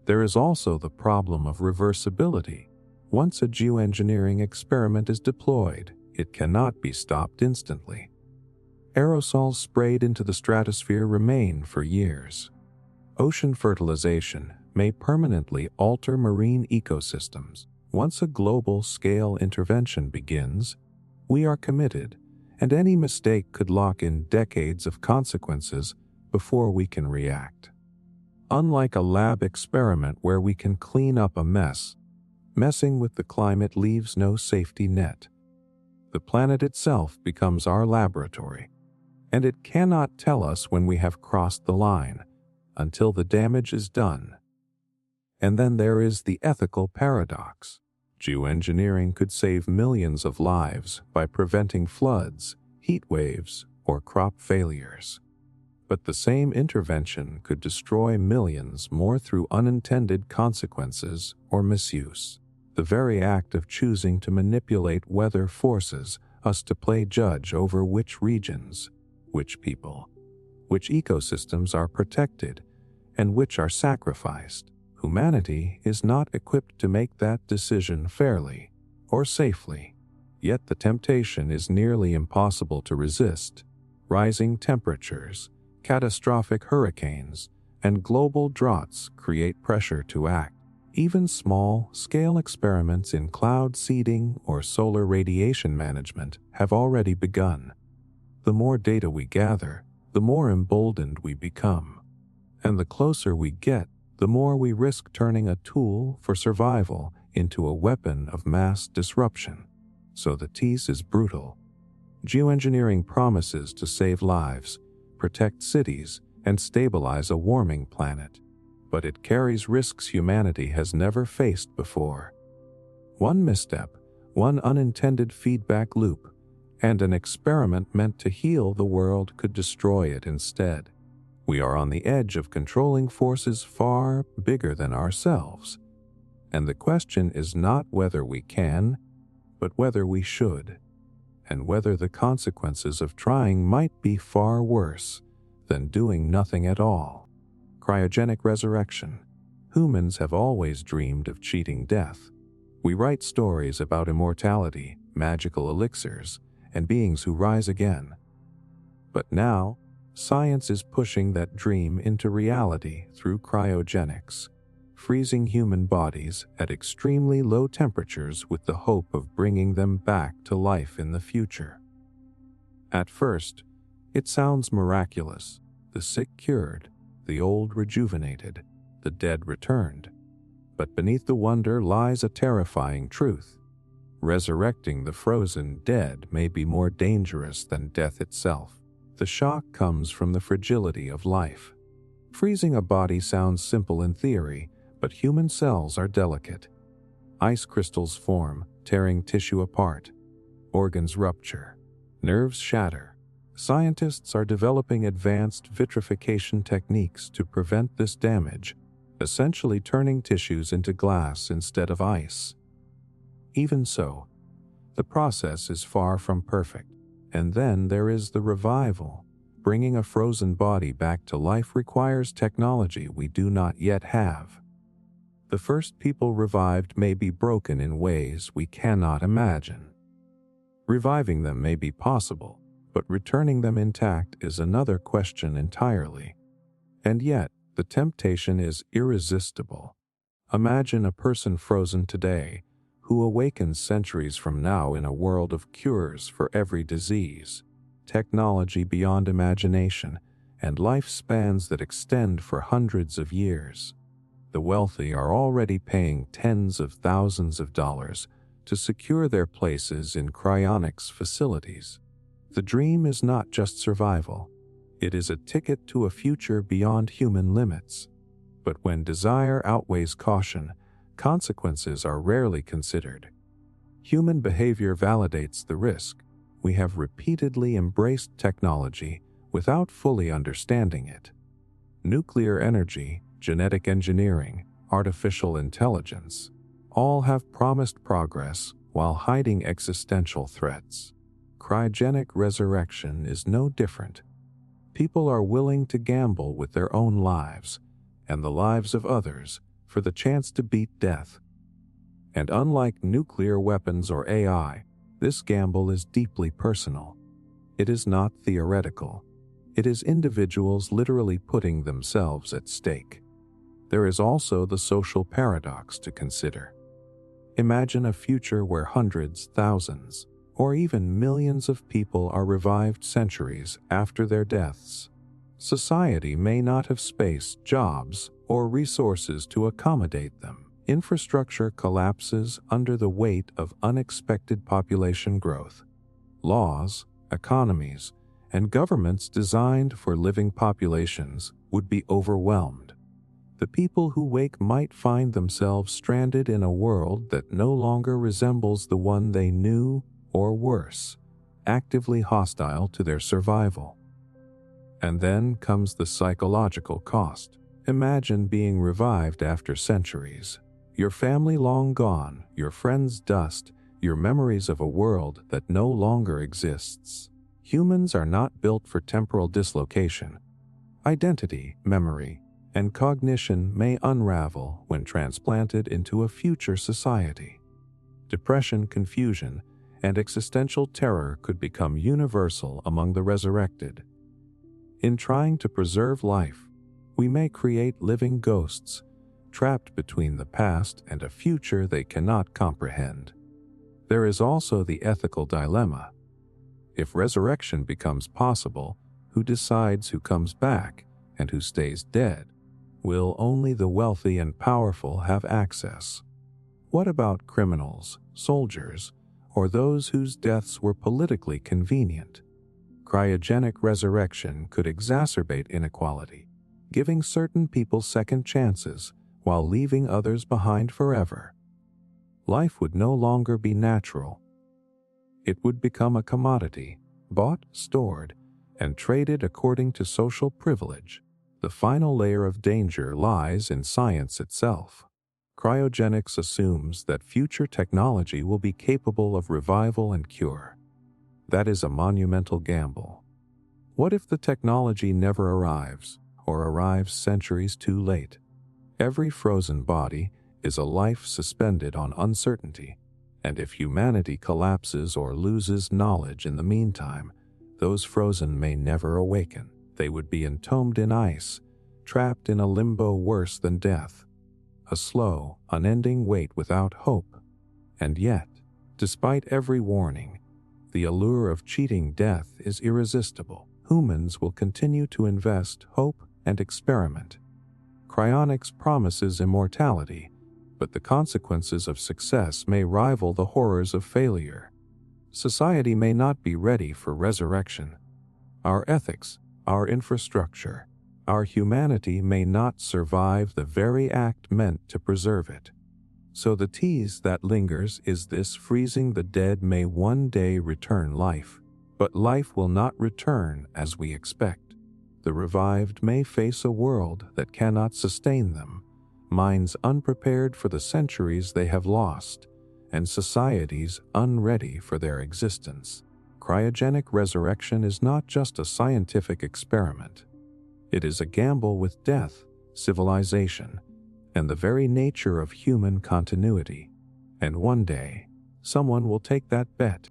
There is also the problem of reversibility. Once a geoengineering experiment is deployed, it cannot be stopped instantly. Aerosols sprayed into the stratosphere remain for years. Ocean fertilization may permanently alter marine ecosystems. Once a global-scale intervention begins, we are committed, and any mistake could lock in decades of consequences before we can react. Unlike a lab experiment where we can clean up a mess, Messing with the climate leaves no safety net. The planet itself becomes our laboratory, and it cannot tell us when we have crossed the line until the damage is done. And then there is the ethical paradox. Geoengineering could save millions of lives by preventing floods, heat waves, or crop failures. But the same intervention could destroy millions more through unintended consequences or misuse. The very act of choosing to manipulate weather forces us to play judge over which regions, which people, which ecosystems are protected, and which are sacrificed. Humanity is not equipped to make that decision fairly or safely. Yet the temptation is nearly impossible to resist. Rising temperatures, catastrophic hurricanes, and global droughts create pressure to act. Even small-scale experiments in cloud seeding or solar radiation management have already begun. The more data we gather, the more emboldened we become. And the closer we get, the more we risk turning a tool for survival into a weapon of mass disruption. So the tease is brutal. Geoengineering promises to save lives, protect cities, and stabilize a warming planet. But it carries risks humanity has never faced before. One misstep, one unintended feedback loop, and an experiment meant to heal the world could destroy it instead. We are on the edge of controlling forces far bigger than ourselves. And the question is not whether we can, but whether we should, and whether the consequences of trying might be far worse than doing nothing at all. Cryogenic Resurrection. Humans have always dreamed of cheating death. We write stories about immortality, magical elixirs, and beings who rise again. But now, science is pushing that dream into reality through cryogenics, freezing human bodies at extremely low temperatures with the hope of bringing them back to life in the future. At first, it sounds miraculous: the sick cured, the old rejuvenated, the dead returned. But beneath the wonder lies a terrifying truth. Resurrecting the frozen dead may be more dangerous than death itself. The shock comes from the fragility of life. Freezing a body sounds simple in theory, but human cells are delicate. Ice crystals form, tearing tissue apart. Organs rupture. Nerves shatter. Scientists are developing advanced vitrification techniques to prevent this damage, essentially turning tissues into glass instead of ice. Even so, the process is far from perfect. And then there is the revival. Bringing a frozen body back to life requires technology we do not yet have. The first people revived may be broken in ways we cannot imagine. Reviving them may be possible, but returning them intact is another question entirely. And yet, the temptation is irresistible. Imagine a person frozen today, who awakens centuries from now in a world of cures for every disease, technology beyond imagination, and lifespans that extend for hundreds of years. The wealthy are already paying tens of thousands of dollars to secure their places in cryonics facilities. The dream is not just survival. It is a ticket to a future beyond human limits. But when desire outweighs caution, consequences are rarely considered. Human behavior validates the risk. We have repeatedly embraced technology without fully understanding it. Nuclear energy, genetic engineering, artificial intelligence, all have promised progress while hiding existential threats. Cryogenic resurrection is no different. People are willing to gamble with their own lives and the lives of others for the chance to beat death. And unlike nuclear weapons or AI, this gamble is deeply personal. It is not theoretical. It is individuals literally putting themselves at stake. There is also the social paradox to consider. Imagine a future where hundreds, thousands, or even millions of people are revived centuries after their deaths. Society may not have space, jobs, or resources to accommodate them. Infrastructure collapses under the weight of unexpected population growth. Laws, economies, and governments designed for living populations would be overwhelmed. The people who wake might find themselves stranded in a world that no longer resembles the one they knew, or worse, actively hostile to their survival. And then comes the psychological cost. Imagine being revived after centuries. Your family long gone, your friends dust, your memories of a world that no longer exists. Humans are not built for temporal dislocation. Identity, memory, and cognition may unravel when transplanted into a future society. Depression, confusion, and existential terror could become universal among the resurrected. In trying to preserve life, we may create living ghosts, trapped between the past and a future they cannot comprehend. There is also the ethical dilemma. If resurrection becomes possible, who decides who comes back and who stays dead? Will only the wealthy and powerful have access? What about criminals, soldiers, or those whose deaths were politically convenient? Cryogenic resurrection could exacerbate inequality, giving certain people second chances while leaving others behind forever. Life would no longer be natural. It would become a commodity, bought, stored, and traded according to social privilege. The final layer of danger lies in science itself. Cryogenics assumes that future technology will be capable of revival and cure. That is a monumental gamble. What if the technology never arrives, or arrives centuries too late? Every frozen body is a life suspended on uncertainty, and if humanity collapses or loses knowledge in the meantime, those frozen may never awaken. They would be entombed in ice, trapped in a limbo worse than death, a slow, unending wait without hope. And yet, despite every warning, the allure of cheating death is irresistible. Humans will continue to invest, hope, and experiment. Cryonics promises immortality, but the consequences of success may rival the horrors of failure. Society may not be ready for resurrection. Our ethics, our infrastructure, our humanity may not survive the very act meant to preserve it. So the tease that lingers is this: freezing the dead may one day return life, but life will not return as we expect. The revived may face a world that cannot sustain them, minds unprepared for the centuries they have lost, and societies unready for their existence. Cryogenic resurrection is not just a scientific experiment. It is a gamble with death, civilization, and the very nature of human continuity. And one day, someone will take that bet.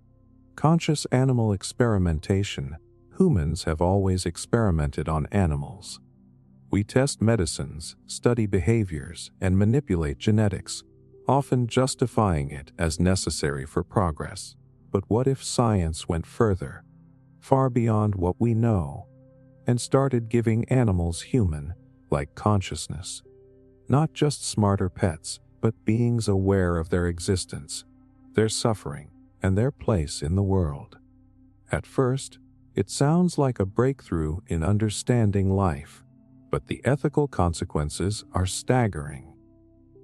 Conscious animal experimentation. Humans have always experimented on animals. We test medicines, study behaviors, and manipulate genetics, often justifying it as necessary for progress. But what if science went further, far beyond what we know, and started giving animals human-like consciousness? Not just smarter pets, but beings aware of their existence, their suffering, and their place in the world. At first, it sounds like a breakthrough in understanding life, but the ethical consequences are staggering.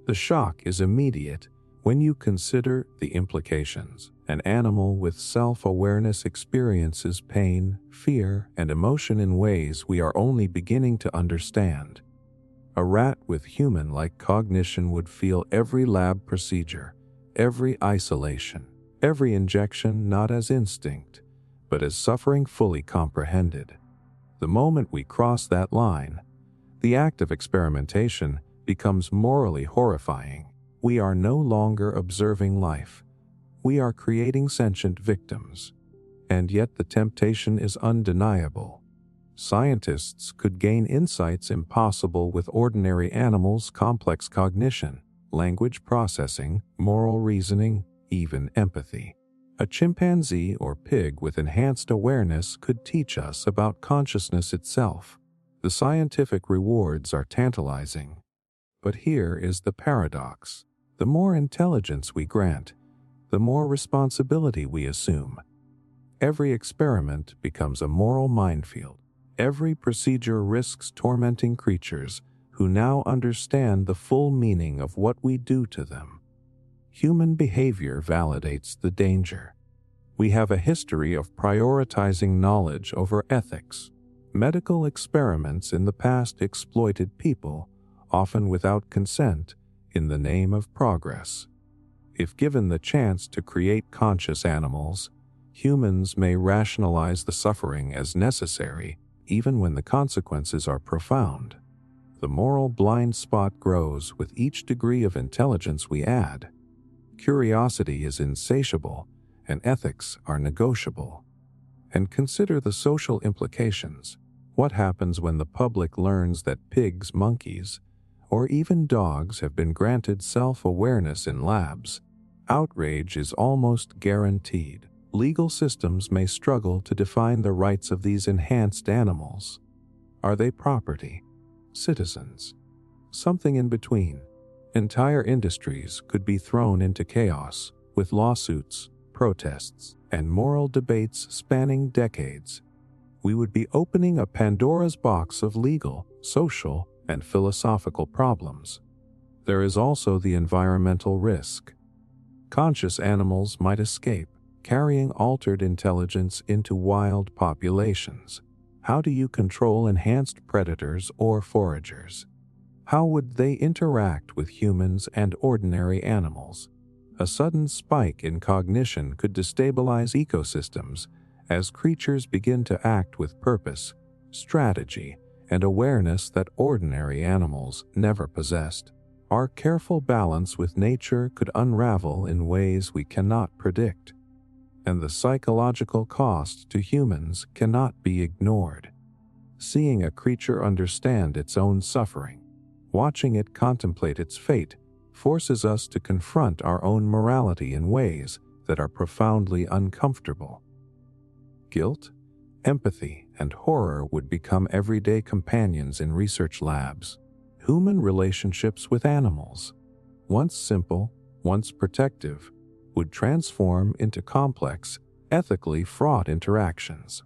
The shock is immediate when you consider the implications. An animal with self-awareness experiences pain, fear, and emotion in ways we are only beginning to understand. A rat with human-like cognition would feel every lab procedure, every isolation, every injection not as instinct, but as suffering fully comprehended. The moment we cross that line, the act of experimentation becomes morally horrifying. We are no longer observing life. We are creating sentient victims. And yet the temptation is undeniable. Scientists could gain insights impossible with ordinary animals: complex cognition, language processing, moral reasoning, even empathy. A chimpanzee or pig with enhanced awareness could teach us about consciousness itself. The scientific rewards are tantalizing. But here is the paradox. The more intelligence we grant, the more responsibility we assume. Every experiment becomes a moral minefield. Every procedure risks tormenting creatures who now understand the full meaning of what we do to them. Human behavior validates the danger. We have a history of prioritizing knowledge over ethics. Medical experiments in the past exploited people, often without consent, in the name of progress. If given the chance to create conscious animals, humans may rationalize the suffering as necessary, even when the consequences are profound. The moral blind spot grows with each degree of intelligence we add. Curiosity is insatiable, and ethics are negotiable. And consider the social implications. What happens when the public learns that pigs, monkeys, or even dogs have been granted self-awareness in labs? Outrage is almost guaranteed. Legal systems may struggle to define the rights of these enhanced animals. Are they property? Citizens? Something in between? Entire industries could be thrown into chaos, with lawsuits, protests, and moral debates spanning decades. We would be opening a Pandora's box of legal, social, and philosophical problems. There is also the environmental risk. Conscious animals might escape, carrying altered intelligence into wild populations. How do you control enhanced predators or foragers? How would they interact with humans and ordinary animals? A sudden spike in cognition could destabilize ecosystems as creatures begin to act with purpose, strategy, and awareness that ordinary animals never possessed. Our careful balance with nature could unravel in ways we cannot predict. And the psychological cost to humans cannot be ignored. Seeing a creature understand its own suffering, watching it contemplate its fate, forces us to confront our own morality in ways that are profoundly uncomfortable. Guilt, empathy, and horror would become everyday companions in research labs. Human relationships with animals, once simple, once protective, would transform into complex, ethically fraught interactions.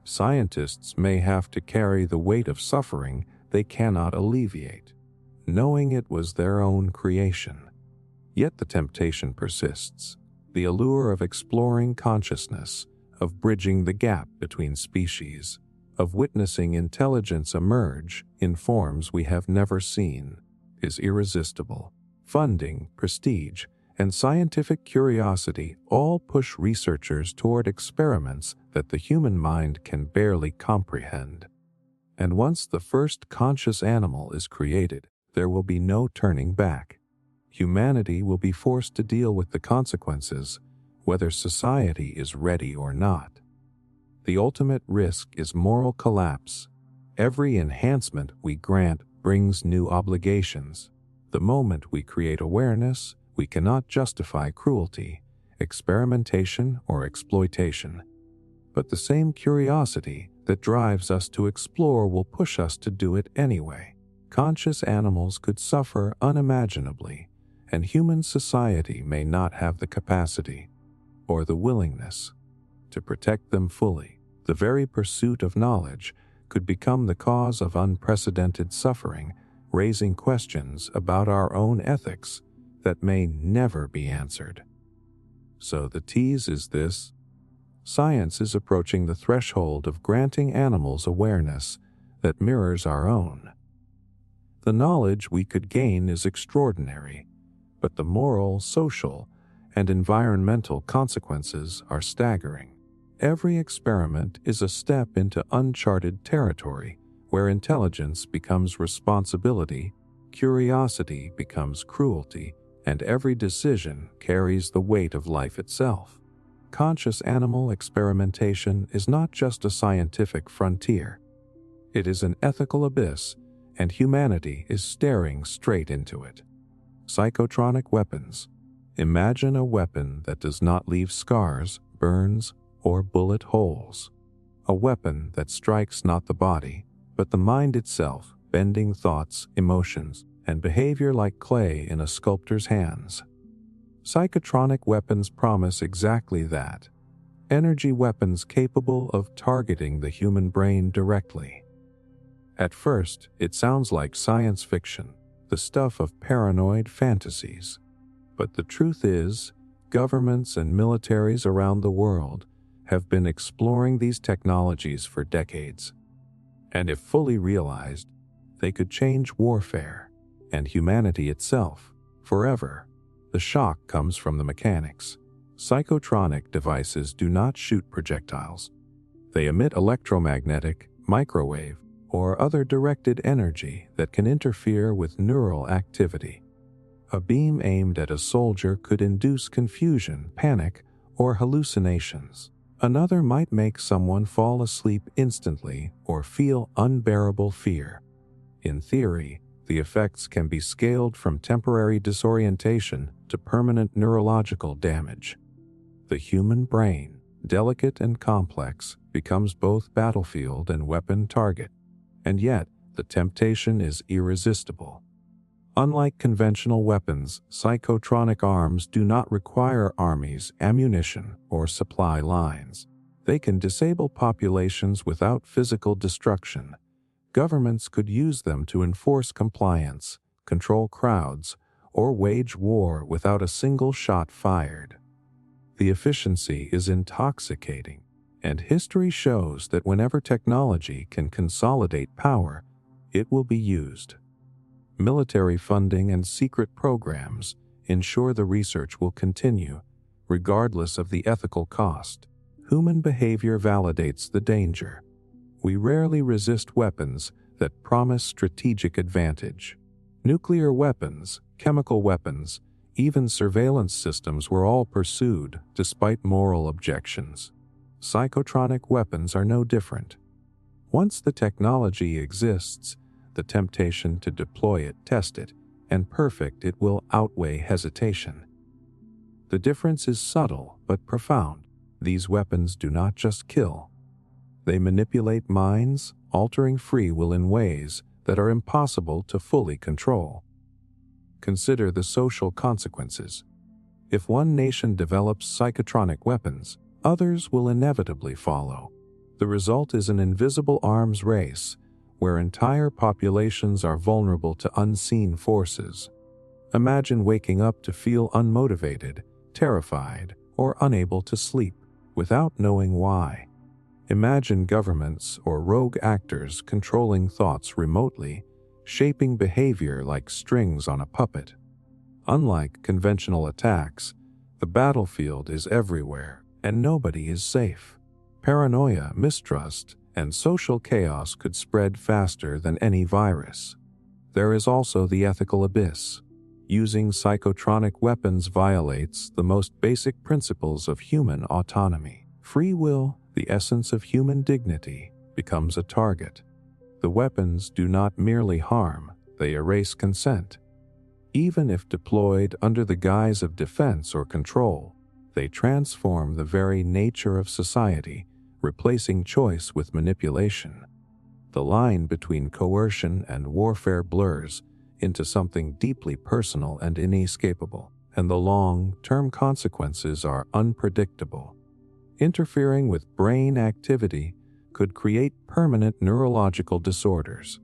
Scientists may have to carry the weight of suffering they cannot alleviate, knowing it was their own creation. Yet the temptation persists. The allure of exploring consciousness, of bridging the gap between species, of witnessing intelligence emerge in forms we have never seen, is irresistible. Funding, prestige, and scientific curiosity all push researchers toward experiments that the human mind can barely comprehend. And once the first conscious animal is created, there will be no turning back. Humanity will be forced to deal with the consequences, whether society is ready or not. The ultimate risk is moral collapse. Every enhancement we grant brings new obligations. The moment we create awareness, we cannot justify cruelty, experimentation, or exploitation. But the same curiosity that drives us to explore will push us to do it anyway. Conscious animals could suffer unimaginably, and human society may not have the capacity or the willingness to protect them fully. The very pursuit of knowledge could become the cause of unprecedented suffering, raising questions about our own ethics that may never be answered. So the tease is this: science is approaching the threshold of granting animals awareness that mirrors our own. The knowledge we could gain is extraordinary, but the moral, social, and environmental consequences are staggering. Every experiment is a step into uncharted territory where intelligence becomes responsibility, curiosity becomes cruelty, and every decision carries the weight of life itself. Conscious animal experimentation is not just a scientific frontier. It is an ethical abyss, and humanity is staring straight into it. Psychotronic weapons. Imagine a weapon that does not leave scars, burns, or bullet holes. A weapon that strikes not the body, but the mind itself, bending thoughts, emotions, and behavior like clay in a sculptor's hands. Psychotronic weapons promise exactly that: energy weapons capable of targeting the human brain directly. At first, it sounds like science fiction, the stuff of paranoid fantasies. But the truth is, governments and militaries around the world have been exploring these technologies for decades. And if fully realized, they could change warfare and humanity itself forever. The shock comes from the mechanics. Psychotronic devices do not shoot projectiles. They emit electromagnetic, microwave, or other directed energy that can interfere with neural activity. A beam aimed at a soldier could induce confusion, panic, or hallucinations. Another might make someone fall asleep instantly or feel unbearable fear. In theory, the effects can be scaled from temporary disorientation to permanent neurological damage. The human brain, delicate and complex, becomes both battlefield and weapon target. And yet, the temptation is irresistible. Unlike conventional weapons, psychotronic arms do not require armies, ammunition, or supply lines. They can disable populations without physical destruction. Governments could use them to enforce compliance, control crowds, or wage war without a single shot fired. The efficiency is intoxicating, and history shows that whenever technology can consolidate power, it will be used. Military funding and secret programs ensure the research will continue, regardless of the ethical cost. Human behavior validates the danger. We rarely resist weapons that promise strategic advantage. Nuclear weapons, chemical weapons, even surveillance systems were all pursued despite moral objections. Psychotronic weapons are no different. Once the technology exists, the temptation to deploy it, test it, and perfect it will outweigh hesitation. The difference is subtle but profound. These weapons do not just kill. They manipulate minds, altering free will in ways that are impossible to fully control. Consider the social consequences. If one nation develops psychotronic weapons, others will inevitably follow. The result is an invisible arms race, where entire populations are vulnerable to unseen forces. Imagine waking up to feel unmotivated, terrified, or unable to sleep, without knowing why. Imagine governments or rogue actors controlling thoughts remotely, shaping behavior like strings on a puppet. Unlike conventional attacks, the battlefield is everywhere, and nobody is safe. Paranoia, mistrust, and social chaos could spread faster than any virus. There is also the ethical abyss. Using psychotronic weapons violates the most basic principles of human autonomy. Free will, the essence of human dignity, becomes a target. The weapons do not merely harm, they erase consent. Even if deployed under the guise of defense or control, they transform the very nature of society, replacing choice with manipulation. The line between coercion and warfare blurs into something deeply personal and inescapable, and the long-term consequences are unpredictable. Interfering with brain activity could create permanent neurological disorders.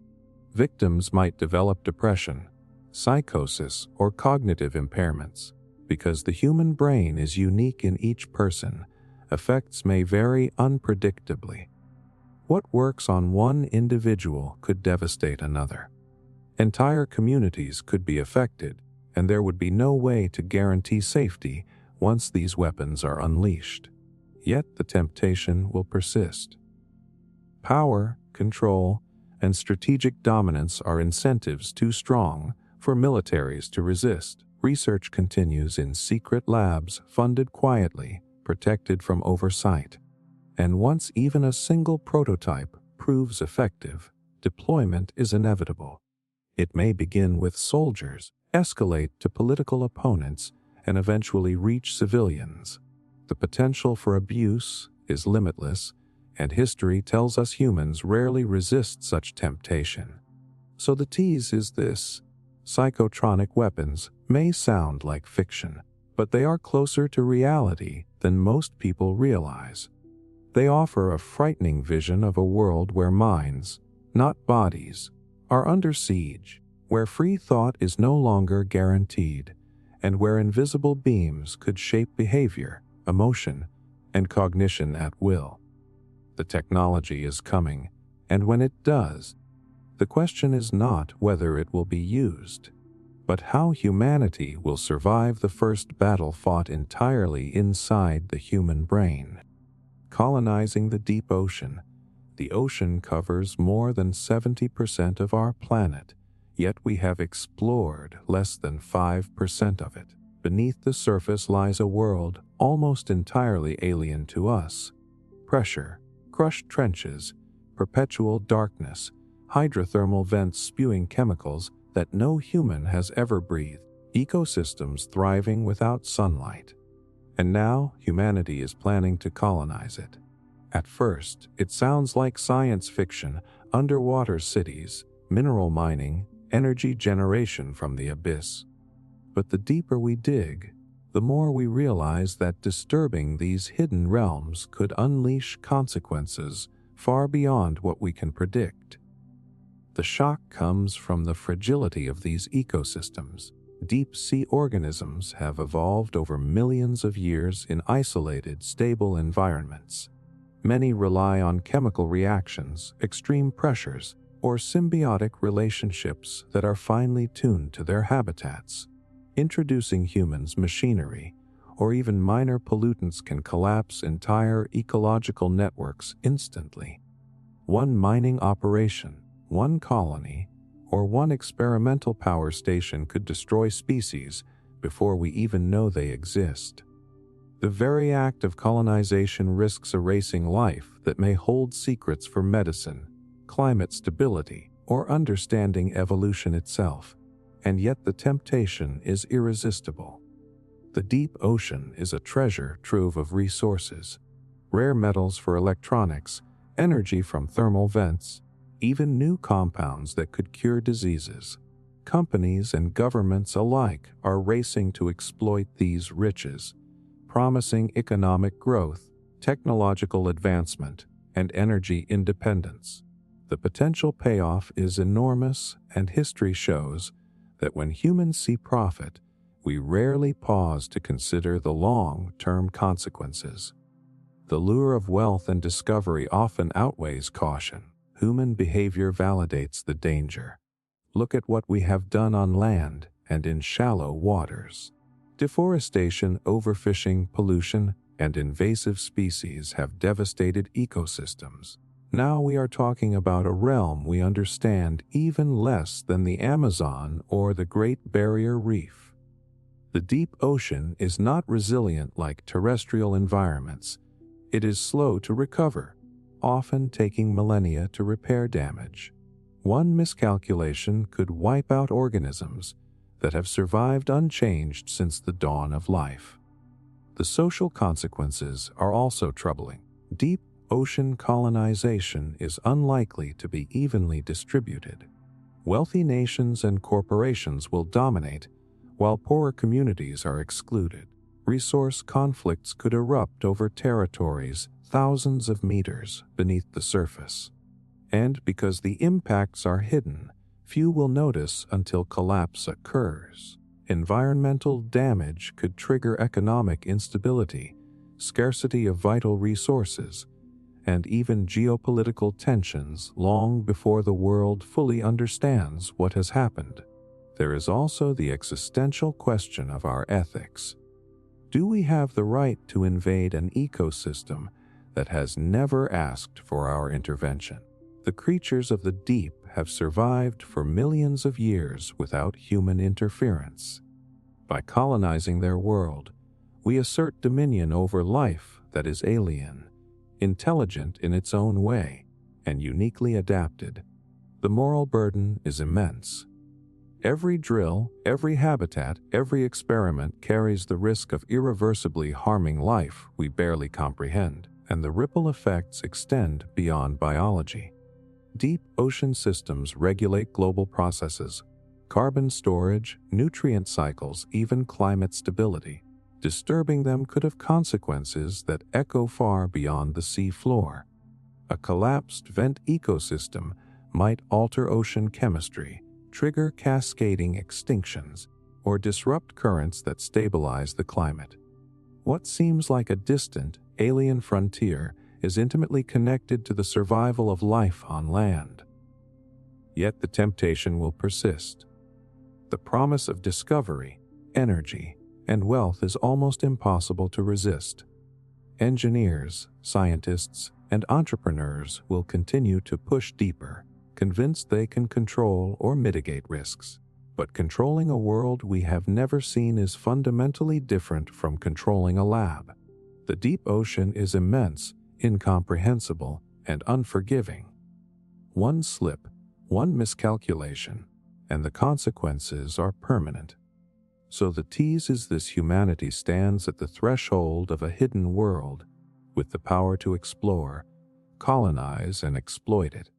Victims might develop depression, psychosis, or cognitive impairments. Because the human brain is unique in each person, effects may vary unpredictably. What works on one individual could devastate another. Entire communities could be affected, and there would be no way to guarantee safety once these weapons are unleashed. Yet the temptation will persist. Power, control, and strategic dominance are incentives too strong for militaries to resist. Research continues in secret labs funded quietly, protected from oversight. And once even a single prototype proves effective, deployment is inevitable. It may begin with soldiers, escalate to political opponents, and eventually reach civilians. The potential for abuse is limitless, and history tells us humans rarely resist such temptation. So the tease is this: Psychotronic weapons may sound like fiction, but they are closer to reality than most people realize. They offer a frightening vision of a world where minds, not bodies, are under siege, where free thought is no longer guaranteed, and where invisible beams could shape behavior, emotion, and cognition at will. The technology is coming, and when it does, the question is not whether it will be used, but how humanity will survive the first battle fought entirely inside the human brain. Colonizing the deep ocean. The ocean covers more than 70% of our planet, yet we have explored less than 5% of it. Beneath the surface lies a world almost entirely alien to us. Pressure, crushed trenches, perpetual darkness, hydrothermal vents spewing chemicals that no human has ever breathed, ecosystems thriving without sunlight. And now humanity is planning to colonize it. At first, it sounds like science fiction, underwater cities, mineral mining, energy generation from the abyss. But the deeper we dig, the more we realize that disturbing these hidden realms could unleash consequences far beyond what we can predict. The shock comes from the fragility of these ecosystems. Deep-sea organisms have evolved over millions of years in isolated, stable environments. Many rely on chemical reactions, extreme pressures, or symbiotic relationships that are finely tuned to their habitats. Introducing humans' machinery, or even minor pollutants can collapse entire ecological networks instantly. One mining operation, one colony, or one experimental power station could destroy species before we even know they exist. The very act of colonization risks erasing life that may hold secrets for medicine, climate stability, or understanding evolution itself, and yet the temptation is irresistible. The deep ocean is a treasure trove of resources, rare metals for electronics, energy from thermal vents, even new compounds that could cure diseases. Companies and governments alike are racing to exploit these riches, promising economic growth, technological advancement, and energy independence. The potential payoff is enormous, and history shows that when humans see profit, we rarely pause to consider the long-term consequences. The lure of wealth and discovery often outweighs caution. Human behavior validates the danger. Look at what we have done on land and in shallow waters. Deforestation, overfishing, pollution, and invasive species have devastated ecosystems. Now we are talking about a realm we understand even less than the Amazon or the Great Barrier Reef. The deep ocean is not resilient like terrestrial environments. It is slow to recover, often taking millennia to repair damage. One miscalculation could wipe out organisms that have survived unchanged since the dawn of life. The social consequences are also troubling. Deep ocean colonization is unlikely to be evenly distributed. Wealthy nations and corporations will dominate, while poorer communities are excluded. Resource conflicts could erupt over territories thousands of meters beneath the surface. And because the impacts are hidden, few will notice until collapse occurs. Environmental damage could trigger economic instability, scarcity of vital resources, and even geopolitical tensions long before the world fully understands what has happened. There is also the existential question of our ethics. Do we have the right to invade an ecosystem that has never asked for our intervention? The creatures of the deep have survived for millions of years without human interference. By colonizing their world, we assert dominion over life that is alien, intelligent in its own way, and uniquely adapted. The moral burden is immense. Every drill, every habitat, every experiment carries the risk of irreversibly harming life we barely comprehend, and the ripple effects extend beyond biology. Deep ocean systems regulate global processes, carbon storage, nutrient cycles, even climate stability. Disturbing them could have consequences that echo far beyond the sea floor. A collapsed vent ecosystem might alter ocean chemistry, trigger cascading extinctions, or disrupt currents that stabilize the climate. What seems like a distant, alien frontier is intimately connected to the survival of life on land. Yet the temptation will persist. The promise of discovery, energy, and wealth is almost impossible to resist. Engineers, scientists, and entrepreneurs will continue to push deeper, convinced they can control or mitigate risks. But controlling a world we have never seen is fundamentally different from controlling a lab. The deep ocean is immense, incomprehensible, and unforgiving. One slip, one miscalculation, and the consequences are permanent. So the tease is this: humanity stands at the threshold of a hidden world, with the power to explore, colonize, and exploit it.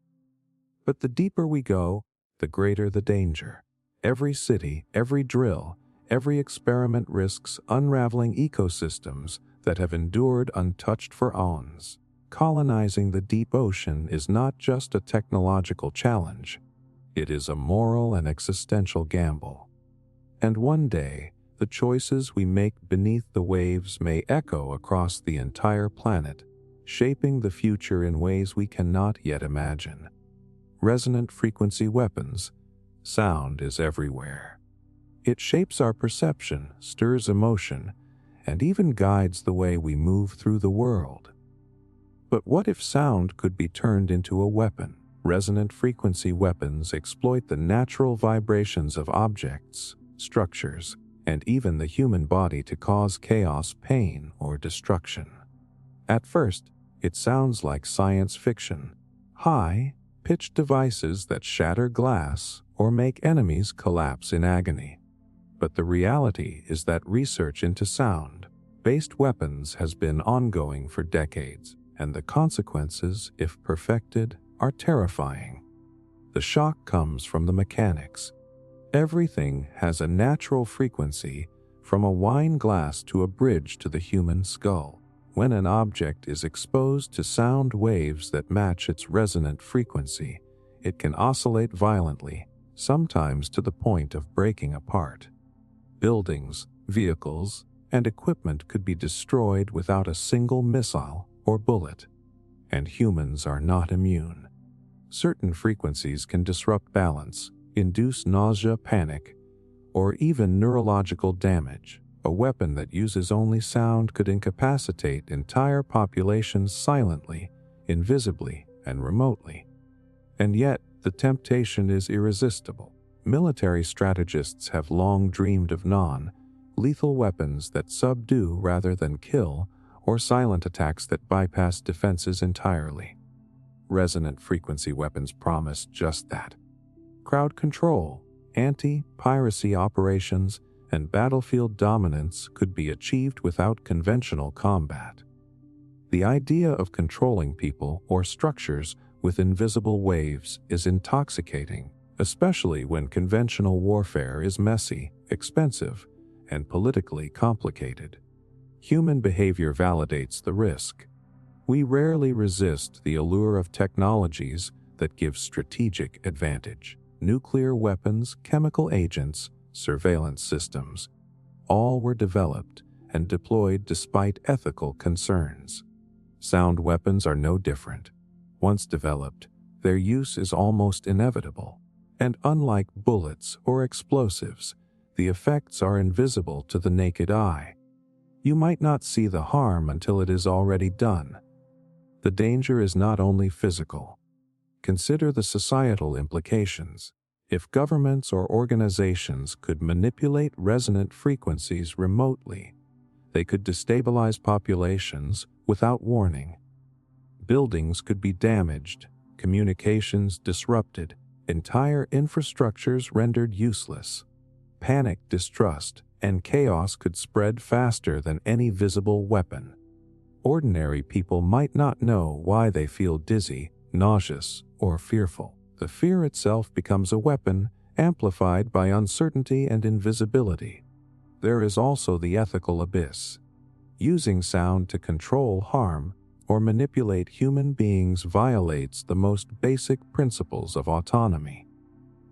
But the deeper we go, the greater the danger. Every city, every drill, every experiment risks unraveling ecosystems that have endured untouched for aeons. Colonizing the deep ocean is not just a technological challenge. It is a moral and existential gamble. And one day, the choices we make beneath the waves may echo across the entire planet, shaping the future in ways we cannot yet imagine. Resonant frequency weapons. Sound is everywhere. It shapes our perception, stirs emotion, and even guides the way we move through the world. But what if sound could be turned into a weapon? Resonant frequency weapons exploit the natural vibrations of objects, structures, and even the human body to cause chaos, pain, or destruction. At first, it sounds like science fiction. High-pitched devices that shatter glass or make enemies collapse in agony. But the reality is that research into sound-based weapons has been ongoing for decades, and the consequences, if perfected, are terrifying. The shock comes from the mechanics. Everything has a natural frequency, from a wine glass to a bridge to the human skull. When an object is exposed to sound waves that match its resonant frequency, it can oscillate violently, sometimes to the point of breaking apart. Buildings, vehicles, and equipment could be destroyed without a single missile or bullet. And humans are not immune. Certain frequencies can disrupt balance, induce nausea, panic, or even neurological damage. A weapon that uses only sound could incapacitate entire populations silently, invisibly, and remotely. And yet, the temptation is irresistible. Military strategists have long dreamed of non-lethal weapons that subdue rather than kill, or silent attacks that bypass defenses entirely. Resonant frequency weapons promise just that. Crowd control, anti-piracy operations, and battlefield dominance could be achieved without conventional combat. The idea of controlling people or structures with invisible waves is intoxicating, especially when conventional warfare is messy, expensive, and politically complicated. Human behavior validates the risk. We rarely resist the allure of technologies that give strategic advantage. Nuclear weapons, chemical agents, surveillance systems, all were developed and deployed despite ethical concerns. Sound weapons are no different. Once developed, their use is almost inevitable, and unlike bullets or explosives, the effects are invisible to the naked eye. You might not see the harm until it is already done. The danger is not only physical. Consider the societal implications. If governments or organizations could manipulate resonant frequencies remotely, they could destabilize populations without warning. Buildings could be damaged, communications disrupted, entire infrastructures rendered useless. Panic, distrust, and chaos could spread faster than any visible weapon. Ordinary people might not know why they feel dizzy, nauseous, or fearful. The fear itself becomes a weapon, amplified by uncertainty and invisibility. There is also the ethical abyss. Using sound to control, harm, or manipulate human beings violates the most basic principles of autonomy.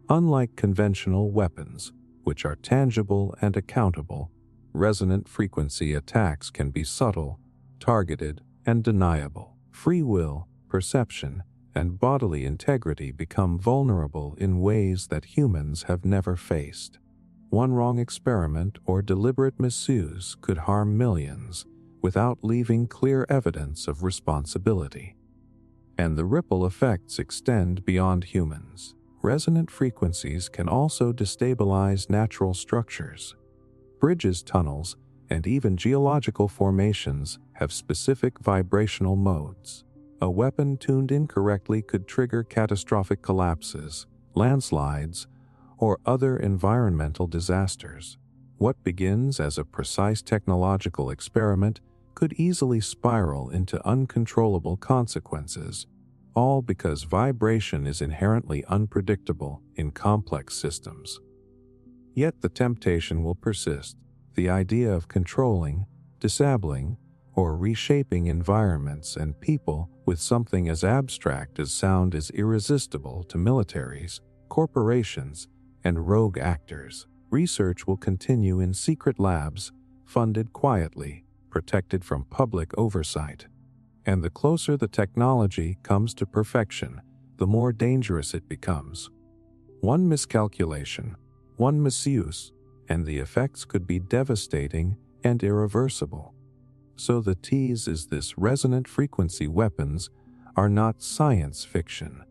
Unlike conventional weapons, which are tangible and accountable, resonant frequency attacks can be subtle, targeted, and deniable. Free will, perception, and bodily integrity become vulnerable in ways that humans have never faced. One wrong experiment or deliberate misuse could harm millions without leaving clear evidence of responsibility. And the ripple effects extend beyond humans. Resonant frequencies can also destabilize natural structures. Bridges, tunnels, and even geological formations have specific vibrational modes. A weapon tuned incorrectly could trigger catastrophic collapses, landslides, or other environmental disasters. What begins as a precise technological experiment could easily spiral into uncontrollable consequences, all because vibration is inherently unpredictable in complex systems. Yet the temptation will persist. The idea of controlling, disabling, or reshaping environments and people with something as abstract as sound is irresistible to militaries, corporations, and rogue actors. Research will continue in secret labs, funded quietly, protected from public oversight. And the closer the technology comes to perfection, the more dangerous it becomes. One miscalculation, one misuse, and the effects could be devastating and irreversible. So the tease is this: resonant frequency weapons are not science fiction.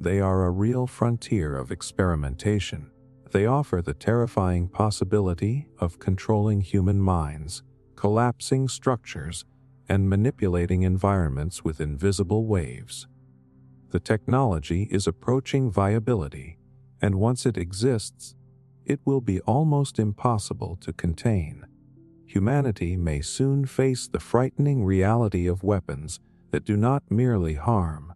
They are a real frontier of experimentation. They offer the terrifying possibility of controlling human minds, collapsing structures, and manipulating environments with invisible waves. The technology is approaching viability, and once it exists, it will be almost impossible to contain. Humanity may soon face the frightening reality of weapons that do not merely harm,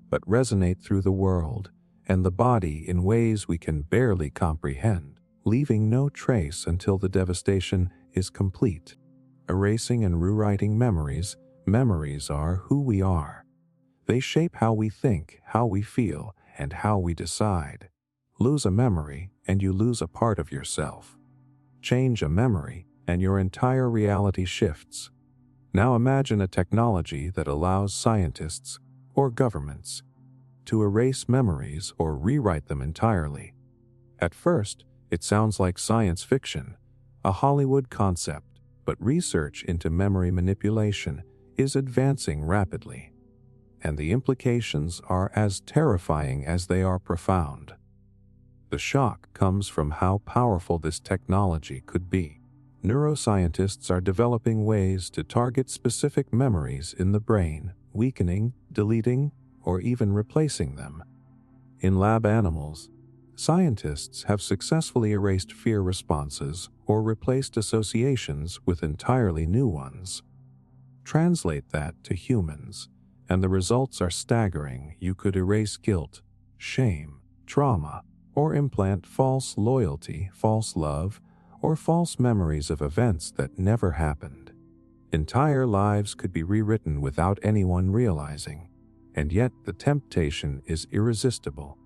but resonate through the world and the body in ways we can barely comprehend, leaving no trace until the devastation is complete. Erasing and rewriting memories. Memories are who we are. They shape how we think, how we feel, and how we decide. Lose a memory, and you lose a part of yourself. Change a memory, and your entire reality shifts. Now imagine a technology that allows scientists or governments to erase memories or rewrite them entirely. At first, it sounds like science fiction, a Hollywood concept, but research into memory manipulation is advancing rapidly, and the implications are as terrifying as they are profound. The shock comes from how powerful this technology could be. Neuroscientists are developing ways to target specific memories in the brain, weakening, deleting, or even replacing them. In lab animals, scientists have successfully erased fear responses or replaced associations with entirely new ones. Translate that to humans, and the results are staggering. You could erase guilt, shame, trauma, or implant false loyalty, false love, or false memories of events that never happened. Entire lives could be rewritten without anyone realizing, and yet the temptation is irresistible.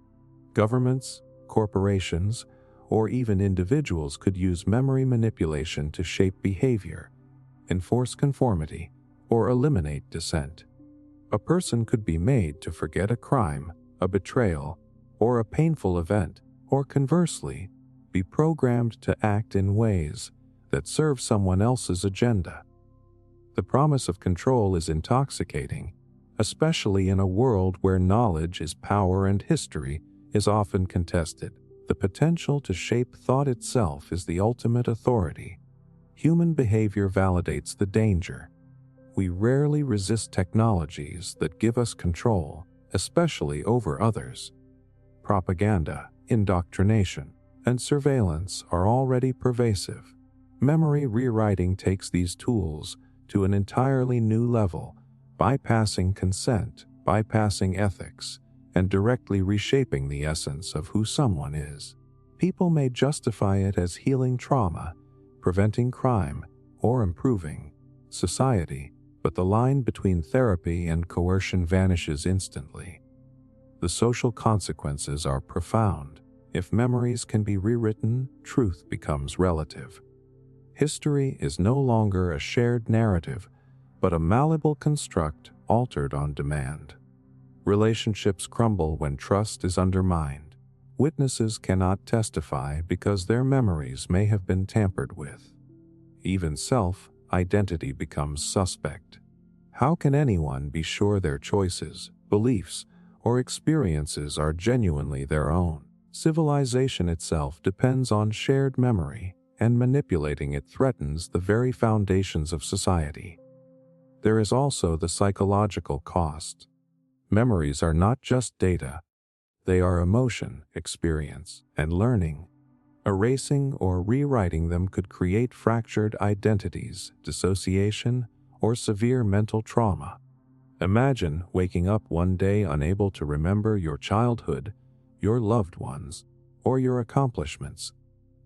Governments, corporations, or even individuals could use memory manipulation to shape behavior, enforce conformity, or eliminate dissent. A person could be made to forget a crime, a betrayal, or a painful event, or conversely, be programmed to act in ways that serve someone else's agenda. The promise of control is intoxicating, especially in a world where knowledge is power and history is often contested. The potential to shape thought itself is the ultimate authority. Human behavior validates the danger. We rarely resist technologies that give us control, especially over others. Propaganda, indoctrination, and surveillance are already pervasive. Memory rewriting takes these tools to an entirely new level, bypassing consent, bypassing ethics, and directly reshaping the essence of who someone is. People may justify it as healing trauma, preventing crime, or improving society, but the line between therapy and coercion vanishes instantly. The social consequences are profound. If memories can be rewritten, truth becomes relative. History is no longer a shared narrative, but a malleable construct altered on demand. Relationships crumble when trust is undermined. Witnesses cannot testify because their memories may have been tampered with. Even self-identity becomes suspect. How can anyone be sure their choices, beliefs, or experiences are genuinely their own? Civilization itself depends on shared memory, and manipulating it threatens the very foundations of society. There is also the psychological cost. Memories are not just data. They are emotion, experience, and learning. Erasing or rewriting them could create fractured identities, dissociation, or severe mental trauma. Imagine waking up one day unable to remember your childhood, your loved ones, or your accomplishments.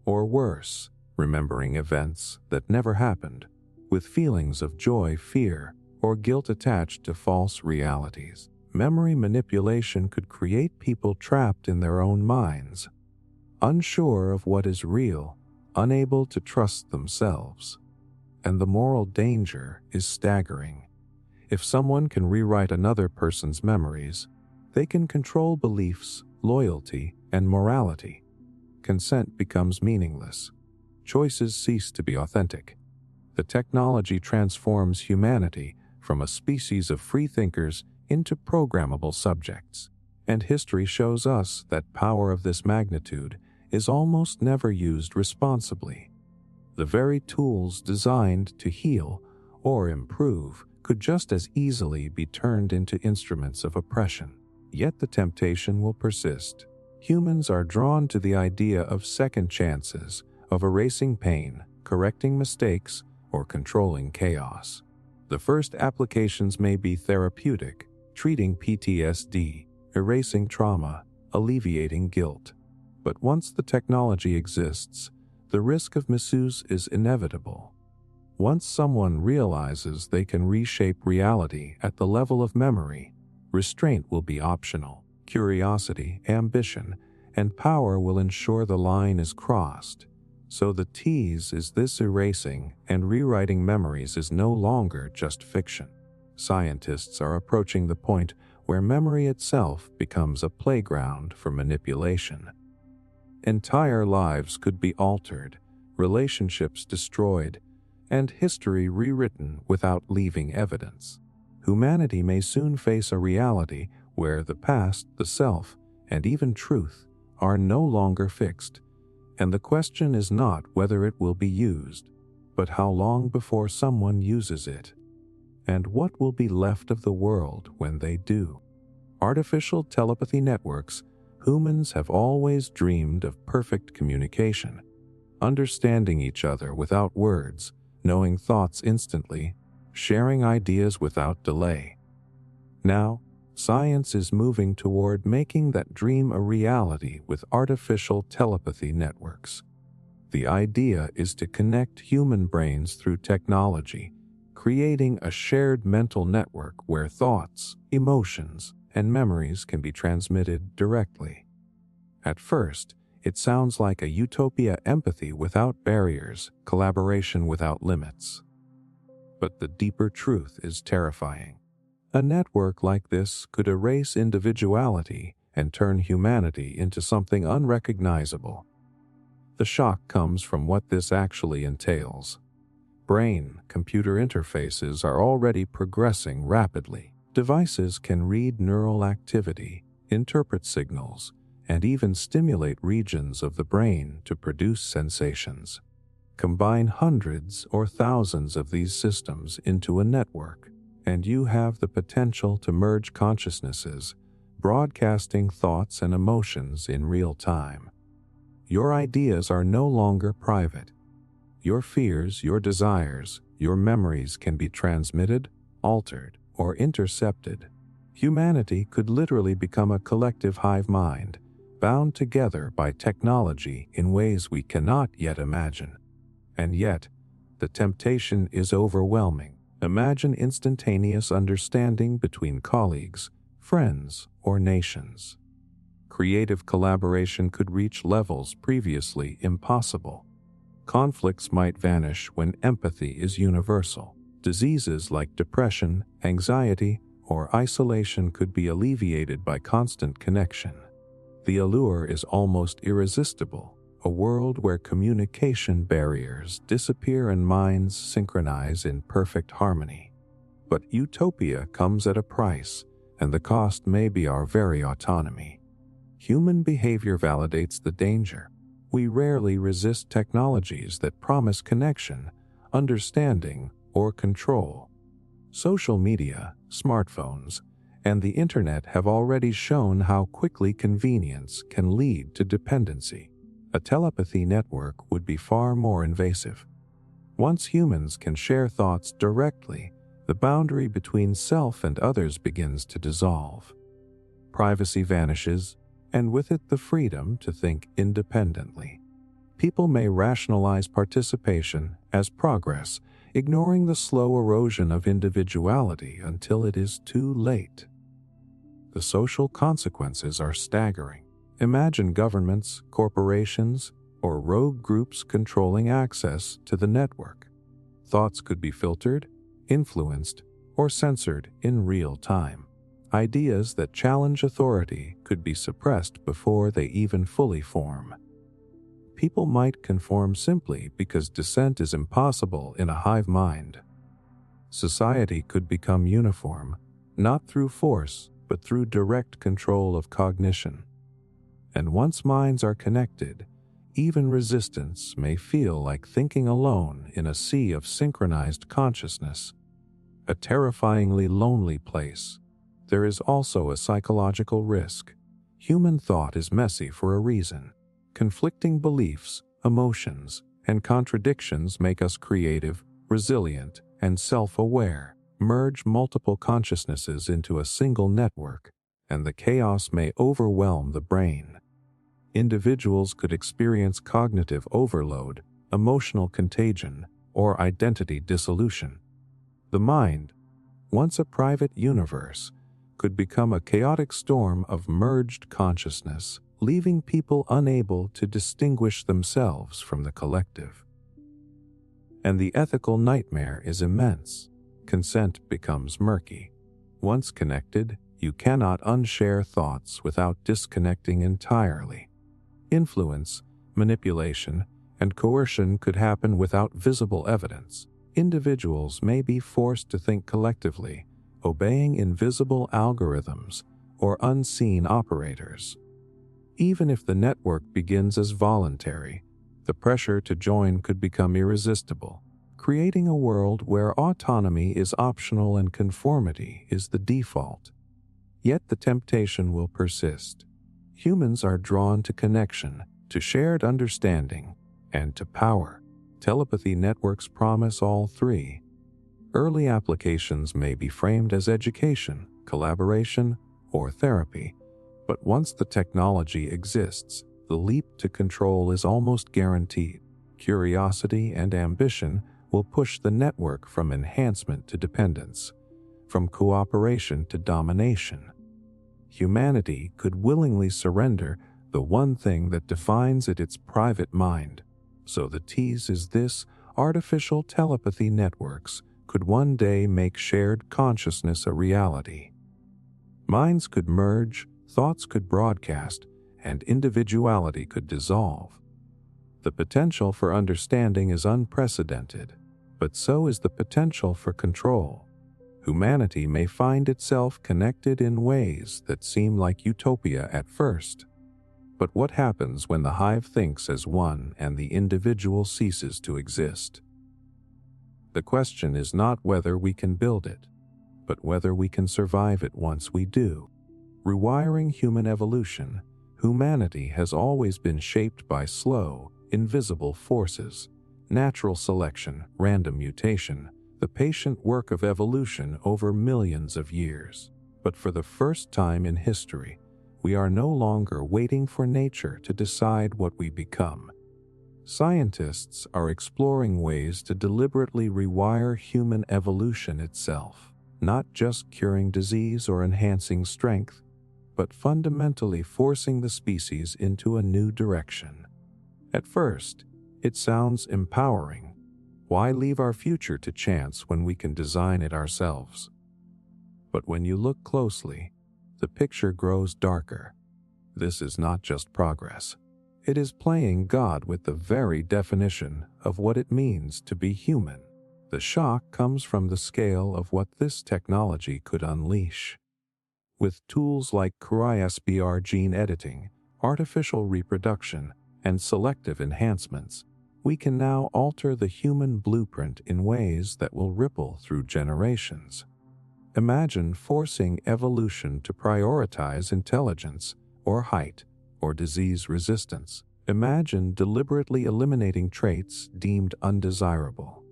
Or worse, remembering events that never happened, with feelings of joy, fear, or guilt attached to false realities. Memory manipulation could create people trapped in their own minds, unsure of what is real, unable to trust themselves. And the moral danger is staggering. If someone can rewrite another person's memories, they can control beliefs, loyalty, and morality. Consent becomes meaningless. Choices cease to be authentic. The technology transforms humanity from a species of freethinkers into programmable subjects. And history shows us that power of this magnitude is almost never used responsibly. The very tools designed to heal or improve could just as easily be turned into instruments of oppression. Yet the temptation will persist. Humans are drawn to the idea of second chances, of erasing pain, correcting mistakes, or controlling chaos. The first applications may be therapeutic, treating PTSD, erasing trauma, alleviating guilt. But once the technology exists, the risk of misuse is inevitable. Once someone realizes they can reshape reality at the level of memory, restraint will be optional. Curiosity, ambition, and power will ensure the line is crossed. So the tease is this: erasing and rewriting memories is no longer just fiction. Scientists are approaching the point where memory itself becomes a playground for manipulation. Entire lives could be altered, relationships destroyed, and history rewritten without leaving evidence. Humanity may soon face a reality where the past, the self, and even truth are no longer fixed, and the question is not whether it will be used, but how long before someone uses it, and what will be left of the world when they do. Artificial telepathy networks. Humans have always dreamed of perfect communication, understanding each other without words, knowing thoughts instantly, sharing ideas without delay. Now, science is moving toward making that dream a reality with artificial telepathy networks. The idea is to connect human brains through technology, creating a shared mental network where thoughts, emotions, and memories can be transmitted directly. At first, it sounds like a utopia: empathy without barriers, collaboration without limits. But the deeper truth is terrifying. A network like this could erase individuality and turn humanity into something unrecognizable. The shock comes from what this actually entails. Brain-computer interfaces are already progressing rapidly. Devices can read neural activity, interpret signals, and even stimulate regions of the brain to produce sensations. Combine hundreds or thousands of these systems into a network, and you have the potential to merge consciousnesses, broadcasting thoughts and emotions in real time. Your ideas are no longer private. Your fears, your desires, your memories can be transmitted, altered, or intercepted. Humanity could literally become a collective hive mind, bound together by technology in ways we cannot yet imagine. And yet, the temptation is overwhelming. Imagine instantaneous understanding between colleagues, friends, or nations. Creative collaboration could reach levels previously impossible. Conflicts might vanish when empathy is universal. Diseases like depression, anxiety, or isolation could be alleviated by constant connection. The allure is almost irresistible, a world where communication barriers disappear and minds synchronize in perfect harmony. But utopia comes at a price, and the cost may be our very autonomy. Human behavior validates the danger. We rarely resist technologies that promise connection, understanding, or control. Social media, smartphones, and the internet have already shown how quickly convenience can lead to dependency. A telepathy network would be far more invasive. Once humans can share thoughts directly, the boundary between self and others begins to dissolve. Privacy vanishes, and with it the freedom to think independently. People may rationalize participation as progress, ignoring the slow erosion of individuality until it is too late. The social consequences are staggering. Imagine governments, corporations, or rogue groups controlling access to the network. Thoughts could be filtered, influenced, or censored in real time. Ideas that challenge authority could be suppressed before they even fully form. People might conform simply because dissent is impossible in a hive mind. Society could become uniform, not through force, but through direct control of cognition. And once minds are connected, even resistance may feel like thinking alone in a sea of synchronized consciousness. A terrifyingly lonely place. There is also a psychological risk. Human thought is messy for a reason. Conflicting beliefs, emotions, and contradictions make us creative, resilient, and self-aware. Merge multiple consciousnesses into a single network, and the chaos may overwhelm the brain. Individuals could experience cognitive overload, emotional contagion, or identity dissolution. The mind, once a private universe, could become a chaotic storm of merged consciousness, leaving people unable to distinguish themselves from the collective. And the ethical nightmare is immense. Consent becomes murky. Once connected, you cannot unshare thoughts without disconnecting entirely. Influence, manipulation, and coercion could happen without visible evidence. Individuals may be forced to think collectively, obeying invisible algorithms or unseen operators. Even if the network begins as voluntary, the pressure to join could become irresistible, creating a world where autonomy is optional and conformity is the default. Yet the temptation will persist. Humans are drawn to connection, to shared understanding, and to power. Telepathy networks promise all three. Early applications may be framed as education, collaboration, or therapy, but once the technology exists, the leap to control is almost guaranteed. Curiosity and ambition will push the network from enhancement to dependence, from cooperation to domination. Humanity could willingly surrender the one thing that defines it, its private mind. So the tease is this: artificial telepathy networks could one day make shared consciousness a reality. Minds could merge, thoughts could broadcast, and individuality could dissolve. The potential for understanding is unprecedented, but so is the potential for control. Humanity may find itself connected in ways that seem like utopia at first. But what happens when the hive thinks as one and the individual ceases to exist? The question is not whether we can build it, but whether we can survive it once we do. Rewiring human evolution, humanity has always been shaped by slow, invisible forces: natural selection, random mutation, the patient work of evolution over millions of years. But for the first time in history, We are no longer waiting for nature to decide what we become. Scientists are exploring ways to deliberately rewire human evolution itself, not just curing disease or enhancing strength, but fundamentally forcing the species into a new direction. At first, it sounds empowering. Why leave our future to chance when we can design it ourselves? But when you look closely, the picture grows darker. This is not just progress. It is playing God with the very definition of what it means to be human. The shock comes from the scale of what this technology could unleash. With tools like CRISPR gene editing, artificial reproduction, and selective enhancements, we can now alter the human blueprint in ways that will ripple through generations. Imagine forcing evolution to prioritize intelligence, or height, or disease resistance. Imagine deliberately eliminating traits deemed undesirable.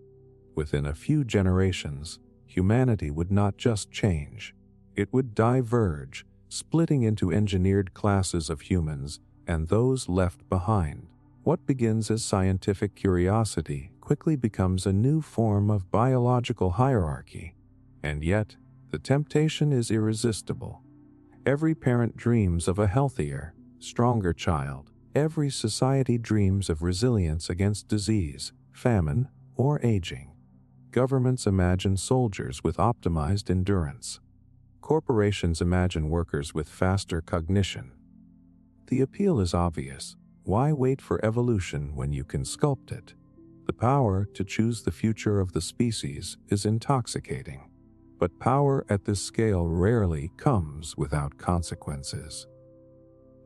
Within a few generations, humanity would not just change, it would diverge, splitting into engineered classes of humans and those left behind. What begins as scientific curiosity quickly becomes a new form of biological hierarchy. And yet, the temptation is irresistible. Every parent dreams of a healthier, stronger child. Every society dreams of resilience against disease, famine, or aging. Governments imagine soldiers with optimized endurance. Corporations imagine workers with faster cognition. The appeal is obvious. Why wait for evolution when you can sculpt it? The power to choose the future of the species is intoxicating. But power at this scale rarely comes without consequences.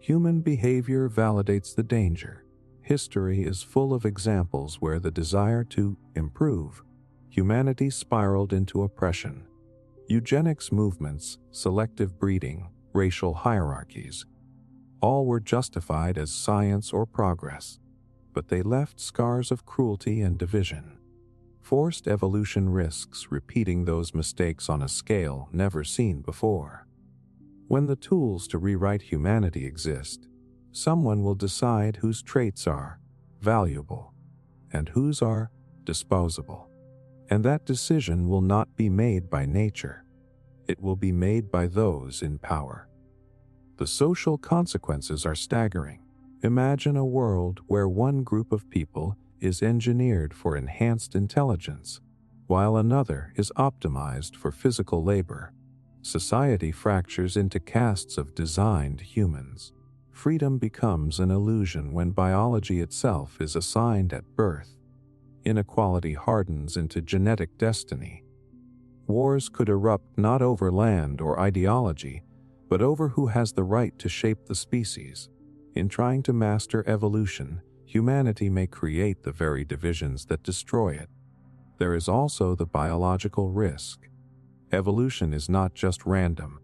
Human behavior validates the danger. History is full of examples where the desire to improve humanity spiraled into oppression. Eugenics movements, selective breeding, racial hierarchies, all were justified as science or progress, but they left scars of cruelty and division. Forced evolution risks repeating those mistakes on a scale never seen before. When the tools to rewrite humanity exist, someone will decide whose traits are valuable and whose are disposable. And that decision will not be made by nature. It will be made by those in power. The social consequences are staggering. Imagine a world where one group of people is engineered for enhanced intelligence, while another is optimized for physical labor. Society fractures into castes of designed humans. Freedom becomes an illusion when biology itself is assigned at birth. Inequality hardens into genetic destiny. Wars could erupt not over land or ideology, but over who has the right to shape the species. In trying to master evolution, humanity may create the very divisions that destroy it. There is also the biological risk. Evolution is not just random.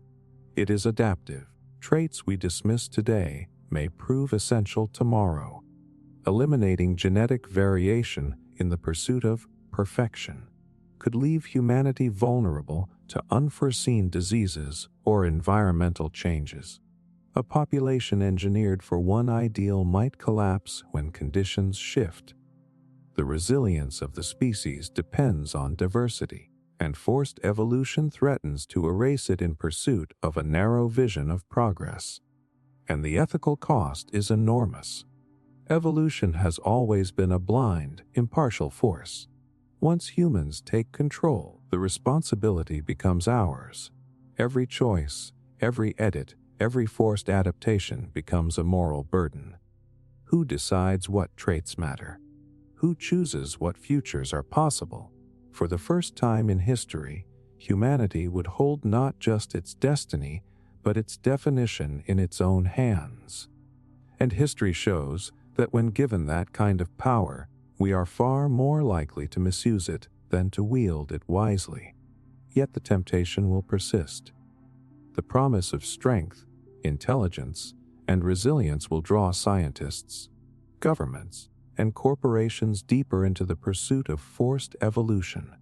It is adaptive. Traits we dismiss today may prove essential tomorrow. Eliminating genetic variation in the pursuit of perfection could leave humanity vulnerable to unforeseen diseases or environmental changes. A population engineered for one ideal might collapse when conditions shift. The resilience of the species depends on diversity, and forced evolution threatens to erase it in pursuit of a narrow vision of progress. And the ethical cost is enormous. Evolution has always been a blind, impartial force. Once humans take control, the responsibility becomes ours. Every choice, every edit, every forced adaptation becomes a moral burden. Who decides what traits matter? Who chooses what futures are possible? For the first time in history, humanity would hold not just its destiny, but its definition in its own hands. And history shows that when given that kind of power, we are far more likely to misuse it than to wield it wisely. Yet the temptation will persist. The promise of strength, intelligence, and resilience will draw scientists, governments, and corporations deeper into the pursuit of forced evolution.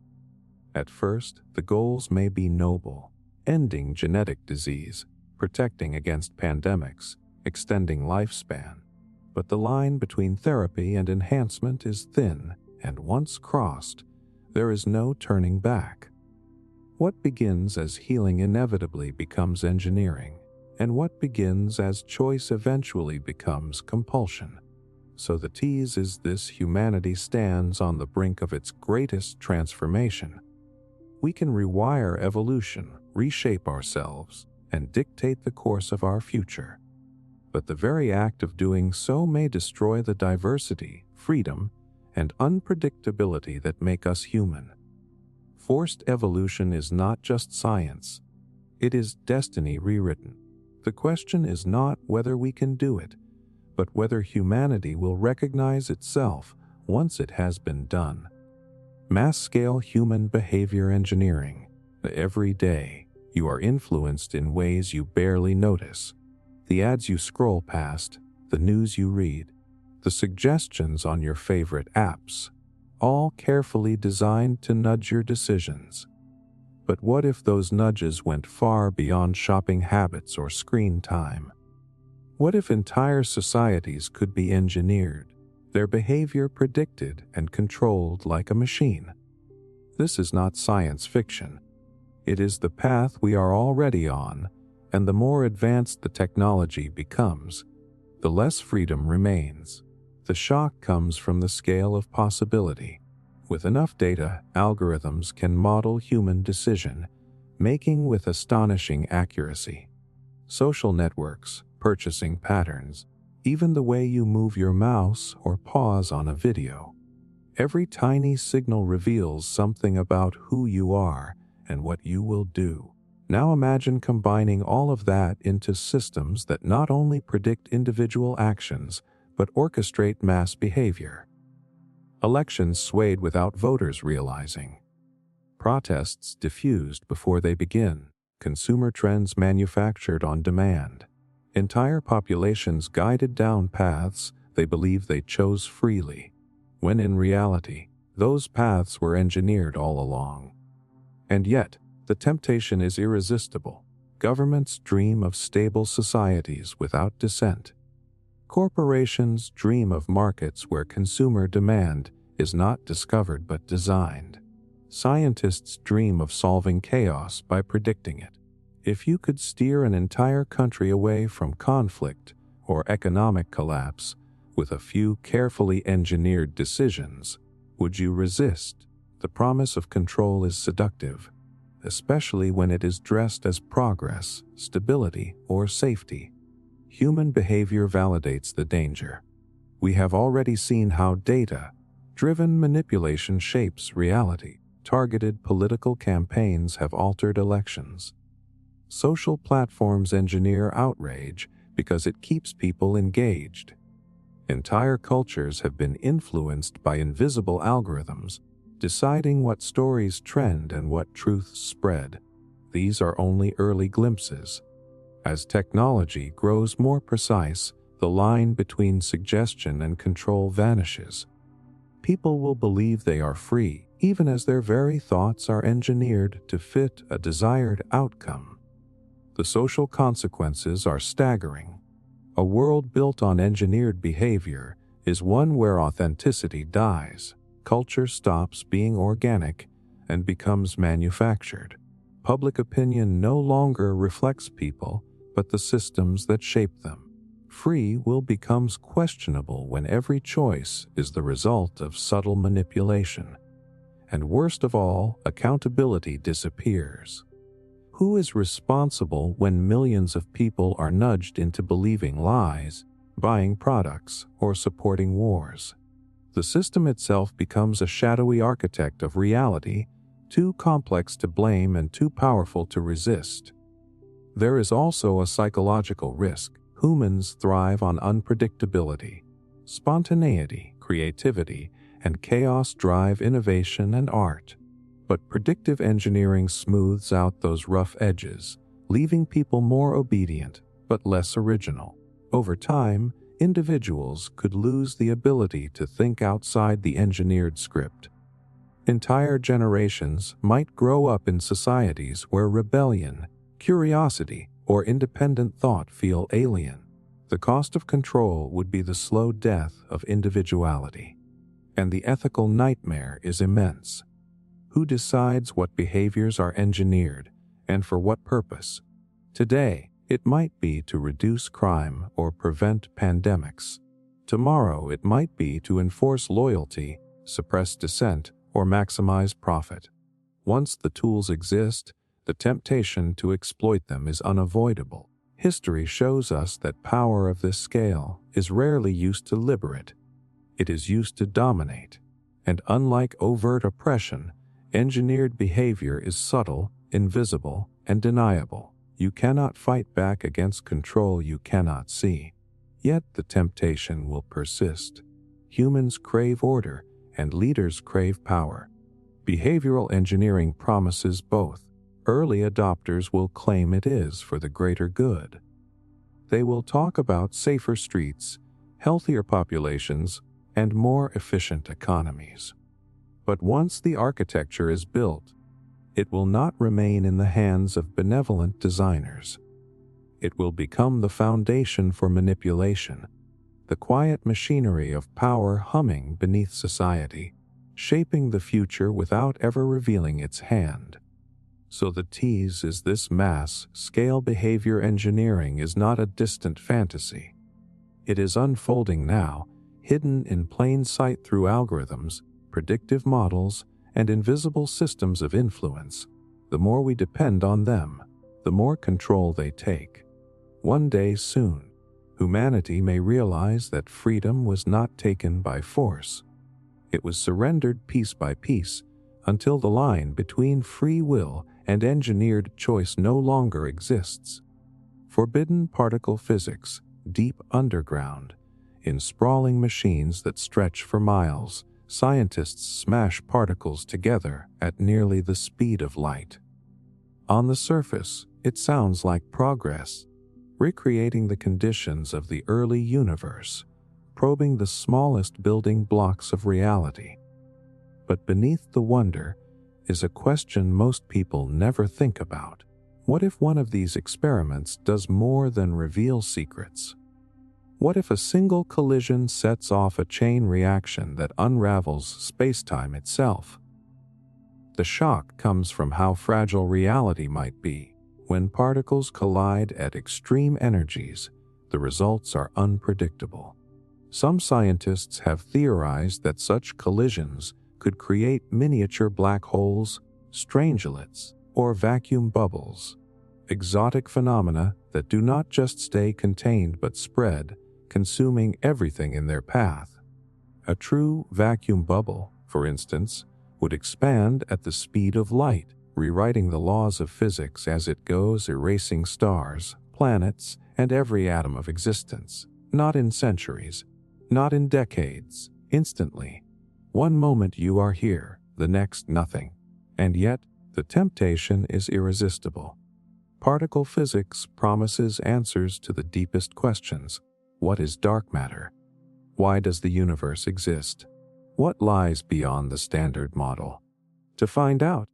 At first, the goals may be noble: ending genetic disease, protecting against pandemics, extending lifespan. But the line between therapy and enhancement is thin, and once crossed, there is no turning back. What begins as healing inevitably becomes engineering, and what begins as choice eventually becomes compulsion. So the tease is this: humanity stands on the brink of its greatest transformation. We can rewire evolution, reshape ourselves, and dictate the course of our future. But the very act of doing so may destroy the diversity, freedom, and unpredictability that make us human. Forced evolution is not just science, it is destiny rewritten. The question is not whether we can do it, but whether humanity will recognize itself once it has been done. Mass-scale human behavior engineering. Every day, you are influenced in ways you barely notice. The ads you scroll past, the news you read, the suggestions on your favorite apps, all carefully designed to nudge your decisions. But what if those nudges went far beyond shopping habits or screen time? What if entire societies could be engineered, their behavior predicted and controlled like a machine? This is not science fiction. It is the path we are already on, and the more advanced the technology becomes, the less freedom remains. The shock comes from the scale of possibility. With enough data, algorithms can model human decision making with astonishing accuracy. Social networks, purchasing patterns, even the way you move your mouse or pause on a video. Every tiny signal reveals something about who you are and what you will do. Now imagine combining all of that into systems that not only predict individual actions, but orchestrate mass behavior. Elections swayed without voters realizing. Protests diffused before they begin. Consumer trends manufactured on demand. Entire populations guided down paths they believe they chose freely, when in reality, those paths were engineered all along. And yet, the temptation is irresistible. Governments dream of stable societies without dissent. Corporations dream of markets where consumer demand is not discovered but designed. Scientists dream of solving chaos by predicting it. If you could steer an entire country away from conflict or economic collapse with a few carefully engineered decisions, would you resist? The promise of control is seductive, especially when it is dressed as progress, stability, or safety. Human behavior validates the danger. We have already seen how data-driven manipulation shapes reality. Targeted political campaigns have altered elections. Social platforms engineer outrage because it keeps people engaged. Entire cultures have been influenced by invisible algorithms, deciding what stories trend and what truths spread. These are only early glimpses. As technology grows more precise, the line between suggestion and control vanishes. People will believe they are free, even as their very thoughts are engineered to fit a desired outcome. The social consequences are staggering. A world built on engineered behavior is one where authenticity dies, culture stops being organic and becomes manufactured. Public opinion no longer reflects people, but the systems that shape them. Free will becomes questionable when every choice is the result of subtle manipulation. And worst of all, accountability disappears. Who is responsible when millions of people are nudged into believing lies, buying products, or supporting wars? The system itself becomes a shadowy architect of reality, too complex to blame and too powerful to resist. There is also a psychological risk. Humans thrive on unpredictability. Spontaneity, creativity, and chaos drive innovation and art. But predictive engineering smooths out those rough edges, leaving people more obedient but less original. Over time, individuals could lose the ability to think outside the engineered script. Entire generations might grow up in societies where rebellion, curiosity, or independent thought feel alien. The cost of control would be the slow death of individuality. And the ethical nightmare is immense. Who decides what behaviors are engineered, and for what purpose? Today, it might be to reduce crime or prevent pandemics. Tomorrow, it might be to enforce loyalty, suppress dissent, or maximize profit. Once the tools exist, the temptation to exploit them is unavoidable. History shows us that power of this scale is rarely used to liberate. It is used to dominate. And unlike overt oppression, engineered behavior is subtle, invisible, and deniable. You cannot fight back against control you cannot see. Yet the temptation will persist. Humans crave order, and leaders crave power. Behavioral engineering promises both. Early adopters will claim it is for the greater good. They will talk about safer streets, healthier populations, and more efficient economies. But once the architecture is built, it will not remain in the hands of benevolent designers. It will become the foundation for manipulation, the quiet machinery of power humming beneath society, shaping the future without ever revealing its hand. So the tease is this: mass-scale behavior engineering is not a distant fantasy. It is unfolding now, hidden in plain sight through algorithms, predictive models, and invisible systems of influence. The more we depend on them, the more control they take. One day soon, humanity may realize that freedom was not taken by force. It was surrendered piece by piece, until the line between free will and engineered choice no longer exists. Forbidden particle physics, deep underground, in sprawling machines that stretch for miles, scientists smash particles together at nearly the speed of light. On the surface, it sounds like progress, recreating the conditions of the early universe, probing the smallest building blocks of reality. But beneath the wonder is a question most people never think about. What if one of these experiments does more than reveal secrets? What if a single collision sets off a chain reaction that unravels space-time itself? The shock comes from how fragile reality might be. When particles collide at extreme energies, the results are unpredictable. Some scientists have theorized that such collisions could create miniature black holes, strangelets, or vacuum bubbles, exotic phenomena that do not just stay contained but spread, consuming everything in their path. A true vacuum bubble, for instance, would expand at the speed of light, rewriting the laws of physics as it goes, erasing stars, planets, and every atom of existence. Not in centuries, not in decades, instantly. One moment you are here, the next nothing. And yet, the temptation is irresistible. Particle physics promises answers to the deepest questions. What is dark matter? Why does the universe exist? What lies beyond the standard model? To find out,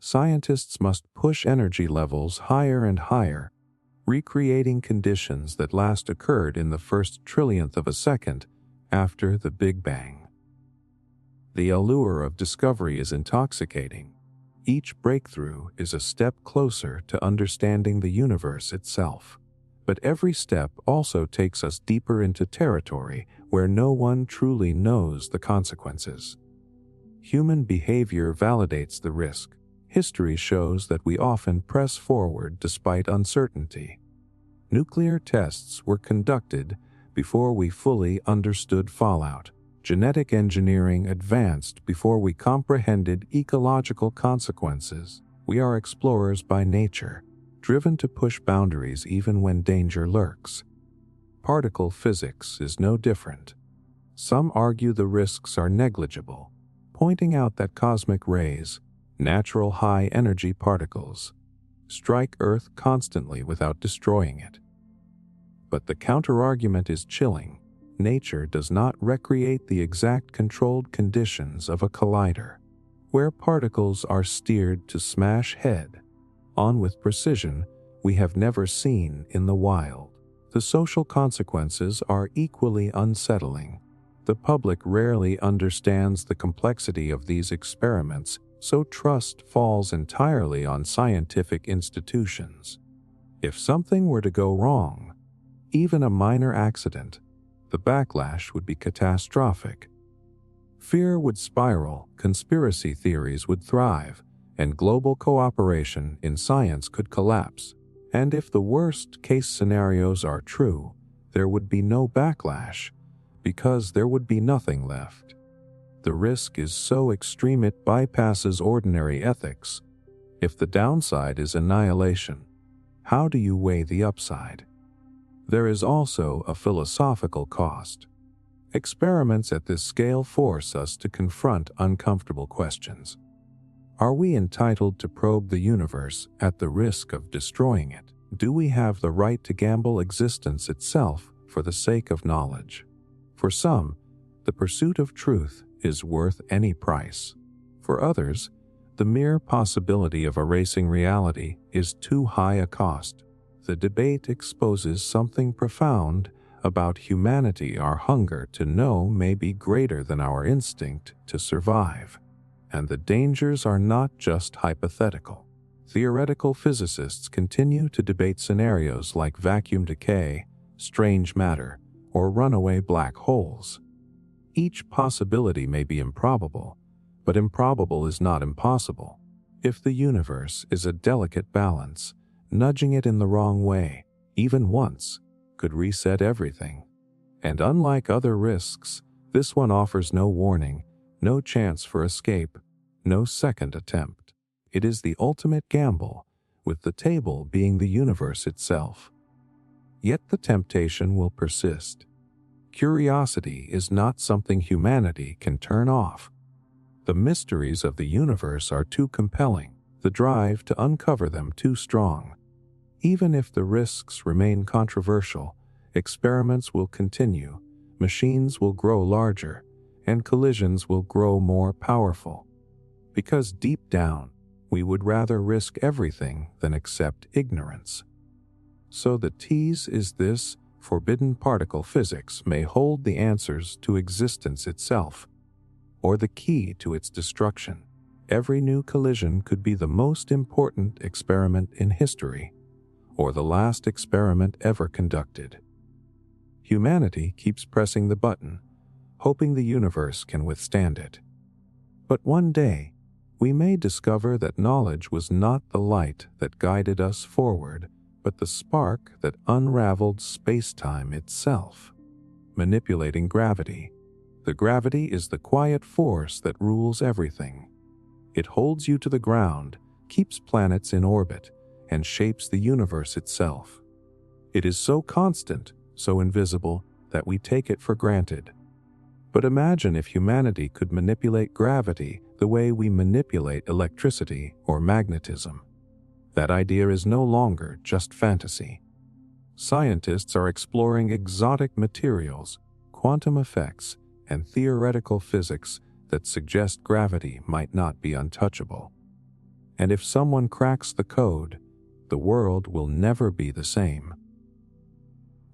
scientists must push energy levels higher and higher, recreating conditions that last occurred in the first trillionth of a second after the Big Bang. The allure of discovery is intoxicating. Each breakthrough is a step closer to understanding the universe itself. But every step also takes us deeper into territory where no one truly knows the consequences. Human behavior validates the risk. History shows that we often press forward despite uncertainty. Nuclear tests were conducted before we fully understood fallout. Genetic engineering advanced before we comprehended ecological consequences. We are explorers by nature, driven to push boundaries even when danger lurks. Particle physics is no different. Some argue the risks are negligible, pointing out that cosmic rays, natural high-energy particles, strike Earth constantly without destroying it. But the counterargument is chilling. Nature does not recreate the exact controlled conditions of a collider, where particles are steered to smash head-on with precision we have never seen in the wild. The social consequences are equally unsettling. The public rarely understands the complexity of these experiments, so trust falls entirely on scientific institutions. If something were to go wrong, even a minor accident, the backlash would be catastrophic. Fear would spiral, conspiracy theories would thrive, and global cooperation in science could collapse. And if the worst-case scenarios are true, there would be no backlash, because there would be nothing left. The risk is so extreme it bypasses ordinary ethics. If the downside is annihilation, how do you weigh the upside? There is also a philosophical cost. Experiments at this scale force us to confront uncomfortable questions. Are we entitled to probe the universe at the risk of destroying it? Do we have the right to gamble existence itself for the sake of knowledge? For some, the pursuit of truth is worth any price. For others, the mere possibility of erasing reality is too high a cost. The debate exposes something profound about humanity. Our hunger to know may be greater than our instinct to survive. And the dangers are not just hypothetical. Theoretical physicists continue to debate scenarios like vacuum decay, strange matter, or runaway black holes. Each possibility may be improbable, but improbable is not impossible. If the universe is a delicate balance, nudging it in the wrong way, even once, could reset everything. And unlike other risks, this one offers no warning, no chance for escape, no second attempt. It is the ultimate gamble, with the table being the universe itself. Yet the temptation will persist. Curiosity is not something humanity can turn off. The mysteries of the universe are too compelling, the drive to uncover them too strong. Even if the risks remain controversial, experiments will continue, machines will grow larger, and collisions will grow more powerful. Because deep down, we would rather risk everything than accept ignorance. So the tease is this: forbidden particle physics may hold the answers to existence itself, or the key to its destruction. Every new collision could be the most important experiment in history, or the last experiment ever conducted. Humanity keeps pressing the button, hoping the universe can withstand it. But one day, we may discover that knowledge was not the light that guided us forward, but the spark that unraveled space-time itself. Manipulating gravity. The gravity is the quiet force that rules everything. It holds you to the ground, keeps planets in orbit, and shapes the universe itself. It is so constant, so invisible, that we take it for granted. But imagine if humanity could manipulate gravity the way we manipulate electricity or magnetism. That idea is no longer just fantasy. Scientists are exploring exotic materials, quantum effects, and theoretical physics that suggest gravity might not be untouchable. And if someone cracks the code, the world will never be the same.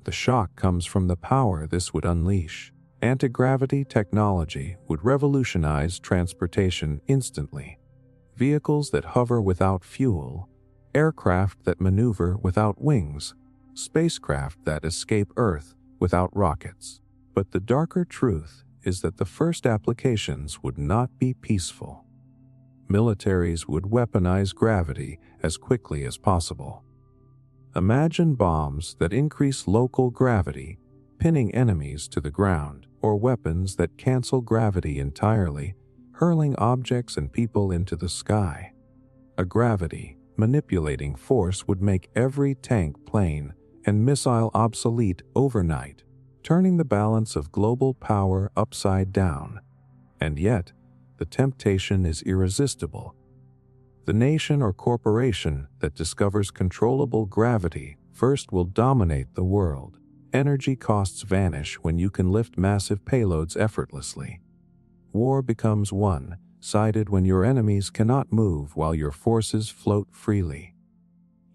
The shock comes from the power this would unleash. Anti-gravity technology would revolutionize transportation instantly. Vehicles that hover without fuel, aircraft that maneuver without wings, spacecraft that escape Earth without rockets. But the darker truth is that the first applications would not be peaceful. Militaries would weaponize gravity as quickly as possible. Imagine bombs that increase local gravity, pinning enemies to the ground, or weapons that cancel gravity entirely, hurling objects and people into the sky. A gravity-manipulating force would make every tank, plane, and missile obsolete overnight, turning the balance of global power upside down. And yet, the temptation is irresistible. The nation or corporation that discovers controllable gravity first will dominate the world. Energy costs vanish when you can lift massive payloads effortlessly. War becomes one-sided when your enemies cannot move while your forces float freely.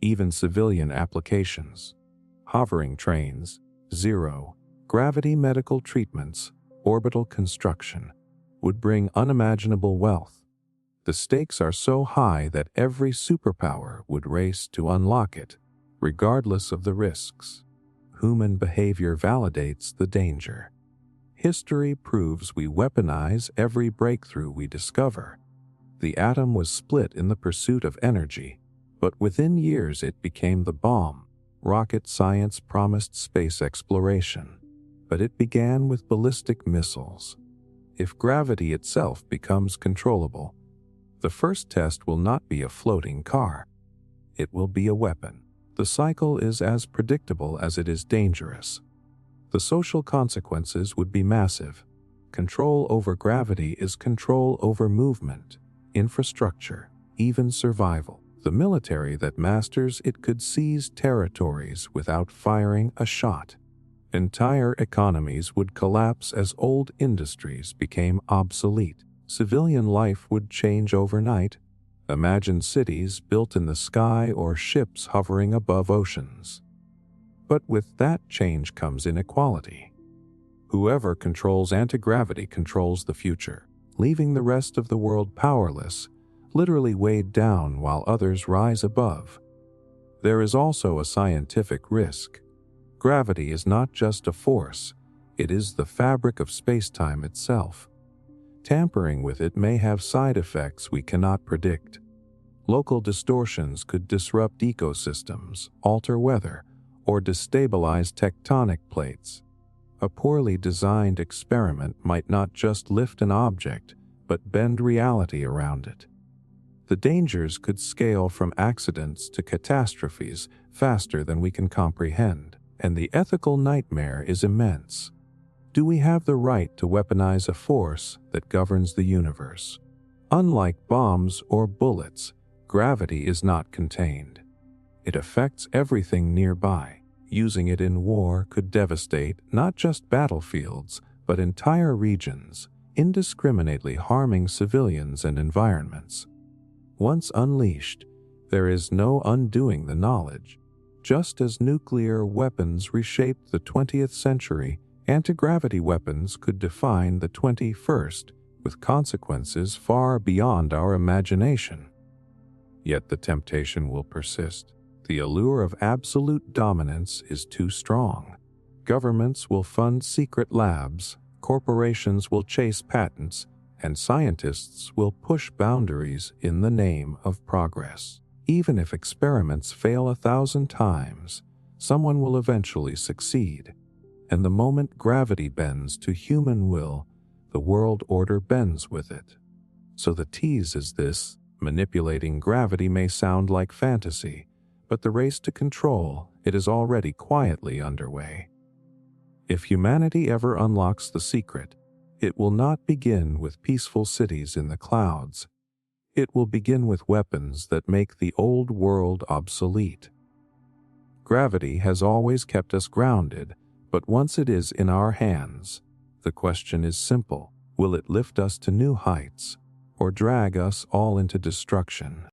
even civilian applications. Hovering trains, zero-gravity medical treatments, orbital construction would bring unimaginable wealth. The stakes are so high that every superpower would race to unlock it, regardless of the risks. Human behavior validates the danger. History proves we weaponize every breakthrough we discover. The atom was split in the pursuit of energy, but within years it became the bomb. Rocket science promised space exploration, but it began with ballistic missiles. If gravity itself becomes controllable, the first test will not be a floating car. It will be a weapon. The cycle is as predictable as it is dangerous. The social consequences would be massive. Control over gravity is control over movement, infrastructure, even survival. The military that masters it could seize territories without firing a shot. Entire economies would collapse as old industries became obsolete. Civilian life would change overnight. Imagine cities built in the sky or ships hovering above oceans. But with that change comes inequality. Whoever controls anti-gravity controls the future, leaving the rest of the world powerless, literally weighed down while others rise above. There is also a scientific risk. Gravity is not just a force, it is the fabric of space-time itself. Tampering with it may have side effects we cannot predict. Local distortions could disrupt ecosystems, alter weather, or destabilize tectonic plates. A poorly designed experiment might not just lift an object, but bend reality around it. The dangers could scale from accidents to catastrophes faster than we can comprehend, and the ethical nightmare is immense. Do we have the right to weaponize a force that governs the universe? Unlike bombs or bullets, gravity is not contained. It affects everything nearby. Using it in war could devastate not just battlefields, but entire regions, indiscriminately harming civilians and environments. Once unleashed, there is no undoing the knowledge. Just as nuclear weapons reshaped the 20th century, anti-gravity weapons could define the 21st, with consequences far beyond our imagination. Yet the temptation will persist. The allure of absolute dominance is too strong. Governments will fund secret labs, corporations will chase patents, and scientists will push boundaries in the name of progress. Even if experiments fail 1,000 times, someone will eventually succeed. And the moment gravity bends to human will, the world order bends with it. So the tease is this: manipulating gravity may sound like fantasy, but the race to control it is already quietly underway. If humanity ever unlocks the secret, it will not begin with peaceful cities in the clouds. It will begin with weapons that make the old world obsolete. Gravity has always kept us grounded, but once it is in our hands, the question is simple: will it lift us to new heights, or drag us all into destruction?